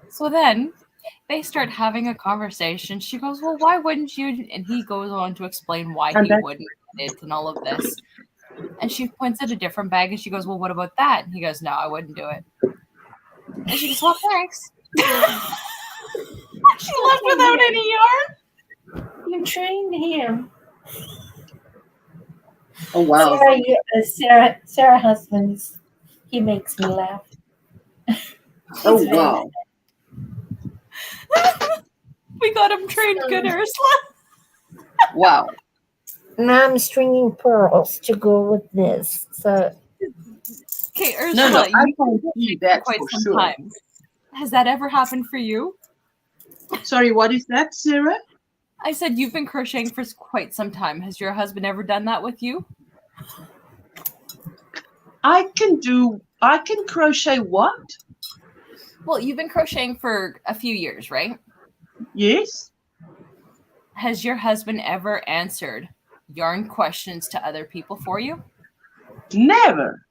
So then they start having a conversation. She goes, well, why wouldn't you? And he goes on to explain why he wouldn't get it and all of this. And she points at a different bag, and she goes, well, what about that? And he goes, no, I wouldn't do it. And she goes, well, thanks. She left without any yarn. You trained him. Oh wow. Sarah husbands. He makes me laugh. Oh He's very wow. We got him trained good, Ursula. Wow. Now I'm stringing pearls to go with this. So Okay, No, Ursula, no, I you've can been see for that quite for some sure. time. Has that ever happened for you? Sorry, what is that, Sarah? I said you've been crocheting for quite some time. Has your husband ever done that with you? I can crochet what? Well, you've been crocheting for a few years, right? Yes. Has your husband ever answered yarn questions to other people for you? Never.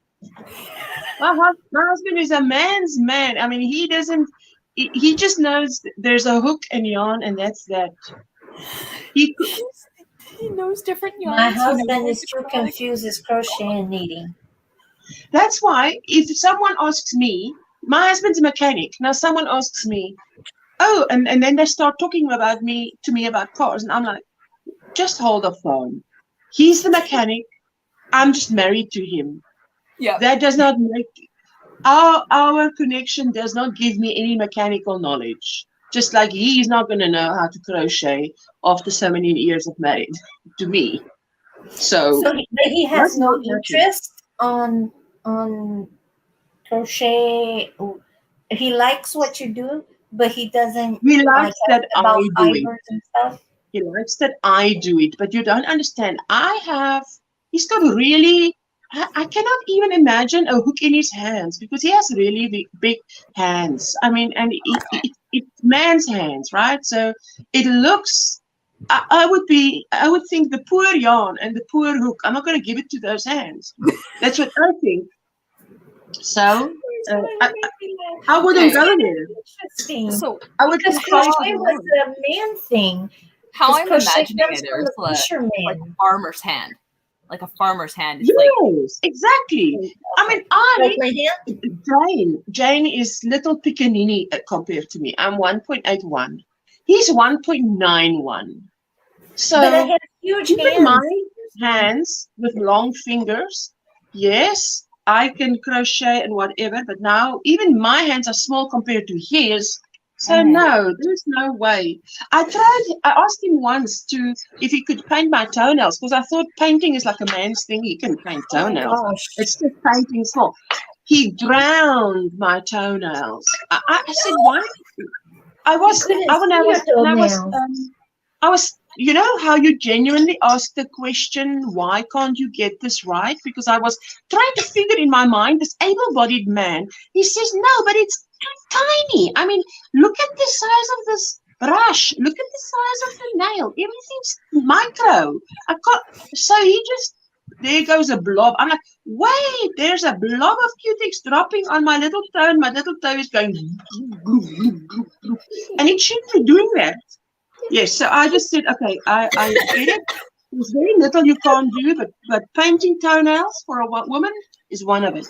My husband is a man's man. I mean, he doesn't. He just knows there's a hook and yarn, and that's that. He knows different yarns. my He knows husband ways is to too crochet. confused with crochet and knitting. That's why if someone asks me, my husband's a mechanic. Now someone asks me, oh, and then they start talking about to me about cars, and I'm like, just hold the phone. He's the mechanic. I'm just married to him. Yeah. That does not make our connection does not give me any mechanical knowledge. Just like he's not going to know how to crochet after so many years of marriage to me. So But he has that's no not happening. interest on crochet. He likes what you do, but he doesn't He like likes that about I do it. fibers and stuff. He likes that I do it, but you don't understand. He's got really, I cannot even imagine a hook in his hands because he has really big hands. I mean, and it's man's hands, right? So it looks, I would think the poor yarn and the poor hook, I'm not going to give it to those hands. That's what I think. So I wouldn't go there. Interesting. So I would Because just find crochet was a man thing. how 'Cause I'm crochet imagining comes it, from a Ursula, like fisherman. a farmer's hand. Like a farmer's hand. It's like Yes, exactly. I mean, Like my hand? Jane is little piccanini compared to me. I'm 1.81. He's 1.91. So But I have huge even hands. my hands with long fingers, yes, I can crochet and whatever, but now even my hands are small compared to his. So no, there's no way. I asked him once if he could paint my toenails because I thought painting is like a man's thing. He can paint Oh my toenails. gosh. It's just painting small. He drowned my toenails. I said, why? I was, couldn't I, when I see was, your when toenails. I was, you know how you genuinely ask the question, why can't you get this right? Because I was trying to figure in my mind, this able-bodied man, he says, no, but it's tiny. I mean, look at the size of this brush. Look at the size of the nail. Everything's micro. So he just, there goes a blob. I'm like, wait, there's a blob of Q-tips dropping on my little toe, and my little toe is going, and it shouldn't be doing that. Yes, so I just said, okay, I get it. There's very little you can't do, but painting toenails for a woman is one of it.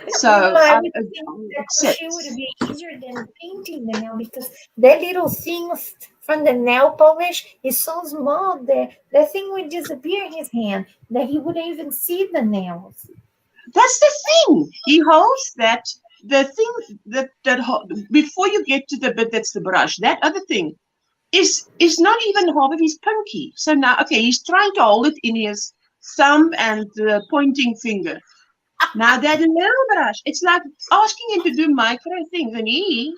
So I I would think that accept. crochet would be easier than painting the nail because that little thing from the nail polish is so small that the thing would disappear in his hand that he wouldn't even see the nails. That's the thing. He holds that, the thing that before you get to the bit that's the brush, that other thing is not even half of his pinky. So now, okay, he's trying to hold it in his thumb and the pointing finger. Now that nail brush, it's like asking him to do micro things, and he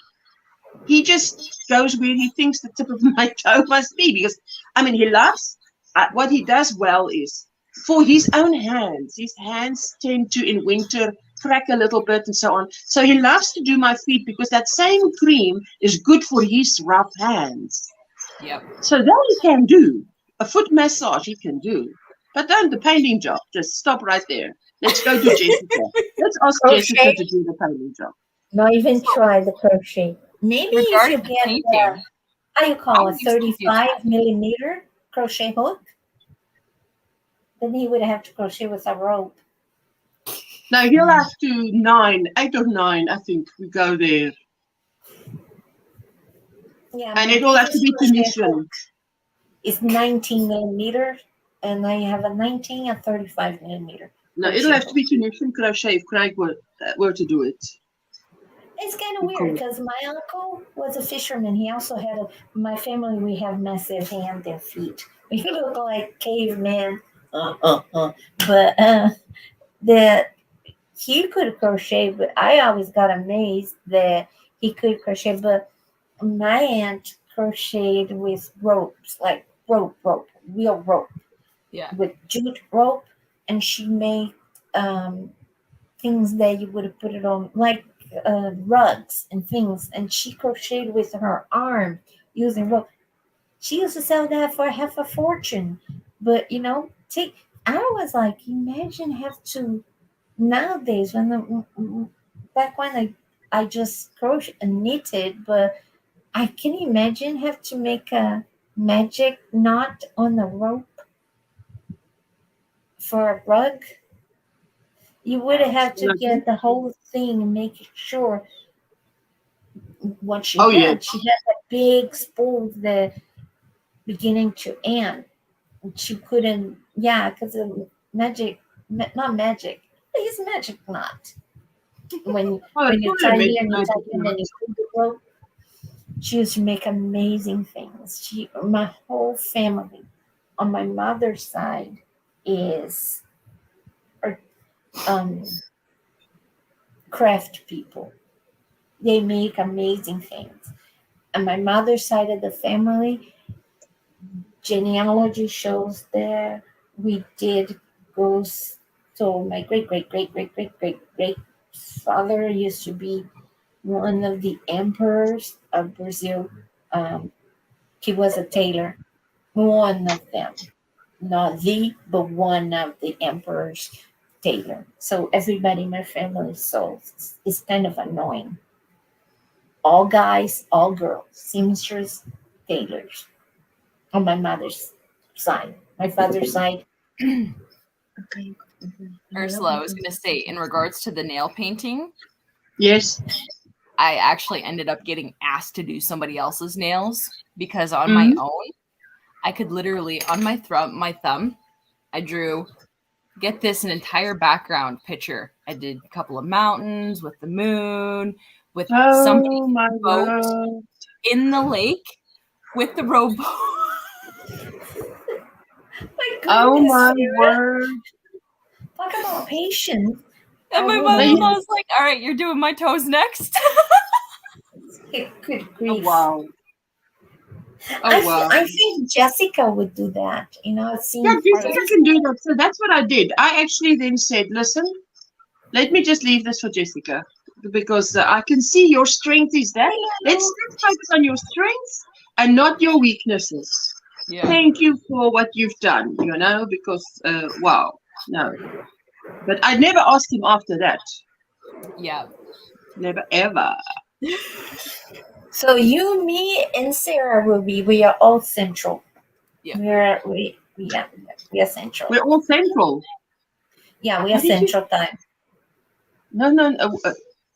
just goes where he thinks the tip of my toe must be. Because I mean, he loves what he does well is for his own hands. His hands tend to in winter crack a little bit and so on. So he loves to do my feet because that same cream is good for his rough hands. Yep. So that he can do. A foot massage he can do. But don't the painting job. Just stop right there. Let's go to Jessica. Let's ask Jessica to do the painting job. Not even try the crochet. Maybe you Regarding should get painting, how you call I it, used to do 35mm crochet hook. Then he would have to crochet with a rope. No, he'll have to 8 or 9, I think. We go there. Yeah, And my it will have to be biggest crochet Tunisian. is 19 millimeter, and I have a 19 and 35 millimeter. No, it'll have to be Tunisian crochet if Craig were to do it. It's kind of weird because my uncle was a fisherman. He also had my family. We have massive hands and feet. We look like cavemen. But that he could crochet, but I always got amazed that he could crochet. But my aunt crocheted with ropes, like rope, real rope, with jute rope, and she made things that you would have put it on, like rugs and things. And she crocheted with her arm using rope. She used to sell that for half a fortune. But I was like, imagine have to nowadays back when I just crochet and knitted, but I can imagine have to make a magic knot on the rope for a rug. You would have to get the whole thing and make sure what she had. She had a big spool the beginning to end. She couldn't, because of magic, not magic. It's magic knot. When you tie it and you tie it and then you pull the rope. She used to make amazing things. My whole family on my mother's side is craft people. They make amazing things. And my mother's side of the family, genealogy shows that we did go. So my great father used to be one of the emperors of Brazil. He was a tailor, one of them, not the, but one of the emperor's tailor. So everybody in my family is kind of annoying. All guys, all girls, seamsters, tailors. On my mother's side. My father's side. Ursula, I was going to say, in regards to the nail painting. Yes. I actually ended up getting asked to do somebody else's nails because on my own, I could literally, on my thumb, I drew, get this, an entire background picture. I did a couple of mountains with the moon, with somebody in the boat in the lake with the rowboat. Oh my word. Talk about patience. And my mother-in-law was like, all right, you're doing my toes next. Good grief. Oh, wow. I think Jessica would do that. It seems. Yeah, Jessica can do that. So that's what I did. I actually then said, listen, let me just leave this for Jessica because I can see your strength is that. Let's focus on your strengths and not your weaknesses. Yeah. Thank you for what you've done, because, wow, no. But I never asked him after that. Yeah. Never, ever. So you, me, and Sarah we are all central. Yeah. We are central. We're all central. Yeah, we are central time. No.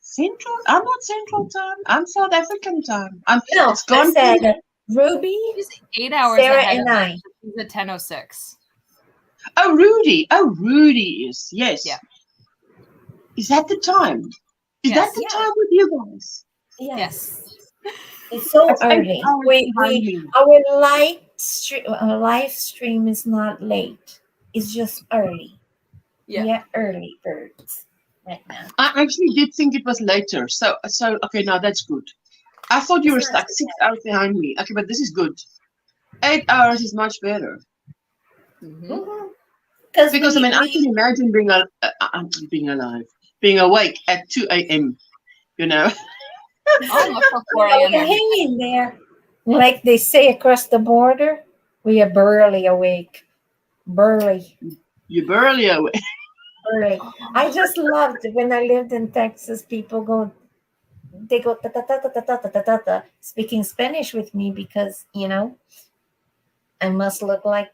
Central? I'm not central time. I'm South African time. It's gone. I said Ruby. She's 8 hours Sarah ahead and I. She's at 10:06. Oh, Rudy. Oh, Rudy is. Yes. Yeah. Is that the time? Is that the time with you guys? Yes. It's so early. Our live stream is not late. It's just early. Yeah. We are early birds right now. I actually did think it was later. So okay, now that's good. I thought you were stuck 6 hours behind me. Okay, but this is good. 8 hours is much better. Mm-hmm. Because I can imagine being awake at 2 a.m. Oh, 4 a.m. Hang in there. Like they say across the border, we are burly awake. Burly. You're burly awake. Burly. I just loved when I lived in Texas, people go ta ta ta ta ta ta ta ta speaking Spanish with me because, I must look like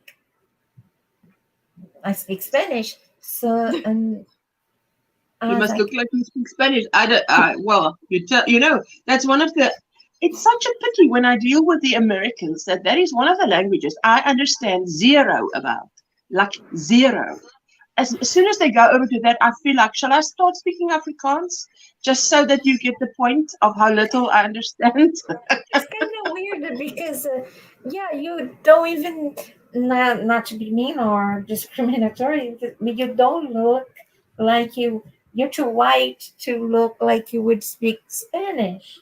I speak Spanish. So, you must look like you speak Spanish. Well, that's one of the it's such a pity when I deal with the Americans that is one of the languages I understand zero about, like zero. As soon as they go over to that, I feel like, shall I start speaking Afrikaans just so that you get the point of how little I understand? It's kind of weird because, yeah, you don't even, not to be mean or discriminatory, but you don't look like you're too white to look like you would speak Spanish.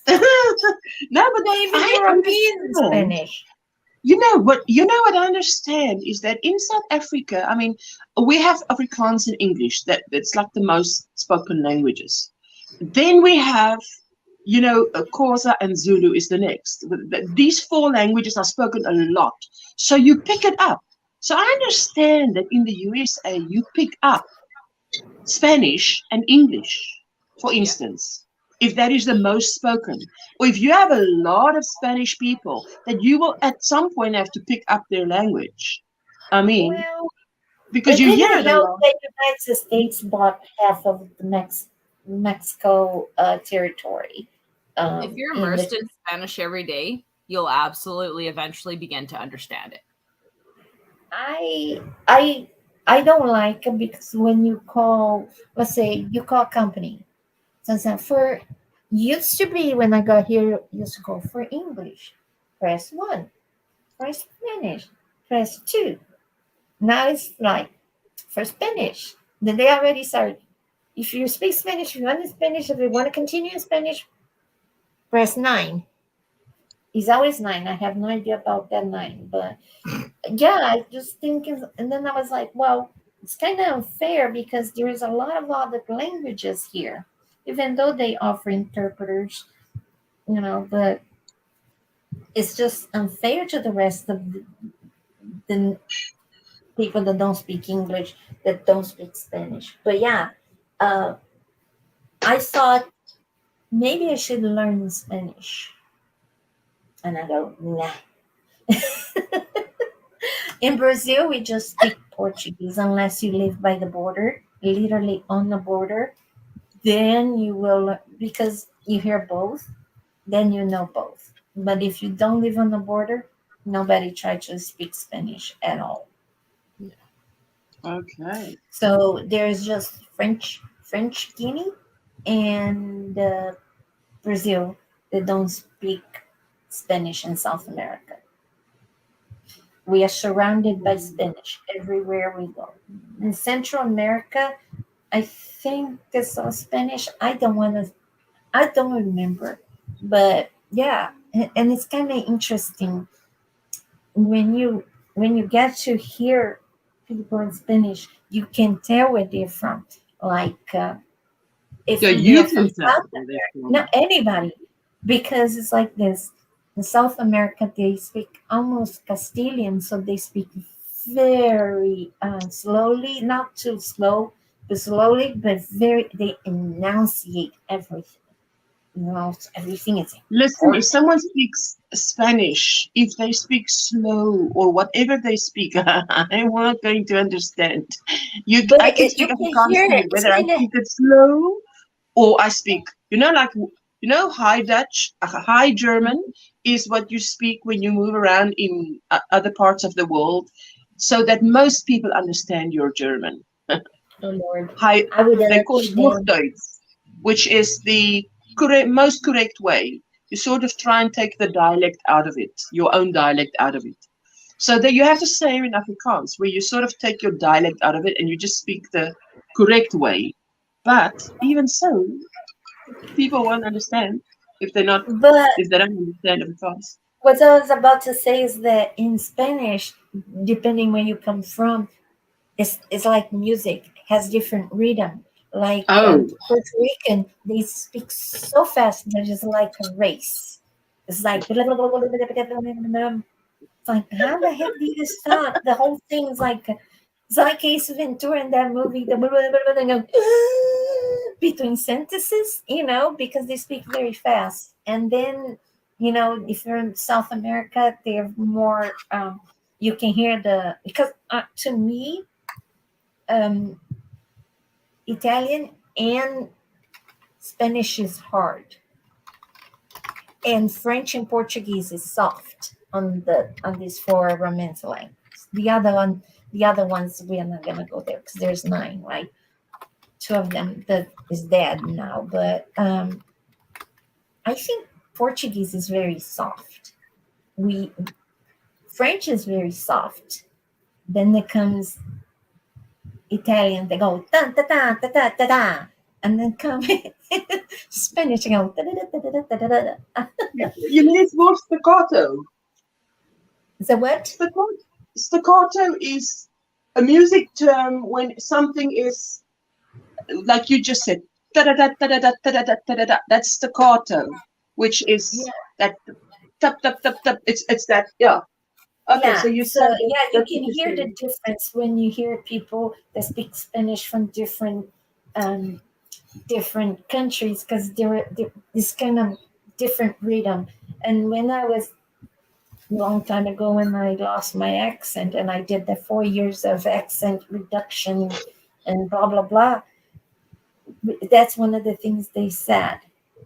No, but Not even I European understand. Spanish. You know what I understand is that in South Africa, I mean, we have Afrikaans and English. That's like the most spoken languages. Then we have, Xhosa and Zulu is the next. These four languages are spoken a lot, so you pick it up. So I understand that in the USA you pick up Spanish and English, for instance, if that is the most spoken. Or if you have a lot of Spanish people, that you will at some point have to pick up their language. I mean, Well, because it you hear didn't it a help lot. that the United States bought half of the Mexico territory. If you're in the- immersed in Spanish every day, you'll absolutely eventually begin to understand it. I don't like it because when you call, let's say you call a company, so for used to be when I got here, used to go for English, press 1, for Spanish, press 2. Now it's like for Spanish. Then they already start. If you speak Spanish, if you want Spanish, if you want to continue in Spanish, press 9. It's always 9. I have no idea about that 9, but yeah, I just think, and then I was like, well, it's kind of unfair because there's a lot of other languages here, even though they offer interpreters, but it's just unfair to the rest of the people that don't speak English, that don't speak Spanish. But yeah, uh, I thought maybe I should learn Spanish. And I go, nah. In Brazil, we just speak Portuguese unless you live by the border, literally on the border. Then you will, because you hear both, then you know both. But if you don't live on the border, nobody tries to speak Spanish at all. Okay. So there's just French Guinea, and Brazil that don't speak Spanish in South America. We are surrounded by Spanish everywhere we go. In Central America, I think it's all Spanish. I don't remember. But yeah, and it's kind of interesting when you get to hear people in Spanish, you can tell where they're from. Like if Yeah, they're you from can tell. South America, not anybody, because it's like this. In South America, they speak almost Castilian, so they speak very slowly, not too slow, but slowly, but very. They enunciate everything. Everything is Listen, if important. someone speaks Spanish, if they speak slow or whatever they speak, I'm not going to understand. But I can you speak can Afrikaans hear to you, it. It's whether I kind of speak it slow or I speak, High Dutch, High German is what you speak when you move around in other parts of the world, so that most people understand your German. oh Lord. High, I would they call it understand. Hochdeutsch, which is the most correct way. You sort of try and take the dialect out of it, your own dialect out of it. So that you have to say in Afrikaans, where you sort of take your dialect out of it and you just speak the correct way. But even so, people won't understand if But they don't understand Afrikaans. what I was about to say is that in Spanish, depending where you come from, it's like music has different rhythm. Like Oh, Puerto Rican, they speak so fast that it's like a race. It's like it's like how the heck do you start? The whole thing's like it's like Ace Ventura in that movie. The they go between sentences, because they speak very fast. And then, if you're in South America, they're more. You can hear because to me, um, Italian and Spanish is hard. and French and Portuguese is soft on these four Romance languages. The other ones we are not gonna go there because there's 9, right? 2 of them that is dead now, but I think Portuguese is very soft. French is very soft. Then there comes Italian. They go da da da da da da da, and then come Spanish. They go da da da da da da da da. You mean it's more staccato? So what? Staccato is a music term when something is, like you just said, da da da da da da da da da da. That's staccato, which is that tap tap tap tap. It's that, yeah. Okay, Yeah, so you so said yeah, you that's can hear the interesting. difference when you hear people that speak Spanish from different countries because they're this kind of different rhythm. And when I was a long time ago when I lost my accent and I did the 4 years of accent reduction and blah blah blah, that's one of the things they said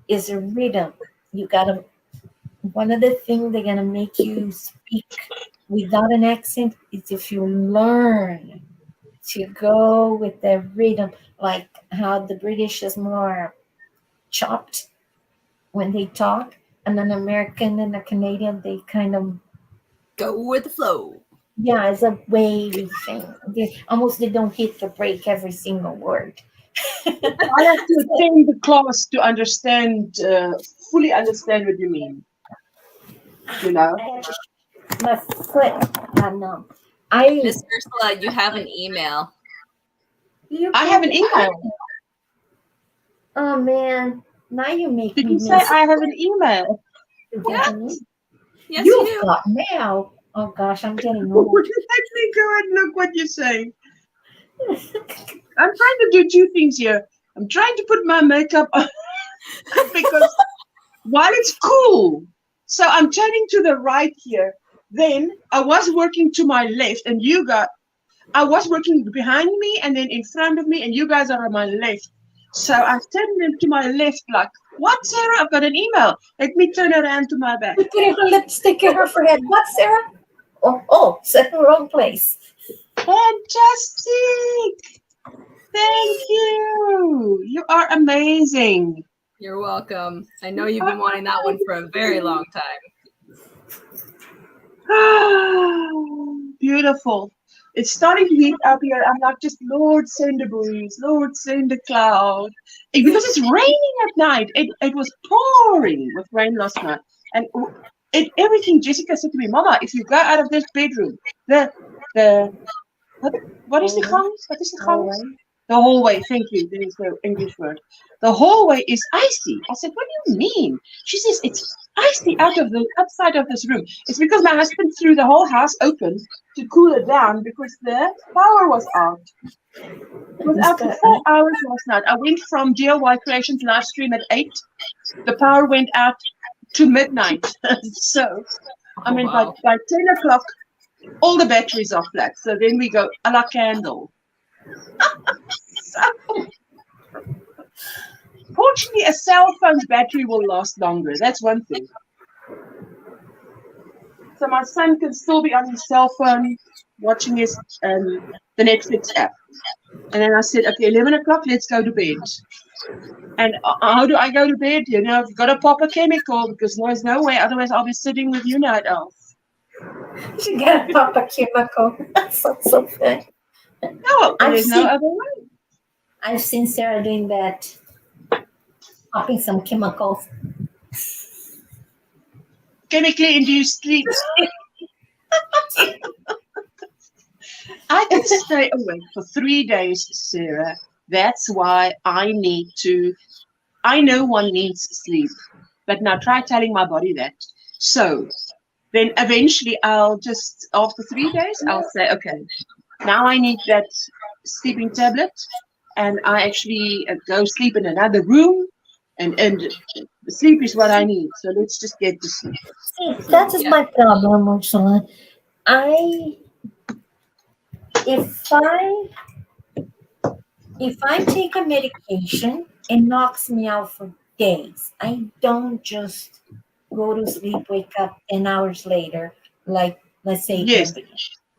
is a rhythm. You gotta One of the things they're gonna make you speak without an accent is if you learn to go with the rhythm, like how the British is more chopped when they talk, and an American and a Canadian they kind of Go with the flow. yeah, it's a wavy thing. They don't hit the break every single word. I have to attend the class to understand, fully understand what you mean. You know, My foot, I know. I Miss Ursula, you have an email. I have an email. Oh man, now you make Did me you say miss. I have an email? Yeah. Yes, You've you do. got mail. Oh gosh, I'm getting old. Let me go and look what you're saying. I'm trying to do 2 things here. I'm trying to put my makeup on because while it's cool, so I'm turning to the right here. Then I was working to my left, and I was working behind me and then in front of me, and you guys are on my left. So I've turned them to my left, like, what, Sarah? I've got an email. Let me turn around to my back. You're putting her lipstick in her forehead. What, Sarah? Oh, set the wrong place. Fantastic! Thank you. You are amazing. You're welcome. I know you've been wanting that one for a very long time. Beautiful. It's starting to heat up here. I'm like, just Lord, send a breeze. Lord, send a cloud. Because it's raining at night. It was pouring with rain last night. And everything Jessica said to me, Mama, if you go out of this bedroom, what is the gang? What is the gang? The hallway, thank you. There is no English word. The hallway is icy. I said, what do you mean? She says, it's icy outside of this room. It's because my husband threw the whole house open to cool it down because the power was out. It was out for 4 hours last night. I went from DIY Creations live stream at 8. The power went out to midnight. So, I mean, wow. by 10 o'clock, all the batteries are flat. So then we go a la candle. Fortunately, a cell phone's battery will last longer. That's one thing. So my son can still be on his cell phone watching his the Netflix app. And then I said, okay, 11 o'clock, let's go to bed. And how do I go to bed? You know, I've got to pop a chemical because there's no way. Otherwise, I'll be sitting with you, Night Elf. You gotta pop a chemical. That's so fun. No, there's no other way. I've seen Sarah doing that, popping some chemicals. Chemically induced sleep. I can stay awake for 3 days, Sarah. That's why I know one needs sleep. But now try telling my body that. So then eventually I'll just, after 3 days, I'll say, okay, now I need that sleeping tablet. And I actually go sleep in another room. And sleep is what I need. So let's just get to sleep. See, that is my problem, Ursula. If I take a medication, it knocks me out for days. I don't just go to sleep, wake up 10 hours later, like let's say Yes.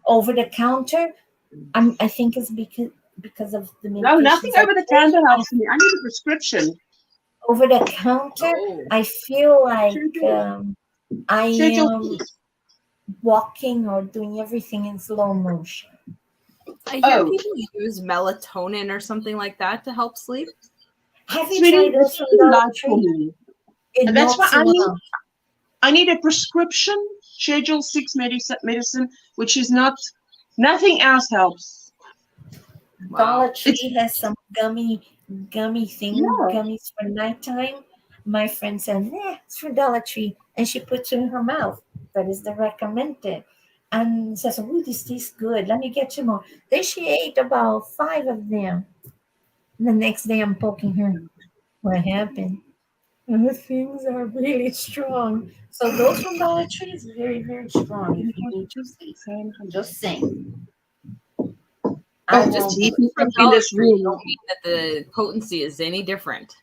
over the counter. I think it's because of the No, nothing medications I over the take. counter helps me. I need a prescription. Over the counter, Oh. I feel like Schedule. I Schedule. am walking or doing everything in slow motion. I hear Oh. people use melatonin or something like that to help sleep. Have you Sweetie, tried those it's from too Dollar light for Tree? me. It And that's why knocks I you need out. a prescription, Schedule 6 medicine, which is nothing else helps. Wow. Dollar Tree has some gummy thing, Yeah. gummies for nighttime. My friend said, "Nah, it's for Dollar Tree," and she puts it in her mouth. That is the recommended. And says, "Oh, this tastes good. Let me get you more." Then she ate about 5 of them. The next day, I'm poking her. What happened? The things are really strong. So those from Dollar Tree is very, very strong. If you need to sleep, I'm just saying. I Oh, Just just won't. heating from up in Dollar this Tree room. don't mean that the potency is any different.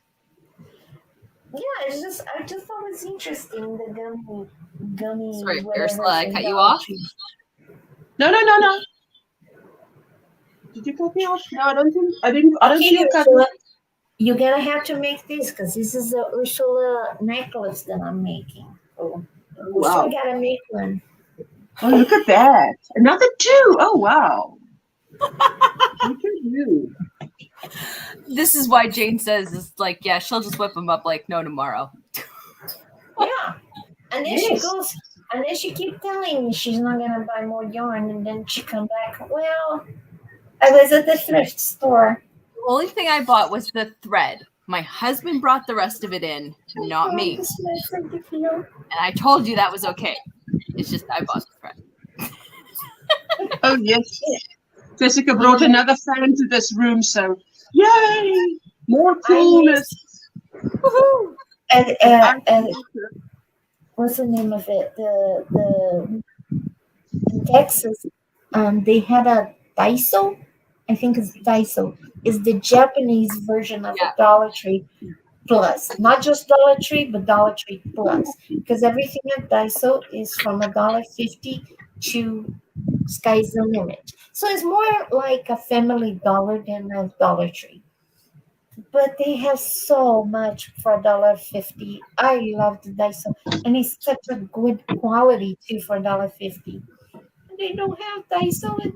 Yeah, I just thought it was interesting the gummy Sorry, whatever Ursula, I from cut you Dollar off. Tree. No. Did you cut me off? No, I don't think I don't Okay, see you cut me. Ursula, you're gonna have to make this because this is the Ursula necklace that I'm making. Oh, Ursula Wow. gotta make one. Oh, look at that. Another 2. Oh, wow. Look at you. This is why Jane says it's like, yeah, she'll just whip them up like no tomorrow. Yeah, and then she Yes. goes, and then she keep telling me she's not gonna buy more yarn, and then she come back. Well, I was at the thrift store. The only thing I bought was the thread. My husband brought the rest of it in, not me. And I told you that was okay. It's just I bought the thread. Oh, yes. Jessica brought another fan to this room, so yay! More coolness. Woohoo! And what's the name of it? The in Texas, they had a Daiso. I think it's Daiso. It's the Japanese version of Yeah. a Dollar Tree Plus, not just Dollar Tree, but Dollar Tree Plus, because everything at Daiso is from $1.50 to sky's the limit. So it's more like a family dollar than a Dollar Tree. But they have so much for $1.50. I love the Daiso, and it's such a good quality too for $1.50. They don't have Daiso in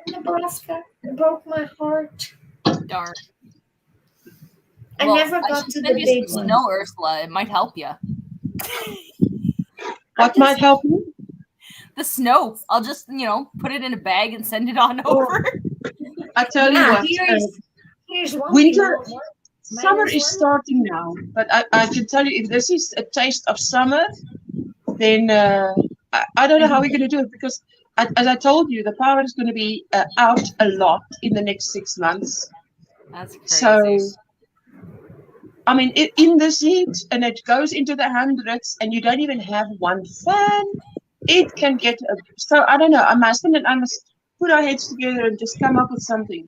Nebraska. It broke my heart. Darn. I never got should to send the you big some one. snow, Ursula. It might help you. What might help me? The snow. I'll just, put it in a bag and send it on over. I tell you what, Here's one winter, thing. summer is starting now. But I can tell you, if this is a taste of summer, then I don't know how we're going to do it because, as I told you, the power is going to be out a lot in the next 6 months. That's crazy. So, I mean, in this heat, and it goes into the hundreds, and you don't even have one fan, it can get. So, I don't know. My husband and I must put our heads together and just come up with something.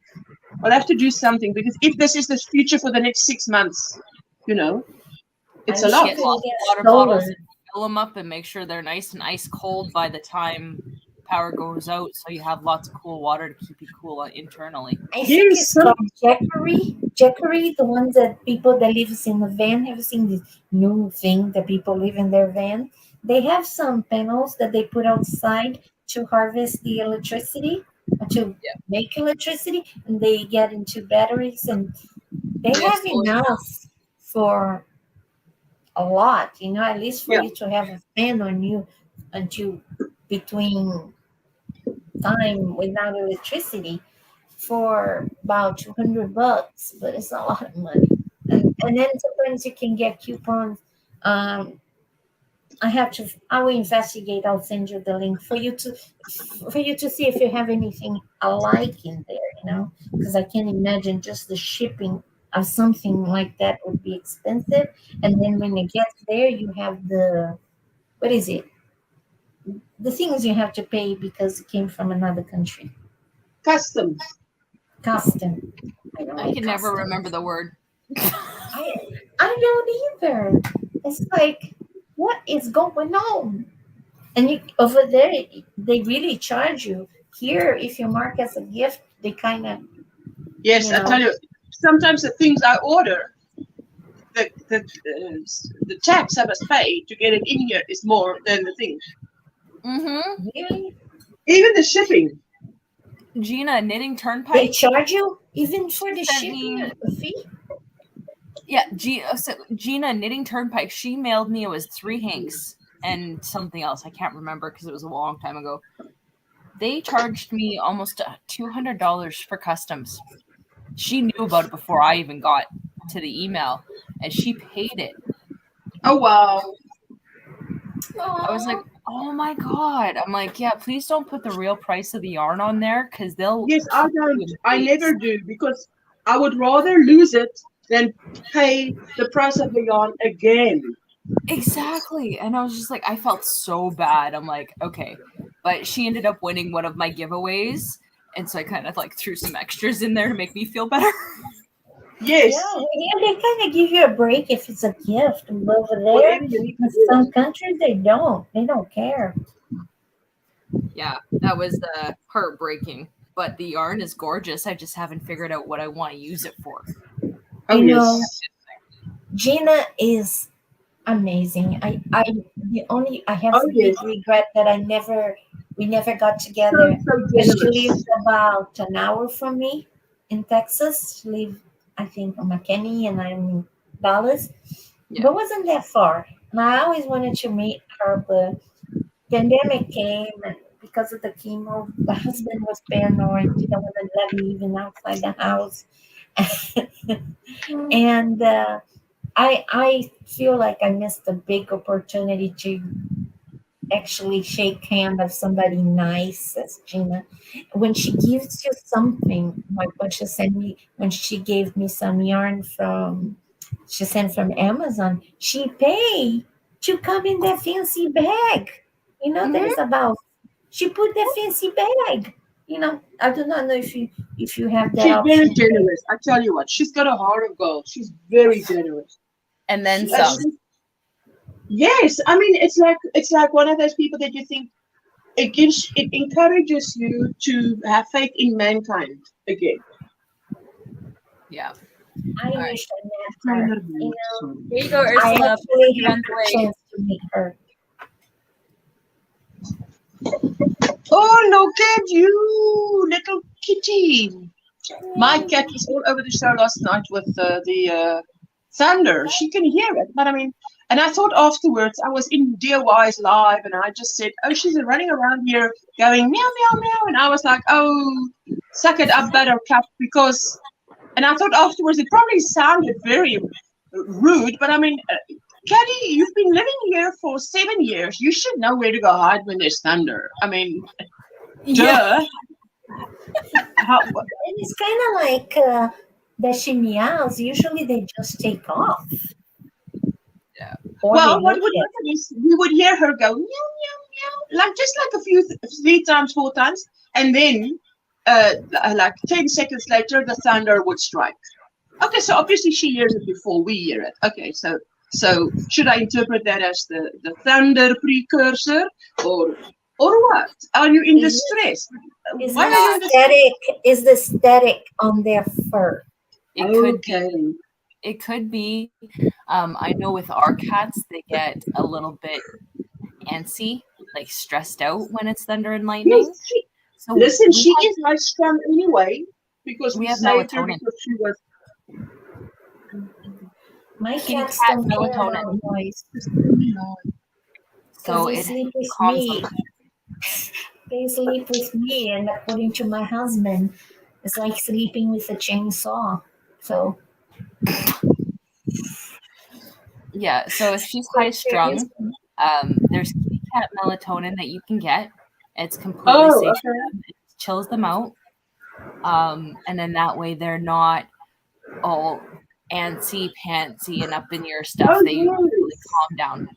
I'll have to do something because if this is the future for the next 6 months, it's a lot. Get lots of water bottles and fill them up and make sure they're nice and ice cold by the time power goes out, so you have lots of cool water to keep you cool internally. I think it's called Jackery, the ones that people that live in the van. Have you seen this new thing that people live in their van? They have some panels that they put outside to harvest the electricity, to make electricity, and they get into batteries, and they have enough for a lot, at least for you to have a fan on you until between time without electricity for about $200, but it's a lot of money. And then sometimes you can get coupons. I will investigate. I'll send you the link for you to see if you have anything alike in there, because I can't imagine just the shipping of something like that would be expensive. And then when it gets there, you have what is it? The things you have to pay because it came from another country. Customs. Custom. I can never remember the word. I don't either. It's like what is going on? And over there, they really charge you. Here, if you mark as a gift, they kind of, Yes, you I know. tell you, sometimes the things I order, the tax I must pay to get it in here is more than the thing. Mm-hmm. Really? Even the shipping. Gina, Knitting They Turnpike. charge you even for the Sent shipping me- fee? Yeah, Gina, Knitting Turnpike. She mailed me. It was 3 hanks and something else. I can't remember because it was a long time ago. They charged me almost $200 for customs. She knew about it before I even got to the email, and she paid it. Oh wow. I was like, oh my God. I'm like, yeah, please don't put the real price of the yarn on there because they'll. Yes, I don't. I never do because I would rather lose it than pay the price of the yarn again. Exactly. And I was just like, I felt so bad. I'm like, okay. But she ended up winning one of my giveaways. And so I kind of like threw some extras in there to make me feel better. Yes. Yeah, they kind of give you a break if it's a gift. But over there, Whatever you need to in do. some countries, they don't. They don't care. Yeah, that was heartbreaking. But the yarn is gorgeous. I just haven't figured out what I want to use it for. Oh You yes. know, Gina is amazing. I have Oh, a yes. big regret that we never got together. So She generous. lives about an hour from me in Texas. She lives, I think, on McKinney, and I'm in Dallas. Yeah. But wasn't that far. And I always wanted to meet her, but pandemic came, and because of the chemo, the husband was paranoid, didn't want to let me even outside the house. And I feel like I missed a big opportunity to actually shake hand of somebody nice as Gina. When she gives you something, like when she gave me some yarn she sent from Amazon, she paid to come in that fancy bag. You know, there's about she put that fancy bag. You know, I do not know if you have that She's very option. generous. I tell you what, she's got a heart of gold. She's very generous. And then And some. yes, I mean it's like one of those people that you think it encourages you to have faith in mankind again. Yeah. I right. wish I met her. You know, Here you go, I Ursula. actually You had went the away. chance to meet her. Oh, look at you, little kitty. My cat was all over the show last night with the thunder. She can hear it, but I mean, and I thought afterwards I was in DIY's live, and I just said, "Oh, she's running around here going meow meow meow," and I was like, "Oh, suck it up, Buttercup," because. And I thought afterwards it probably sounded very rude, but I mean, Caddy, you've been living here for 7 years. You should know where to go hide when there's thunder. I mean, Yeah. duh. How, And it's kind of like that she meows. Usually they just take off. Yeah. Or well, they what look would at happen is we would hear her go meow meow meow, like just like a few 3 times, 4 times, and then like 10 seconds later the thunder would strike. Okay, so obviously she hears it before we hear it. Okay, so should I interpret that as the thunder precursor, or what? Are you in distress? Is Why are you in distress? is the static on their fur? It could be. Okay. It could be. I know with our cats, they get a little bit antsy, like stressed out when it's thunder and lightning. Yes, So listen, we she have- is high strung anyway because We we have saved her melatonin. because she was. My Kitty cats cat don't care melatonin. about noise. So They it sleep with calms me. them. They sleep with me, and according to my husband, it's like sleeping with a chainsaw. So Yeah. So if she's high strung, there's kitty cat melatonin that you can get. It's completely Oh, safe. okay. It chills them out. And then that way they're not all antsy pantsy and up in your stuff. Oh, They yes. really calm down.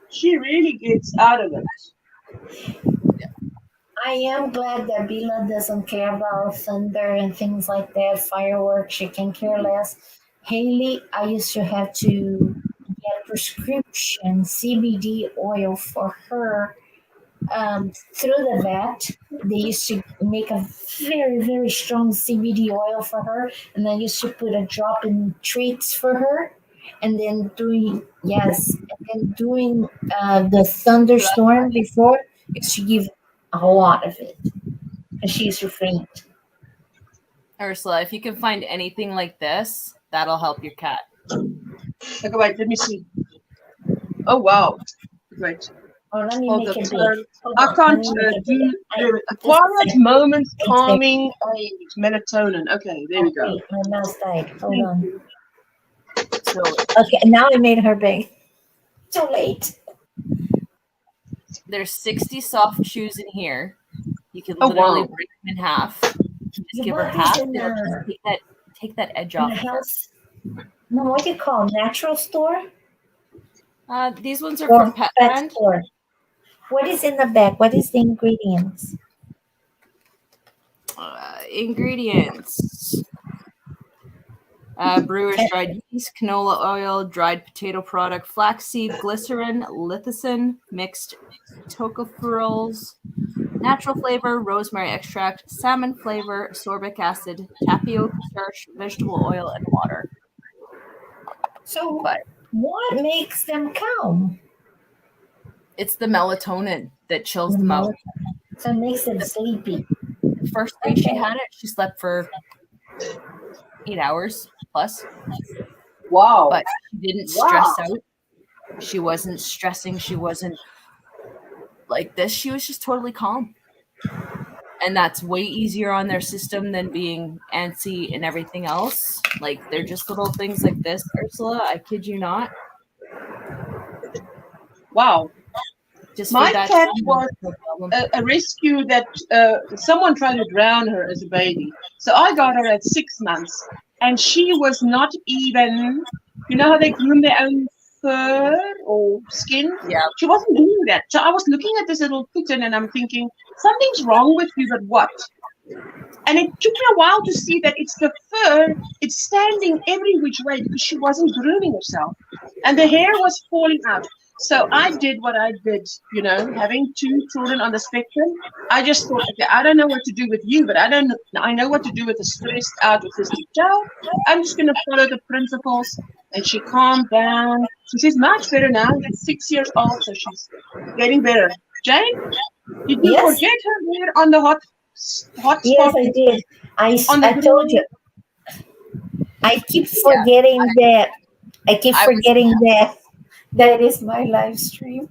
She really gets out of it. I am glad that Bila doesn't care about thunder and things like that, fireworks. She can care less. Haley, I used to have to get prescription CBD oil for her through the vet. They used to make a very, very strong CBD oil for her, and they used to put a drop in treats for her. And then doing the thunderstorm before, she give a lot of it, and she used to faint. Ursula, if you can find anything like this, that'll help your cat. Okay, wait, let me see. Oh, wow. Great. Oh, let me Hold make on. it big. Hold I on, can't let me make it do big. a quiet moment It's calming aid, melatonin. Okay, there we go. Wait, my mouse died. Hold on. So Okay, now I made her big. Too late. there's 60 soft chews in here. You can Oh, literally wow. break them in half. Just You give her bought these half. in It'll the- just take that edge In off. the of her. house. No, what do you call natural store These ones are or from Pet pet Brand. store? What is in the bag? What is the ingredients? Ingredients. Brewer's dried yeast, canola oil, dried potato product, flaxseed, glycerin, lecithin, mixed tocopherols, natural flavor, rosemary extract, salmon flavor, sorbic acid, tapioca starch, vegetable oil, and water. So But what makes them calm? it's the melatonin that chills them out. So it makes them sleepy. The first day she had it, she slept for 8 hours plus. Wow. But she didn't stress out. She wasn't stressing. She wasn't like this. She was just totally calm. And that's way easier on their system than being antsy and everything else. Like, they're just little things like this, Ursula. I kid you not. Wow. Just My feed that cat to them, was no problem. a rescue that someone tried to drown her as a baby. So I got her at 6 months, and she was not even, you know how they groom their own fur or skin? Yeah. She wasn't doing that. So I was looking at this little kitten and I'm thinking, something's wrong with you, but what? And it took me a while to see that it's the fur, it's standing every which way because she wasn't grooming herself. And the hair was falling out. So I did what I did, you know, having 2 children on the spectrum. I just thought, okay, I don't know what to do with you, but I know what to do with a stressed out autistic child. I'm just going to follow the principles. And she calmed down. So she's much better now. She's 6 years old, so she's getting better. Jane, did you Yes. forget her there on the hot spot? Yes, I did. On the I told you. I keep forgetting that. I keep forgetting that. That is my live stream.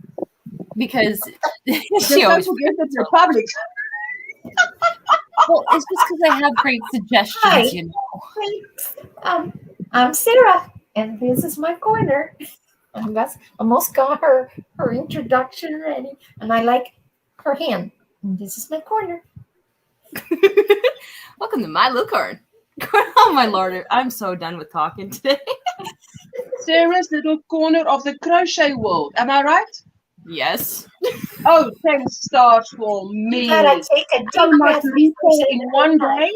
Because Just she don't always forget that you're public. Well, it's just because I have great suggestions, Hi. you know. I'm Sarah, and this is my corner. I almost got her introduction ready, and I like her hand. And this is my corner. Welcome to my little corner. Oh my lord, I'm so done with talking today. Sarah's little corner of the crochet world. Am I right? Yes. Oh, 10 stars for me. But I take a So deep much breath info in one day.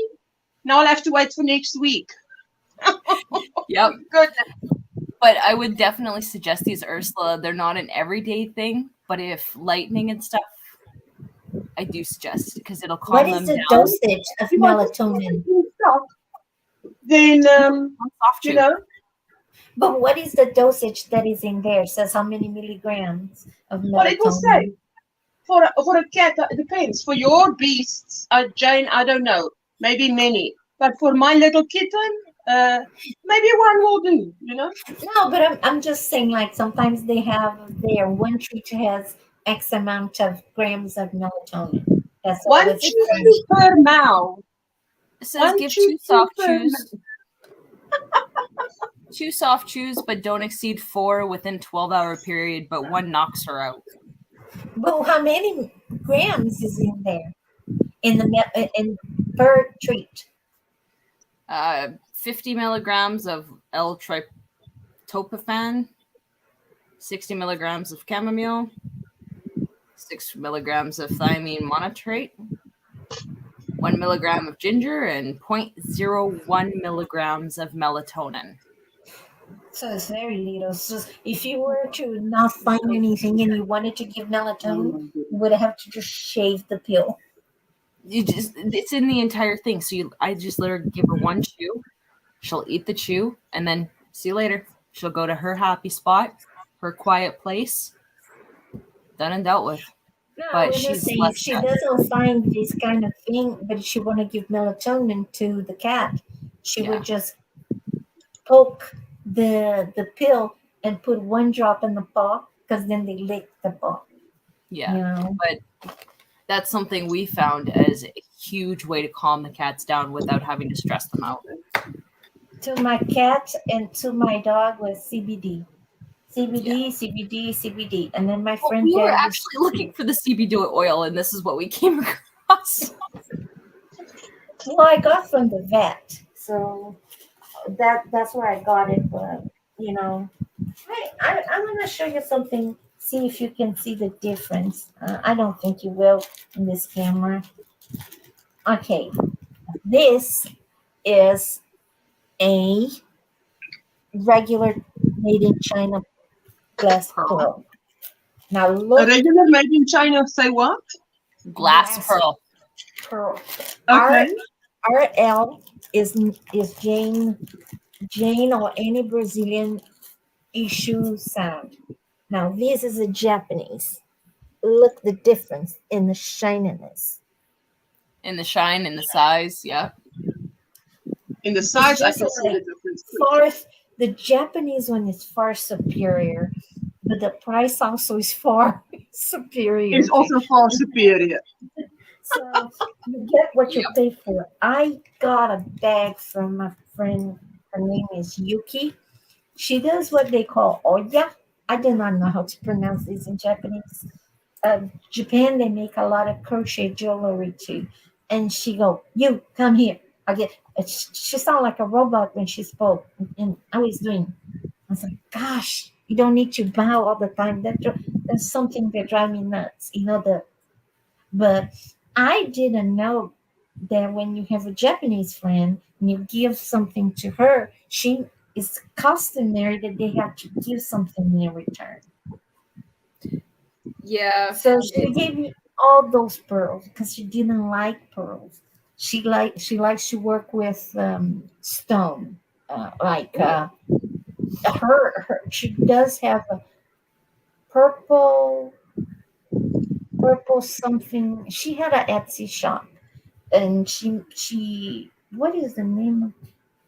Now I'll have to wait for next week. Yep. Goodness. But I would definitely suggest these, Ursula. They're not an everyday thing, but if lightning and stuff, I do suggest because it'll calm What them is the down. dosage of You want to melatonin? stop, then, Soft you chew. know, But what is the dosage that is in there? It says how many milligrams of melatonin? what it will say. For a cat, it depends. For your beasts, Jane, I don't know. Maybe many. But for my little kitten, maybe one will do, you know? No, but I'm just saying, like, sometimes they have their one treat has X amount of grams of melatonin. That's all One it's chew per mouth. It says One give chew 2 soft per chews. 2 soft chews, but don't exceed 4 within 12-hour period, but 1 knocks her out. But how many grams is in there in per treat? 50 milligrams of L-tryptophan, 60 milligrams of chamomile, 6 milligrams of thiamine monotrate, 1 milligram of ginger, and 0.01 milligrams of melatonin. So it's very little. So if you were to not find anything and you wanted to give melatonin, you would have to just shave the pill. It's in the entire thing. So I just let her give her one chew. She'll eat the chew, and then see you later. She'll go to her happy spot, her quiet place. Done and dealt with. No, But I was just she's saying, less if she stressed. doesn't find this kind of thing, but she want to give melatonin to the cat, she Yeah. would just poke the pill and put one drop in the paw, because then they lick the paw. Yeah. You know? But that's something we found as a huge way to calm the cats down without having to stress them out. To my cat and to my dog was CBD. CBD, and then my Well, friend we were Deb was- actually looking for the CBD oil, and this is what we came across. well, I got from the vet, so that's where I got it. But you know, I'm gonna show you something. See if you can see the difference. I don't think you will in this camera. Okay, this is a regular made in China glass pearl. Now A look, regular made in China, say what? Glass pearl. pearl. Okay. RL is Jane or any Brazilian issue sound. Now this is a Japanese. Look the difference in the shininess. In the shine, in the size, yeah. In the size, I just can see like the difference. Far, the Japanese one is far superior, but the price also is far superior. It's also far superior. So you get what you pay for. I got a bag from my friend. Her name is Yuki. She does what they call oya. I do not know how to pronounce this in Japanese. Japan, they make a lot of crochet jewelry too. And she go, you come here. I get. She sounded like a robot when she spoke, and I was doing. I was like, gosh, you don't need to bow all the time. That's something that drives me nuts. You know the, but I didn't know that when you have a Japanese friend and you give something to her, she it's customary that they have to give something in return. Yeah. So she gave me all those pearls because she didn't like pearls. She likes to work with stone, her. She does have a purple something. She had an Etsy shop, and she what is the name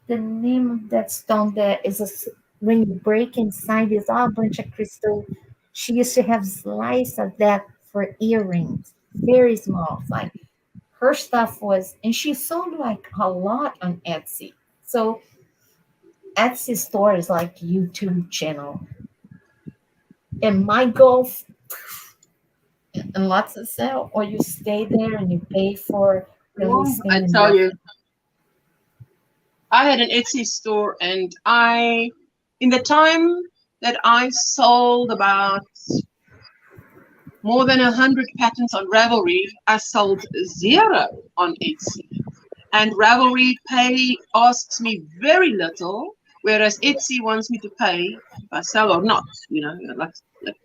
of that stone that is when you break inside is all a bunch of crystal. She used to have slice of that for earrings, very small. Like her stuff was, and she sold like a lot on Etsy. So Etsy store is like YouTube channel, and my goal and lots of sell, or you stay there and you pay for the listing. I tell you, I had an Etsy store, and in the time that I sold about more than 100 patterns on Ravelry, I sold 0 on Etsy. And Ravelry asks me very little, whereas Etsy wants me to pay if I sell or not, like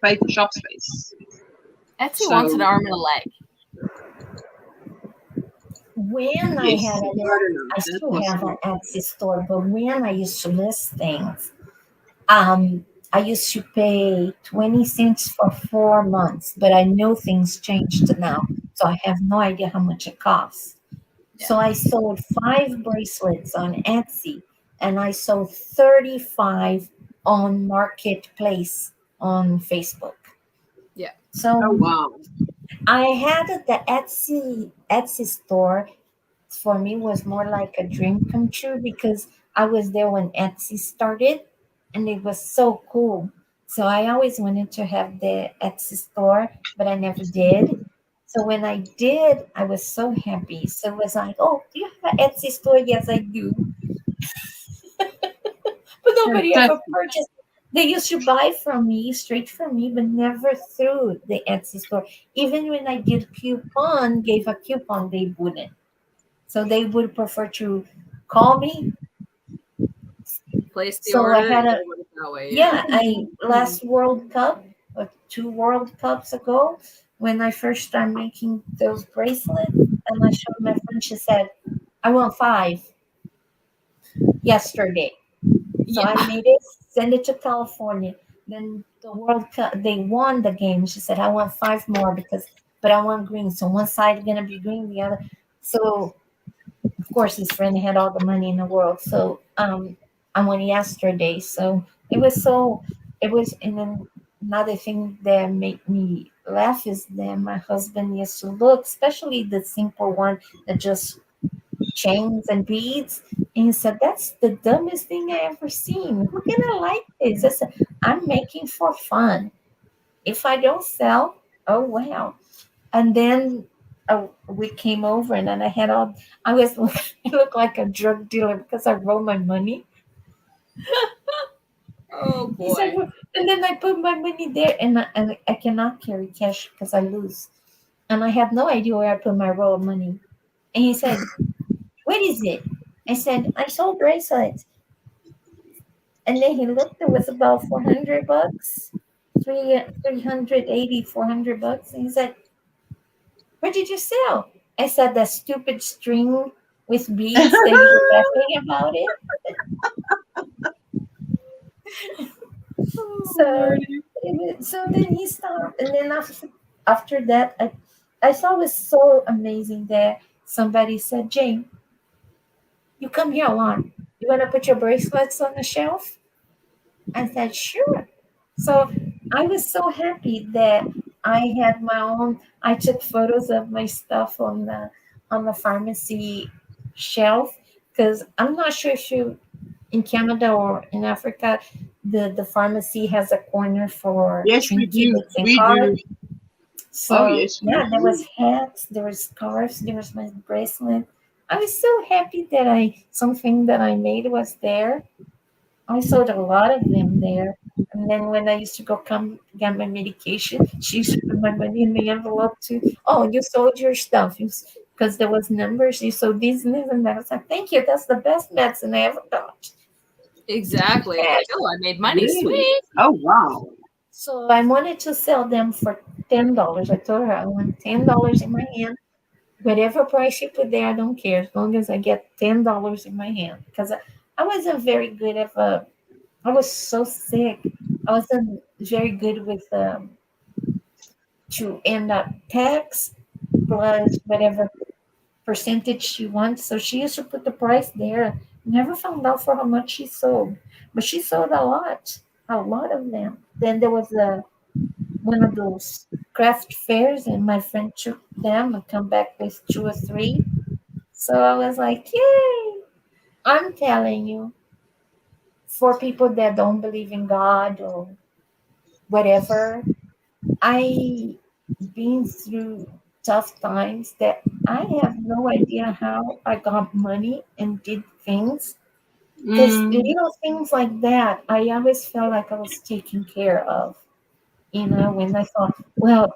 pay for shop space. Etsy wants an arm and a leg. When I still have an Etsy store, but when I used to list things, I used to pay 20 cents for 4 months, but I know things changed now, so I have no idea how much it costs. Yeah. So I sold 5 bracelets on Etsy, and I sold 35 on Marketplace on Facebook. Yeah. So oh, wow. I had the Etsy store. For me, was more like a dream come true because I was there when Etsy started, and it was so cool. So I always wanted to have the Etsy store, but I never did. So when I did, I was so happy. So it was like, oh, do you have an Etsy store? Yes, I do. But nobody ever purchased. They used to buy straight from me, but never through the Etsy store. Even when I gave a coupon, they wouldn't. So they would prefer to call me. Place the so order. I had that way. Yeah, I last World Cup, 2 World Cups ago, when I first started making those bracelets, and I showed my friend, she said, "I want 5 yesterday." So I made it, send it to California. Then the World Cup, they won the game. She said, "I want 5 more but I want green. So one side gonna be green, the other." So of course his friend had all the money in the world. So I won yesterday. So it was, and then another thing that made me laugh is that my husband used to look, especially the simple one that just chains and beads. And he said, "That's the dumbest thing I ever seen. Who gonna like this?" I said, "I'm making for fun. If I don't sell, oh wow." And then we came over, and then I was I looked like a drug dealer because I rolled my money. Oh He said, boy. "Well," and then I put my money there, and I cannot carry cash because I lose. And I have no idea where I put my roll of money. And he said, "What is it?" I said, "I sold bracelets." And then he looked, it was about $400, 380, $400. And he said, "What did you sell?" I said, "That stupid string with beads that you're laughing about it." So then he stopped. And then after that, I thought it was so amazing that somebody said, "Jane, you come here a lot. You want to put your bracelets on the shelf?" I said, "Sure." So I was so happy that I had my own. I took photos of my stuff on the pharmacy shelf, because I'm not sure if you in Canada or in Africa, the pharmacy has a corner for Yes, we do. trinkets and We do. cards. Oh, So yes, we yeah, there do. was hats, there was scarves, there was my bracelet. I was so happy that I something that I made was there. I sold a lot of them there. And then when I used to go come get my medication, she used to put my money in the envelope too. "Oh, you sold your stuff." Because there was numbers. "You sold these and this and that." I was like, "Thank you. That's the best medicine I ever got." Exactly. It's And like, oh, I made money. Really? Sweet. Oh, wow. so I wanted to sell them for $10. I told her I want $10 in my hand. Whatever price you put there, I don't care as long as I get $10 in my hand. Because I wasn't very good at I was so sick. I wasn't very good with to end up tax plus whatever percentage she wants. So she used to put the price there. Never found out for how much she sold, but she sold a lot of them. Then there was one of those craft fairs, and my friend took them and come back with 2 or 3. So I was like, "Yay!" I'm telling you, for people that don't believe in God or whatever, I been through tough times that I have no idea how I got money and did things. Because Mm, little things like that, I always felt like I was taken care of. When I thought, well,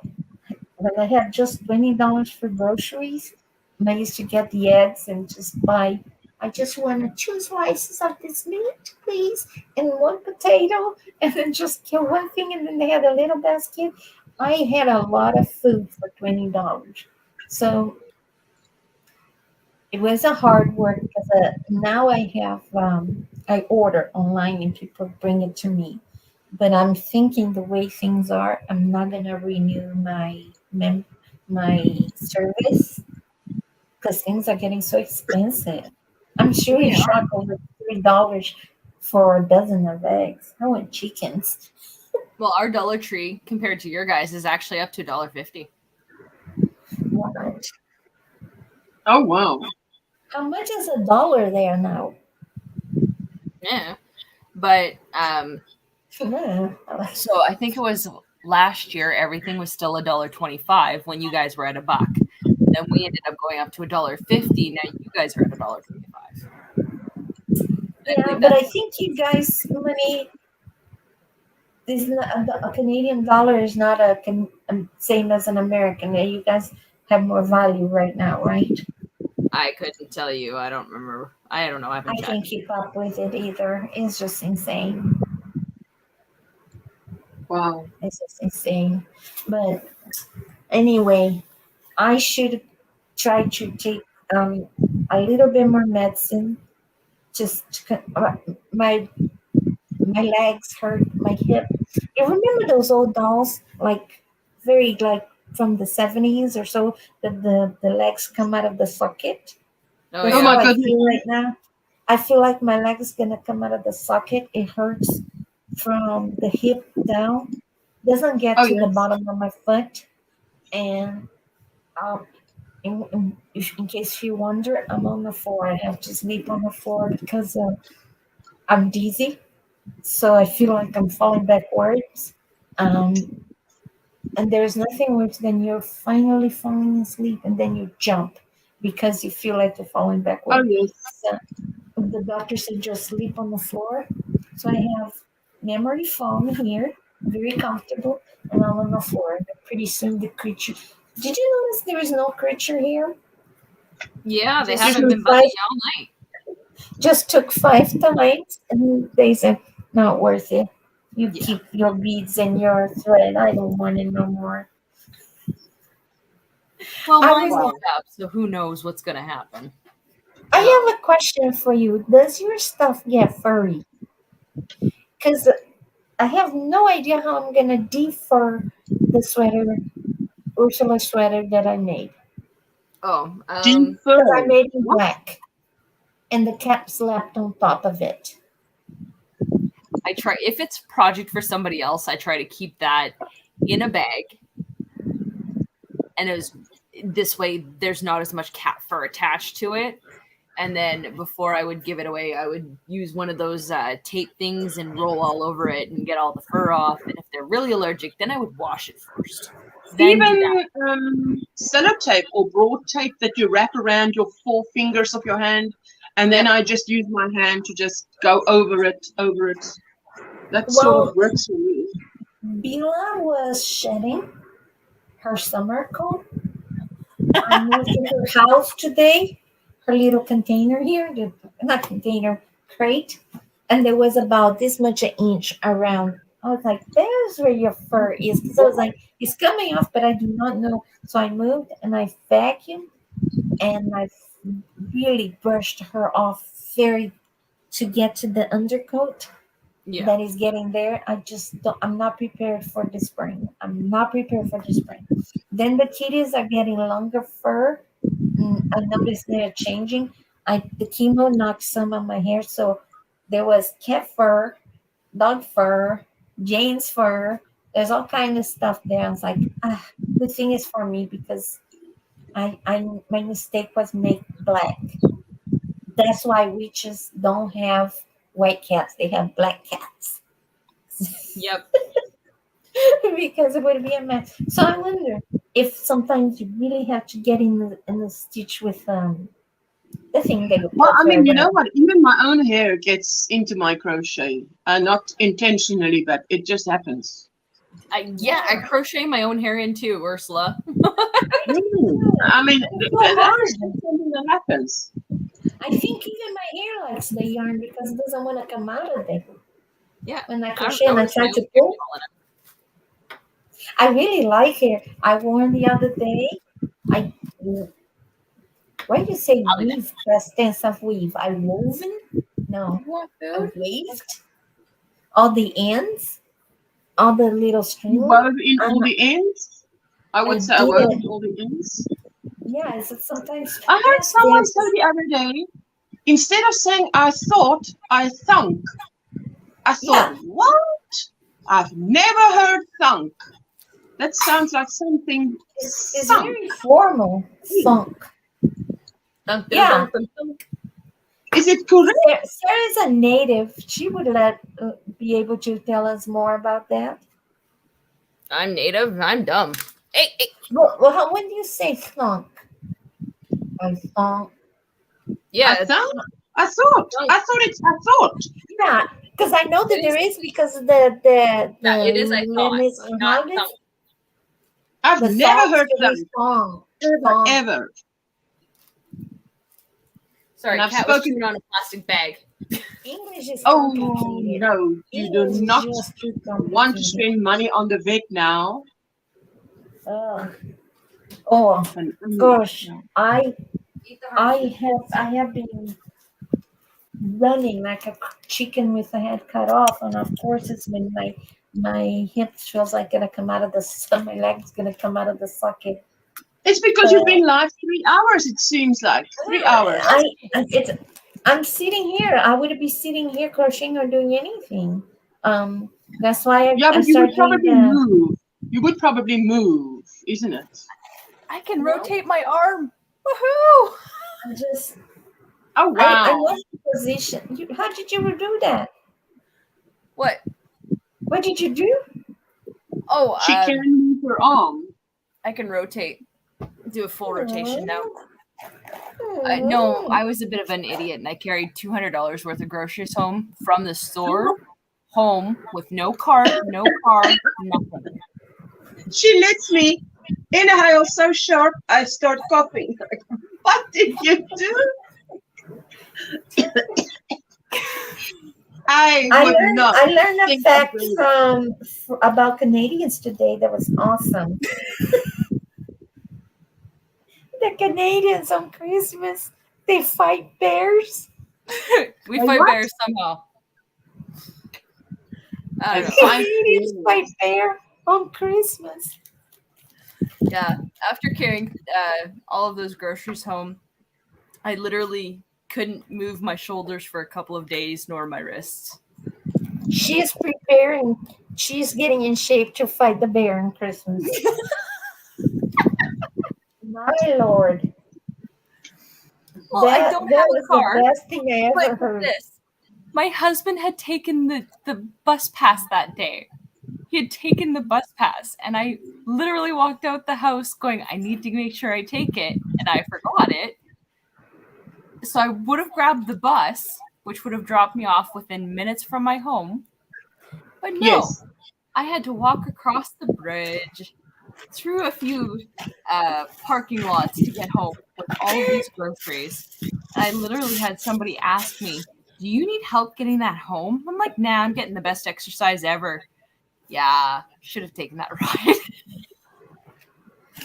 when I had just $20 for groceries, and I used to get the eggs and just buy. I just want to 2 slices of this meat, please, and one potato, and then just kill one thing, and then they had a little basket. I had a lot of food for $20, so it was a hard work because now I order online and people bring it to me. But I'm thinking the way things are, I'm not gonna renew my service because things are getting so expensive. I'm sure They you are. shot over $3 for a dozen of eggs. I want chickens. Well, our Dollar Tree compared to your guys is actually up to $1.50. What? oh, wow. How much is $1 there now? Yeah. But Yeah. so I think it was last year everything was still $1.25 when you guys were at $1. Then we ended up going up to $1.50. Now you guys are at $1.25. I Yeah, believe but I that's think you guys' money is not, a Canadian dollar is not same as an American. You guys have more value right now, right? I couldn't tell you. I don't remember. I don't know. I I haven't can't checked. keep up with it either. It's just insane. Wow. It's just insane. But anyway, I should try to take a little bit more medicine. My legs hurt, my hip. You remember those old dolls, like very like from the 70s or so, that the legs come out of the socket? Oh, That's Oh yeah. my how I goodness. feel right now. I feel like my leg is gonna come out of the socket. It hurts from the hip down. Doesn't get Oh to the yes. bottom of my foot. And in case you wonder, I'm on the floor. I have to sleep on the floor because I'm dizzy. So I feel like I'm falling backwards. Um, and there's nothing worse than you're finally falling asleep and then you jump because you feel like you're falling Oh backwards. yes. So the doctor said just sleep on the floor. So I have memory foam here, very comfortable, and I'm on the floor. But pretty soon the creature. Did you notice there is no creature here? Yeah, they Just haven't took been five, bugging all night. just took 5 times, and they said not worth it. You Yeah. keep your beads and your thread. I don't want it no more. Well, I mine's was- locked up, so who knows what's gonna happen. I have a question for you. Does your stuff get furry? Because I have no idea how I'm gonna defur the sweater, Ursula sweater that I made. Oh, Because I Defer. made it What? black, and the cap slapped on top of it. I try if it's project for somebody else, I try to keep that in a bag. And it was this way there's not as much cat fur attached to it. And then before I would give it away, I would use one of those tape things and roll all over it and get all the fur off. And if they're really allergic, then I would wash it first. Then do that. Even sellotape or broad tape that you wrap around your 4 fingers of your hand, and then I just use my hand to just go over it. That sort Well- of works for me. Bila was shedding her summer coat. I moved to her house today, her little container here, not container, crate, and there was about this much an inch around. I was like, there's where your fur is. Because I was like, it's coming off, but I do not know. So I moved and I vacuumed and I really brushed her off very to get to the undercoat. Yeah. That is getting there. I'm not prepared for the spring. Then the kitties are getting longer fur. I noticed they're changing. The chemo knocked some of my hair, so there was cat fur, dog fur, Jane's fur. There's all kind of stuff there. I was like, the thing is for me because my mistake was make black. That's why witches don't have white cats; they have black cats. Yep. Because it would be a mess. So I wonder if sometimes you really have to get in the stitch with the thing that you put Well, I mean, you there. know what? Even my own hair gets into my crochet. Not intentionally, but it just happens. I crochet my own hair in too, Ursula. I mean, that's something that happens. I think even my hair likes the yarn because it doesn't want to come out of it. Yeah. When I I crochet and I was try my to own pull, hair on it. I really like it. I wore the other day. Why do you say weave? Past tense of weave. I woven? No, You want I food? waved. All the ends, all the little You strings. wove in all the ends. I would say I did. wove in all the ends. Yeah, it's sometimes. I heard past someone tense. say the other day, instead of saying I thought, I thunk. I thought, what? I've never heard thunk. That sounds like something. It's thunk. very formal. Thunk. Dun, dun, Yeah. dun, dun, dun. Is it correct? Sarah's a native. She would be able to tell us more about that. I'm native. I'm dumb. Hey, hey. Well, when do you say thunk? I thunk. Yeah. I thought. I thought. Yeah, because I know that It there is because the Yeah, it is, I thought, limits but and not habits, thunk. I've the never thongs heard could be thunk. thong. Thong. Ever. Sorry, And I've Cat was spoken- chewing on a plastic bag. English is Oh complicated. no, you do English is not just too want to complicated. spend money on the vet now. Oh And, gosh, yeah. I Eat the hard I have been running like a chicken with the head cut off, and of course it's when my hips feels like gonna come out of the my leg's gonna come out of the socket. It's because you've been live 3 hours, it seems like. 3 hours. I'm sitting here. I wouldn't be sitting here crocheting or doing anything. That's why Yeah, I but you would started doing probably move. You would probably move, isn't it? I can No. rotate my arm. Woohoo! I just Oh, wow. I lost the position. How did you do that? What? What did you do? Oh, She can move her arm. I can rotate. Do a full rotation now. Hmm. No, I was a bit of an idiot, and I carried $200 worth of groceries home from the store home with no cart, no car, nothing. She lets me inhale so sharp, I start coughing. What did you do? I learned a think fact of doing about Canadians today that was awesome. The Canadians on Christmas, they fight bears. We Wait, fight what? bears somehow. I don't know. Canadians fight bear on Christmas. Yeah, after carrying all of those groceries home, I literally couldn't move my shoulders for a couple of days, nor my wrists. She is preparing. She's getting in shape to fight the bear on Christmas. My Lord. Well, I don't have a was car, the best thing I ever but heard. this. My husband had taken the bus pass that day. He had taken the bus pass, and I literally walked out the house going, I need to make sure I take it, and I forgot it. So I would have grabbed the bus, which would have dropped me off within minutes from my home. But no, Yes. I had to walk across the bridge, through a few parking lots to get home with all of these groceries. And I literally had somebody ask me, do you need help getting that home? I'm like, nah, I'm getting the best exercise ever. Yeah, should have taken that ride.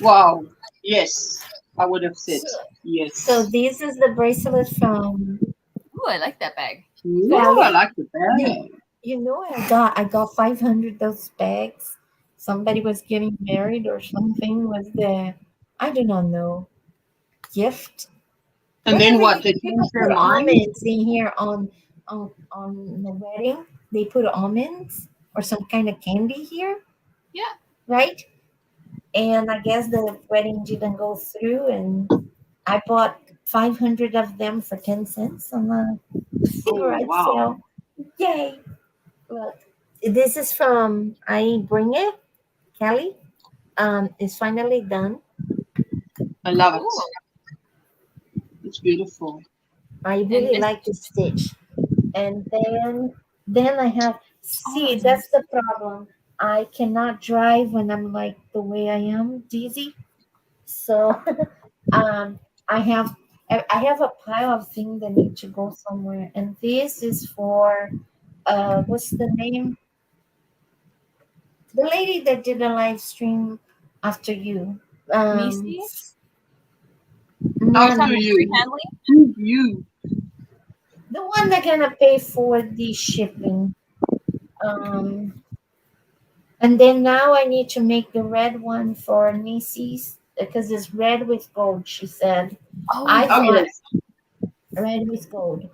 Wow. Yes. I would have said yes. So this is the bracelet from. Ooh, I like that bag. Ooh, I like the bag. You know, I got 500 those bags. Somebody was getting married or something. Was the I do not know gift. And then what? They People changed their put mind? almonds in here on the wedding. They put almonds or some kind of candy here. Yeah. Right. And I guess the wedding didn't go through, and I bought 500 of them for 10 cents on the cigarette wow. sale. Yay! Look, this is from I Bring It, Kelly. It's finally done. I love it. Ooh. It's beautiful. I really And- like to stitch. And then I have that's that's the problem. I cannot drive when I'm like the way I am, dizzy. So I have a pile of things that need to go somewhere. And this is for what's the name? The lady that did a live stream after you. Nisi? No, After no, you. Handling? You. the one that gonna pay for the shipping. And then now I need to make the red one for Nisi's because it's red with gold. She said. I Oh, thought yes. red with gold.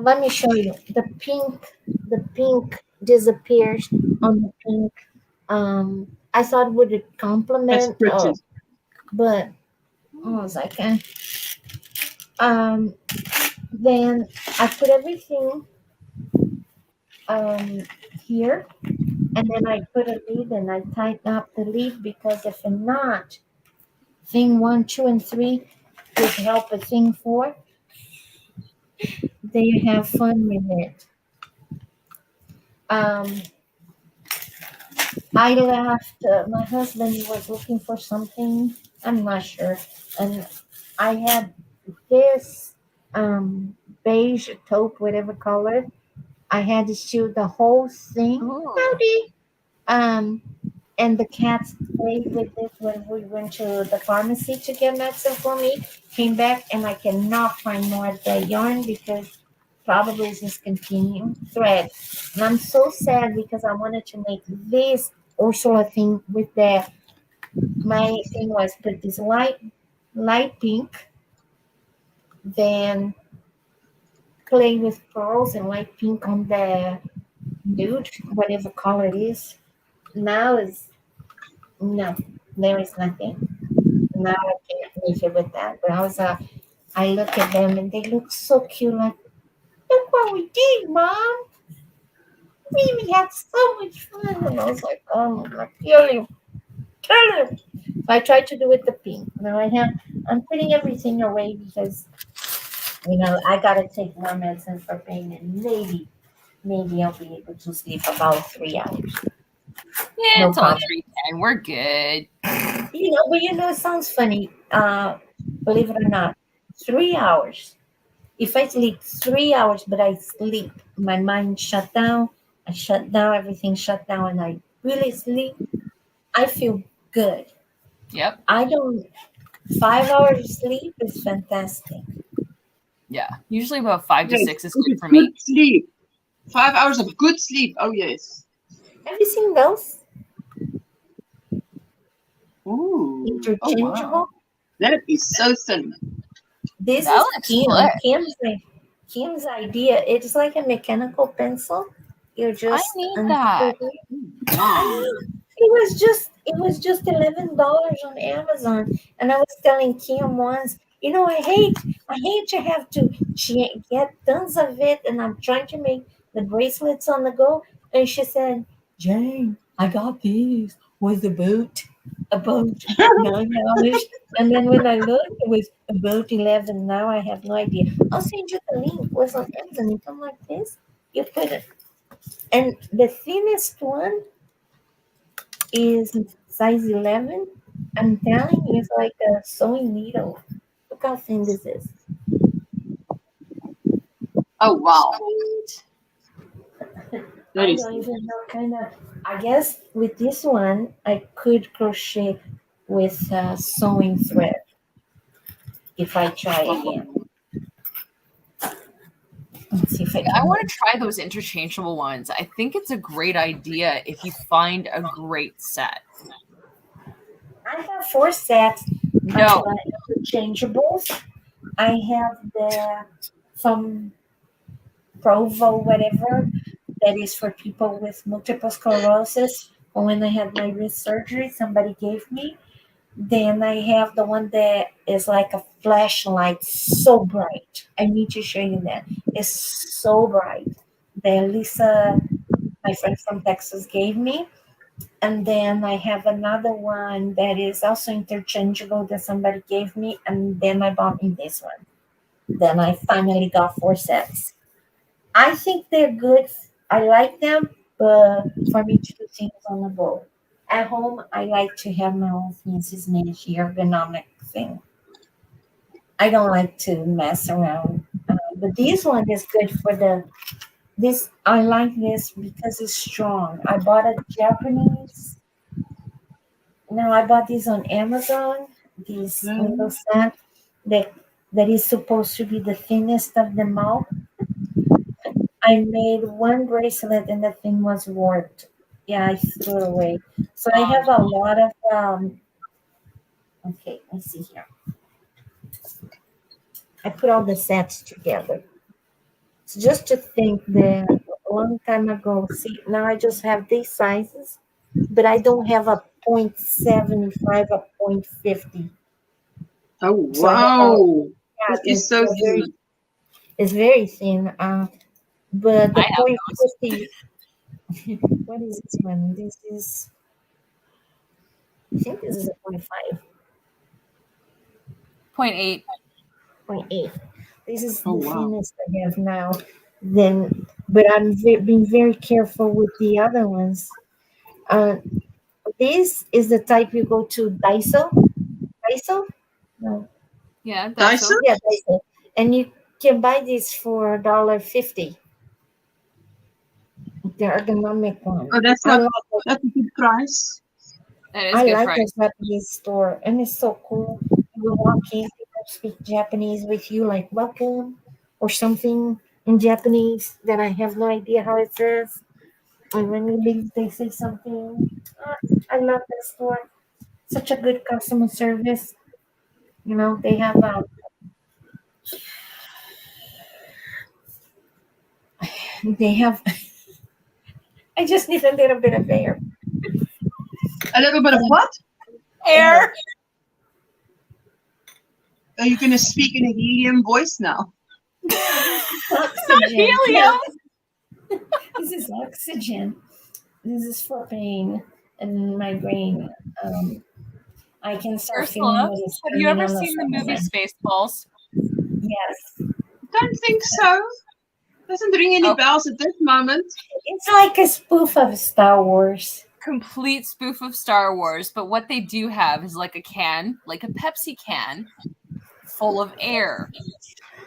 Let me show you. The pink disappears on the pink. I thought would it That's complement, pretty. but I was like, then I put everything here, and then I put a lid and I tighten up the lid because if not, thing 1, 2, and 3 would help with thing 4. They have fun with it. I left. My husband was looking for something. I'm not sure, and I had this beige, taupe, whatever color. I had to shoot the whole thing. Ooh. Howdy. And the cats played with it when we went to the pharmacy to get medicine for me. Came back and I cannot find more of the yarn because probably it's discontinued thread. And I'm so sad because I wanted to make this Ursula thing with the my thing was put this light pink, then play with pearls and light pink on the nude, whatever color it is. Now is no, there is nothing. Now I can't make it with that. But I look at them and they look so cute. Like, look what we did, Mom. We had so much fun. And I was like, oh, I'm gonna kill you. Kill you. I tried to do it the pink. Now I'm putting everything away because, I gotta take more medicine for pain and maybe I'll be able to sleep about 3 hours. Yeah, No it's only problem. 3:10. We're good. But it sounds funny. Believe it or not, 3 hours. If I sleep 3 hours, but I sleep, my mind shut down. I shut down, everything shut down, and I really sleep. I feel good. Yep. I don't. 5 hours sleep is fantastic. Yeah. Usually about 5 to Yes, 6 is good good for me. sleep. 5 hours of good sleep. Oh yes. Have you seen those Ooh. interchangeable? That is so thin. This That is looks slick. Kim's idea. It's like a mechanical pencil. You I just need that. Wow. it was just $11 on Amazon, and I was telling Kim once, I hate to have to get tons of it, and I'm trying to make the bracelets on the go, and she said, Jane, I got these with the boot about $9, and then when I looked, it was about 11. Now I have no idea. I'll send you the link. It was on Amazon. You come like this, you put it, and the thinnest one is size 11. I'm telling you, it's like a sewing needle. Look how thin this is. Oh wow. That I is don't even know I guess with this one, I could crochet with sewing thread if I try again. Let's see if I I can. want to try those interchangeable ones. I think it's a great idea if you find a great set. I have 4 sets No. of interchangeables. I have the from Provo, whatever, that is for people with multiple sclerosis. Or when I had my wrist surgery, somebody gave me. Then I have the one that is like a flashlight, so bright. I need to show you that. It's so bright. That Lisa, my friend from Texas, gave me. And then I have another one that is also interchangeable that somebody gave me. And then I bought me this one. Then I finally got 4 sets. I think they're good. I like them, but for me to do things on the go. At home, I like to have my own fancy smashy ergonomic thing. I don't like to mess around. But this one is good for this. I like this because it's strong. I bought a Japanese. No, I bought this on Amazon. This little set that that is supposed to be the thinnest of them all. I made one bracelet and the thing was warped. Yeah, I threw it away. So I have a lot of okay, let's see here. I put all the sets together. So just to think that a long time ago, see now I just have these sizes, but I don't have a 0.75, a 0.50. Oh So I have wow. yeah, This is so very, thin. it's very thin. But the I have 0.50, what is this one? This is, I think this is a 0.5. 0.8. 0.8. This is Oh, the wow. thinnest I have now. But I'm being very careful with the other ones. Uh, this is the type you go to Daiso. Daiso? No. Yeah, Dyson? Daiso. Yeah, Daiso. And can buy this for $1.50. The ergonomic one. Oh, that's I not. like it. That's a good price. That is I good like price. the Japanese store, and it's so cool. You walk in, people speak Japanese with you, like welcome or something in Japanese that I have no idea how it says. And when you leave, they say something. I love that store. Such a good customer service. You know, they have they have. I just need a little bit of air. A little bit of what? Air. Are you going to speak in a helium voice now? Oxygen. Helium. This is oxygen. This is for pain and migraine. I can start feeling Ursula, what is have you coming ever on the seen the front of movie my- Spaceballs? Yes. Don't think so. Doesn't ring any Oh. bells at this moment. It's like a spoof of Star Wars. Complete spoof of Star Wars, but what they do have is like a can, like a Pepsi can, full of air.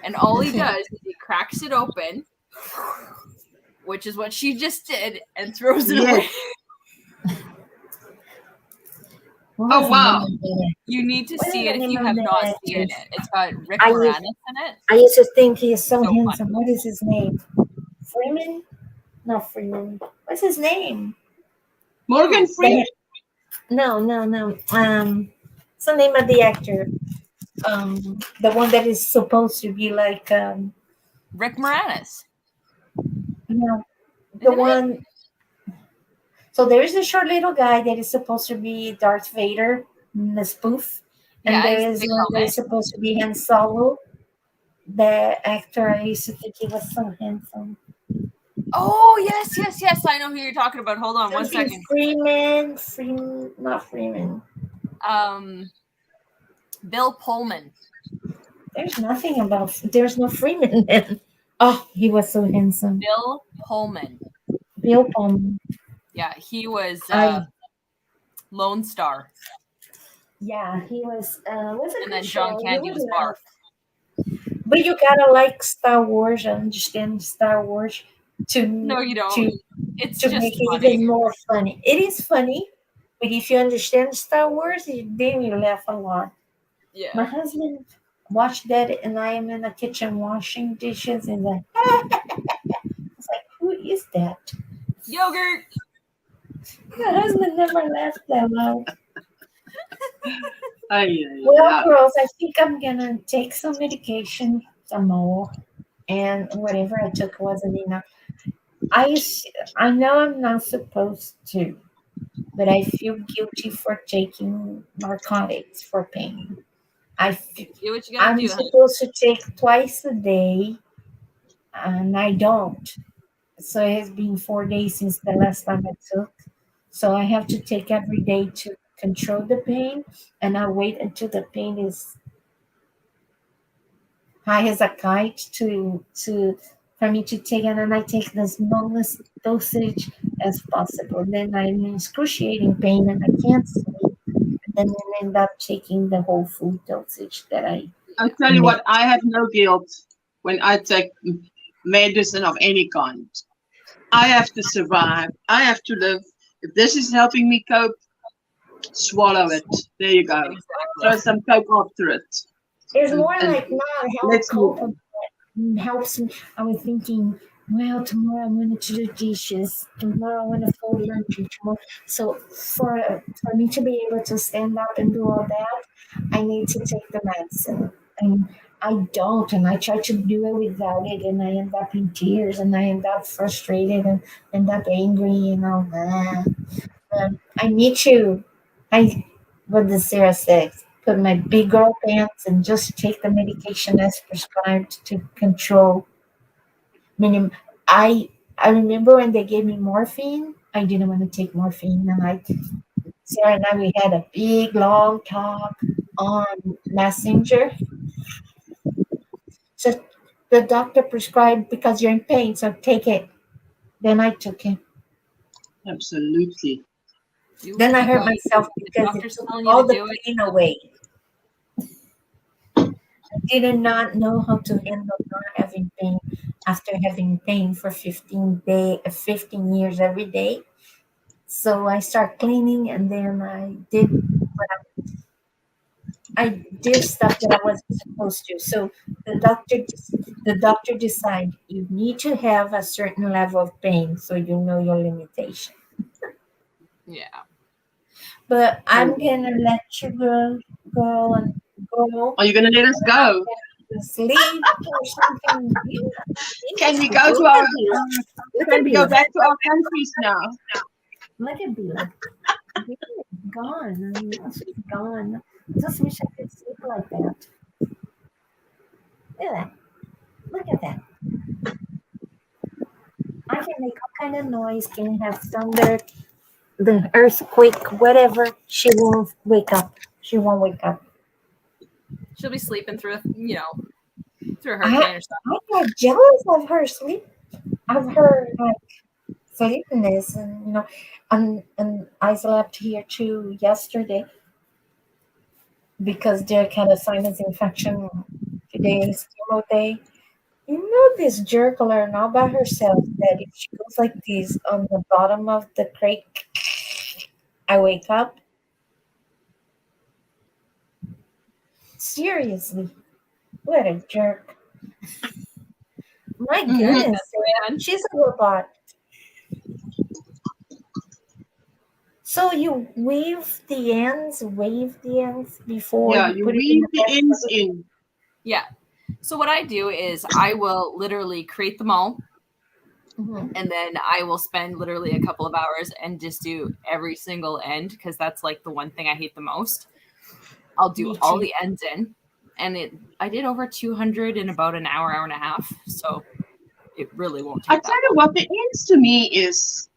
And all he does is he cracks it open, which is what she just did, and throws it Yes. away. What Oh, was the wow. name of it? You need to What is see the it if name you of have the not actress? seen it. It's got Rick I- Moranis in it. I used to think he is so So funny. handsome. What is his name? Freeman? Not Freeman. What's his name? Morgan Freeman? No. What's the name of the actor? The one that is supposed to be like Rick Moranis. no, the Isn't it? one. So there is a short little guy that is supposed to be Darth Vader in the spoof, and Yeah, there he's is big one that helmet. is supposed to be Han Solo. The actor, I used to think he was so handsome. Oh, yes. I know who you're talking about. Hold on one Something second. Freeman, not Freeman. Bill Pullman. There's nothing about. There's no Freeman then. Oh, he was so handsome. Bill Pullman. Bill Pullman. Yeah, he was I- Lone Star. Yeah, he was. Was a And good then John show. Candy You was would Barf. laugh. But you gotta like Star Wars and understand Star Wars to No, you don't. to It's to just make it funny. even more funny. It is funny, but if you understand Star Wars, then you laugh a lot. My Yeah. husband watched that, and I am in the kitchen washing dishes, and like, it's like, who is that? Yogurt. My husband never laughed that loud. Well, girls, I think I'm gonna take some medication, some more, and whatever I took wasn't enough. I know I'm not supposed to, but I feel guilty for taking narcotics for pain. Do what you gotta I'm do, honey. supposed to take twice a day, and I don't. So it has been 4 days since the last time I took. So I have to take every day to control the pain, and I wait until the pain is high as a kite to for me to take it, and I take the smallest dosage as possible. Then I'm in excruciating pain and I can't sleep. And then I end up taking the whole food dosage that I I'll tell you what, I have no guilt when I take medicine of any kind. I have to survive. I have to live. If this is helping me cope, swallow it. There you go. Throw some coke after it. There's more And like not help let's move cope helps me. I was thinking, well, tomorrow I'm going to do dishes. Tomorrow I'm going to fold laundry. Tomorrow. So for me to be able to stand up and do all that, I need to take the medicine. And I don't, and I try to do it without it, and I end up in tears, and I end up frustrated, and end up angry, and all that. I need to. What does Sarah say? Put my big girl pants and just take the medication as prescribed to control. Meaning, I remember when they gave me morphine. I didn't want to take morphine, and Sarah and I we had a big long talk on Messenger. So the doctor prescribed because you're in pain, so take it. Then I took it. absolutely. Then I hurt myself The because it doctor's took telling you all to the do it. pain away. did not know how to handle not having pain after having pain for 15 years every day. So I start cleaning, and then I did stuff that I wasn't supposed to. So the doctor decided you need to have a certain level of pain so you know your limitation. Yeah. But I'm gonna let you go and go Are you going to let us go? to sleep or something. Can we Look go at to our? Bila. Look Can at we go Bila. back to our countries now? Look at Bila. Bila is gone. I mean, she's gone. I just wish I could sleep like that. Look at that. Look at that. I can make all kind of noise, can have thunder, the earthquake, whatever. She won't wake up. She won't wake up. She'll be sleeping through, through a I, hurricane or something. I got jealous of her sleep, of her sleepiness, and and I slept here too yesterday because there kind of sinus infection. Today is chemo day. You know this jerk learned all by herself that if she goes like this on the bottom of the crate, I wake up. Seriously, what a jerk. My Mhm. goodness, Man. she's a robot. So you wave the ends before Yeah, you you put it in weave the the ends basket? in. Yeah. So what I do is I will literally create them all, Mhm. and then I will spend literally a couple of hours and just do every single end because that's like the one thing I hate the most. I'll do Me all too. the ends in, and I did over 200 in about an hour and a half. So it really won't I take that tell you what, the ends to me is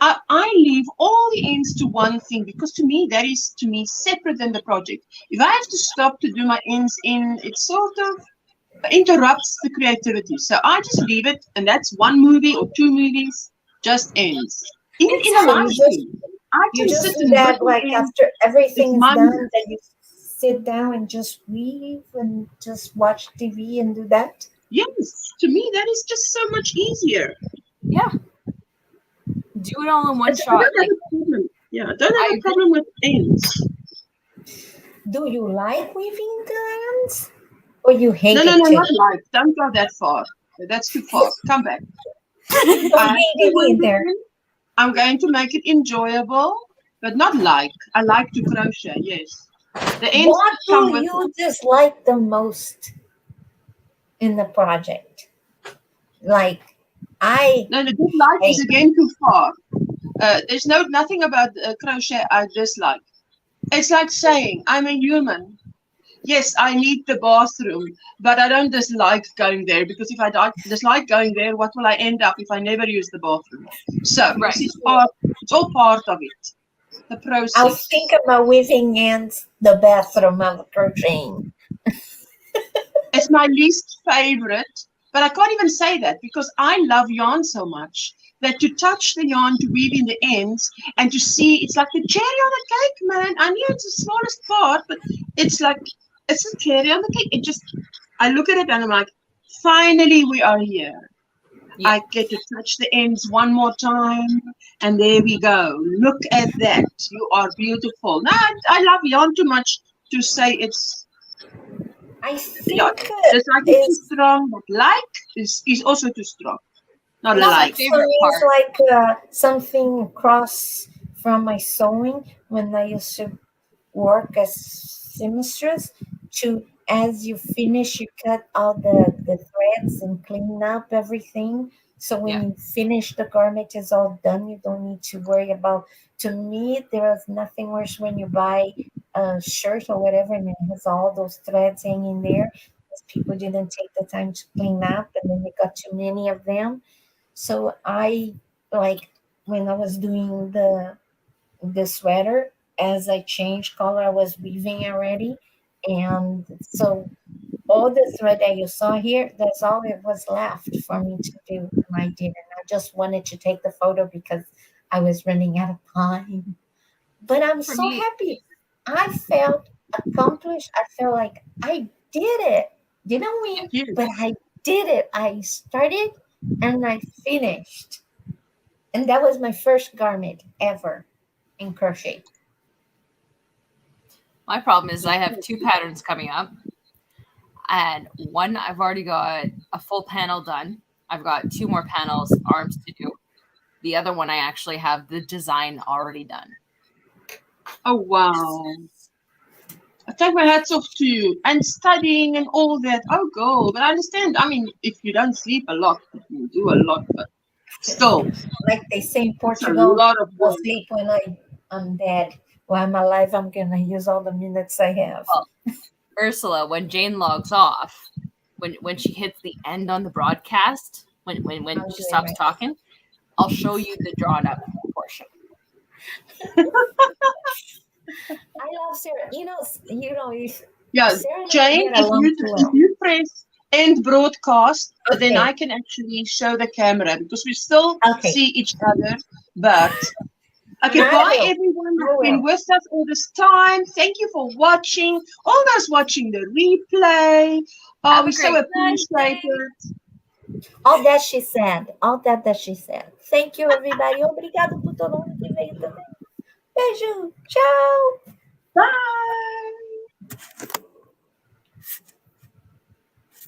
I leave all the ends to one thing because to me that is to me separate than the project. If I have to stop to do my ends in, it sort of interrupts the creativity. So I just leave it, and that's one movie or two movies, just ends. Even in a So live stream, I you can just sit do and that whittle like in. after It's everything is my done, then you sit down and just weave and just watch TV and do that. yes. To me, that is just so much easier. Yeah. Do it all in I one don't shot. have a problem. Yeah, I don't I have a problem with ends. Do you like weaving the ends? Or you hate No, it too? not like. Don't go that far. That's too far. Come back. You don't I have hate to it weave it either. in. I'm going to make it enjoyable, but not like. I like to crochet, yes. The ends What come do with you dislike the most in the project? Like, I no, the dislike is hate. again too far. There's nothing about crochet I dislike. It's like saying I'm a human. Yes, I need the bathroom, but I don't dislike going there because if I dislike going there, what will I end up if I never use the bathroom? So Right. it's all part of it, the I'll process. think about weaving ends the bathroom of crocheting. It's my least favorite, but I can't even say that because I love yarn so much that to touch the yarn, to weave in the ends, and to see it's like the cherry on the cake, man. I knew it's the smallest part, but it's like it's a cherry on the cake. It just I look at it and I'm like, finally we are here. Yeah. I get to touch the ends one more time, and there we go. Look at that. You are beautiful. No, I love yarn too much to say it's I yeah. think Dislike is too it's strong, but like is also too strong. Not That's my like. for favorite me, it's part. like something across from my sewing when I used to work as seamstress. To as you finish, you cut all the threads and clean up everything. So when Yeah. you finish the garment is all done, you don't need to worry about. To me, there is nothing worse when you buy a shirt or whatever and it has all those threads hanging there because people didn't take the time to clean up and then you got too many of them. So I like when I was doing the sweater, as I changed color, I was weaving already. And so all the thread that you saw here, that's all it was left for me to do. And I did. And I just wanted to take the photo because I was running out of time. But I'm For so me, happy. I felt accomplished. I felt like I did it. You know when? Thank you. But I did it. I started and I finished. And that was my first garment ever in crochet. My problem is I have 2 patterns coming up, and one I've already got a full panel done. I've got 2 more panels, arms to do. The other one I actually have the design already done. Oh, wow. I take my hats off to you. And studying and all that. Oh, girl. But I understand. I mean, if you don't sleep a lot, you do a lot. But still, Like they say in it's a Portugal, lot of I'll work. sleep when I'm dead. While I'm alive, I'm going to use all the minutes I have. Well, Ursula, when Jane logs off, when she hits the end on the broadcast, when I'll she do it stops right. talking, I'll show you the drawn up portion. I love Sarah. If Yeah, Sarah and I Jane, get along too if well. you press end broadcast, then Okay. I can actually show the camera because we still Okay. see each other. But okay, I bye will. everyone I that's been will. with us all this time. Thank you for watching. All those watching the replay. Have a We so great night, appreciate it. All that she said. All that she said. Thank you, everybody. Obrigado por todo mundo que veio também. Beijo. Tchau. Bye.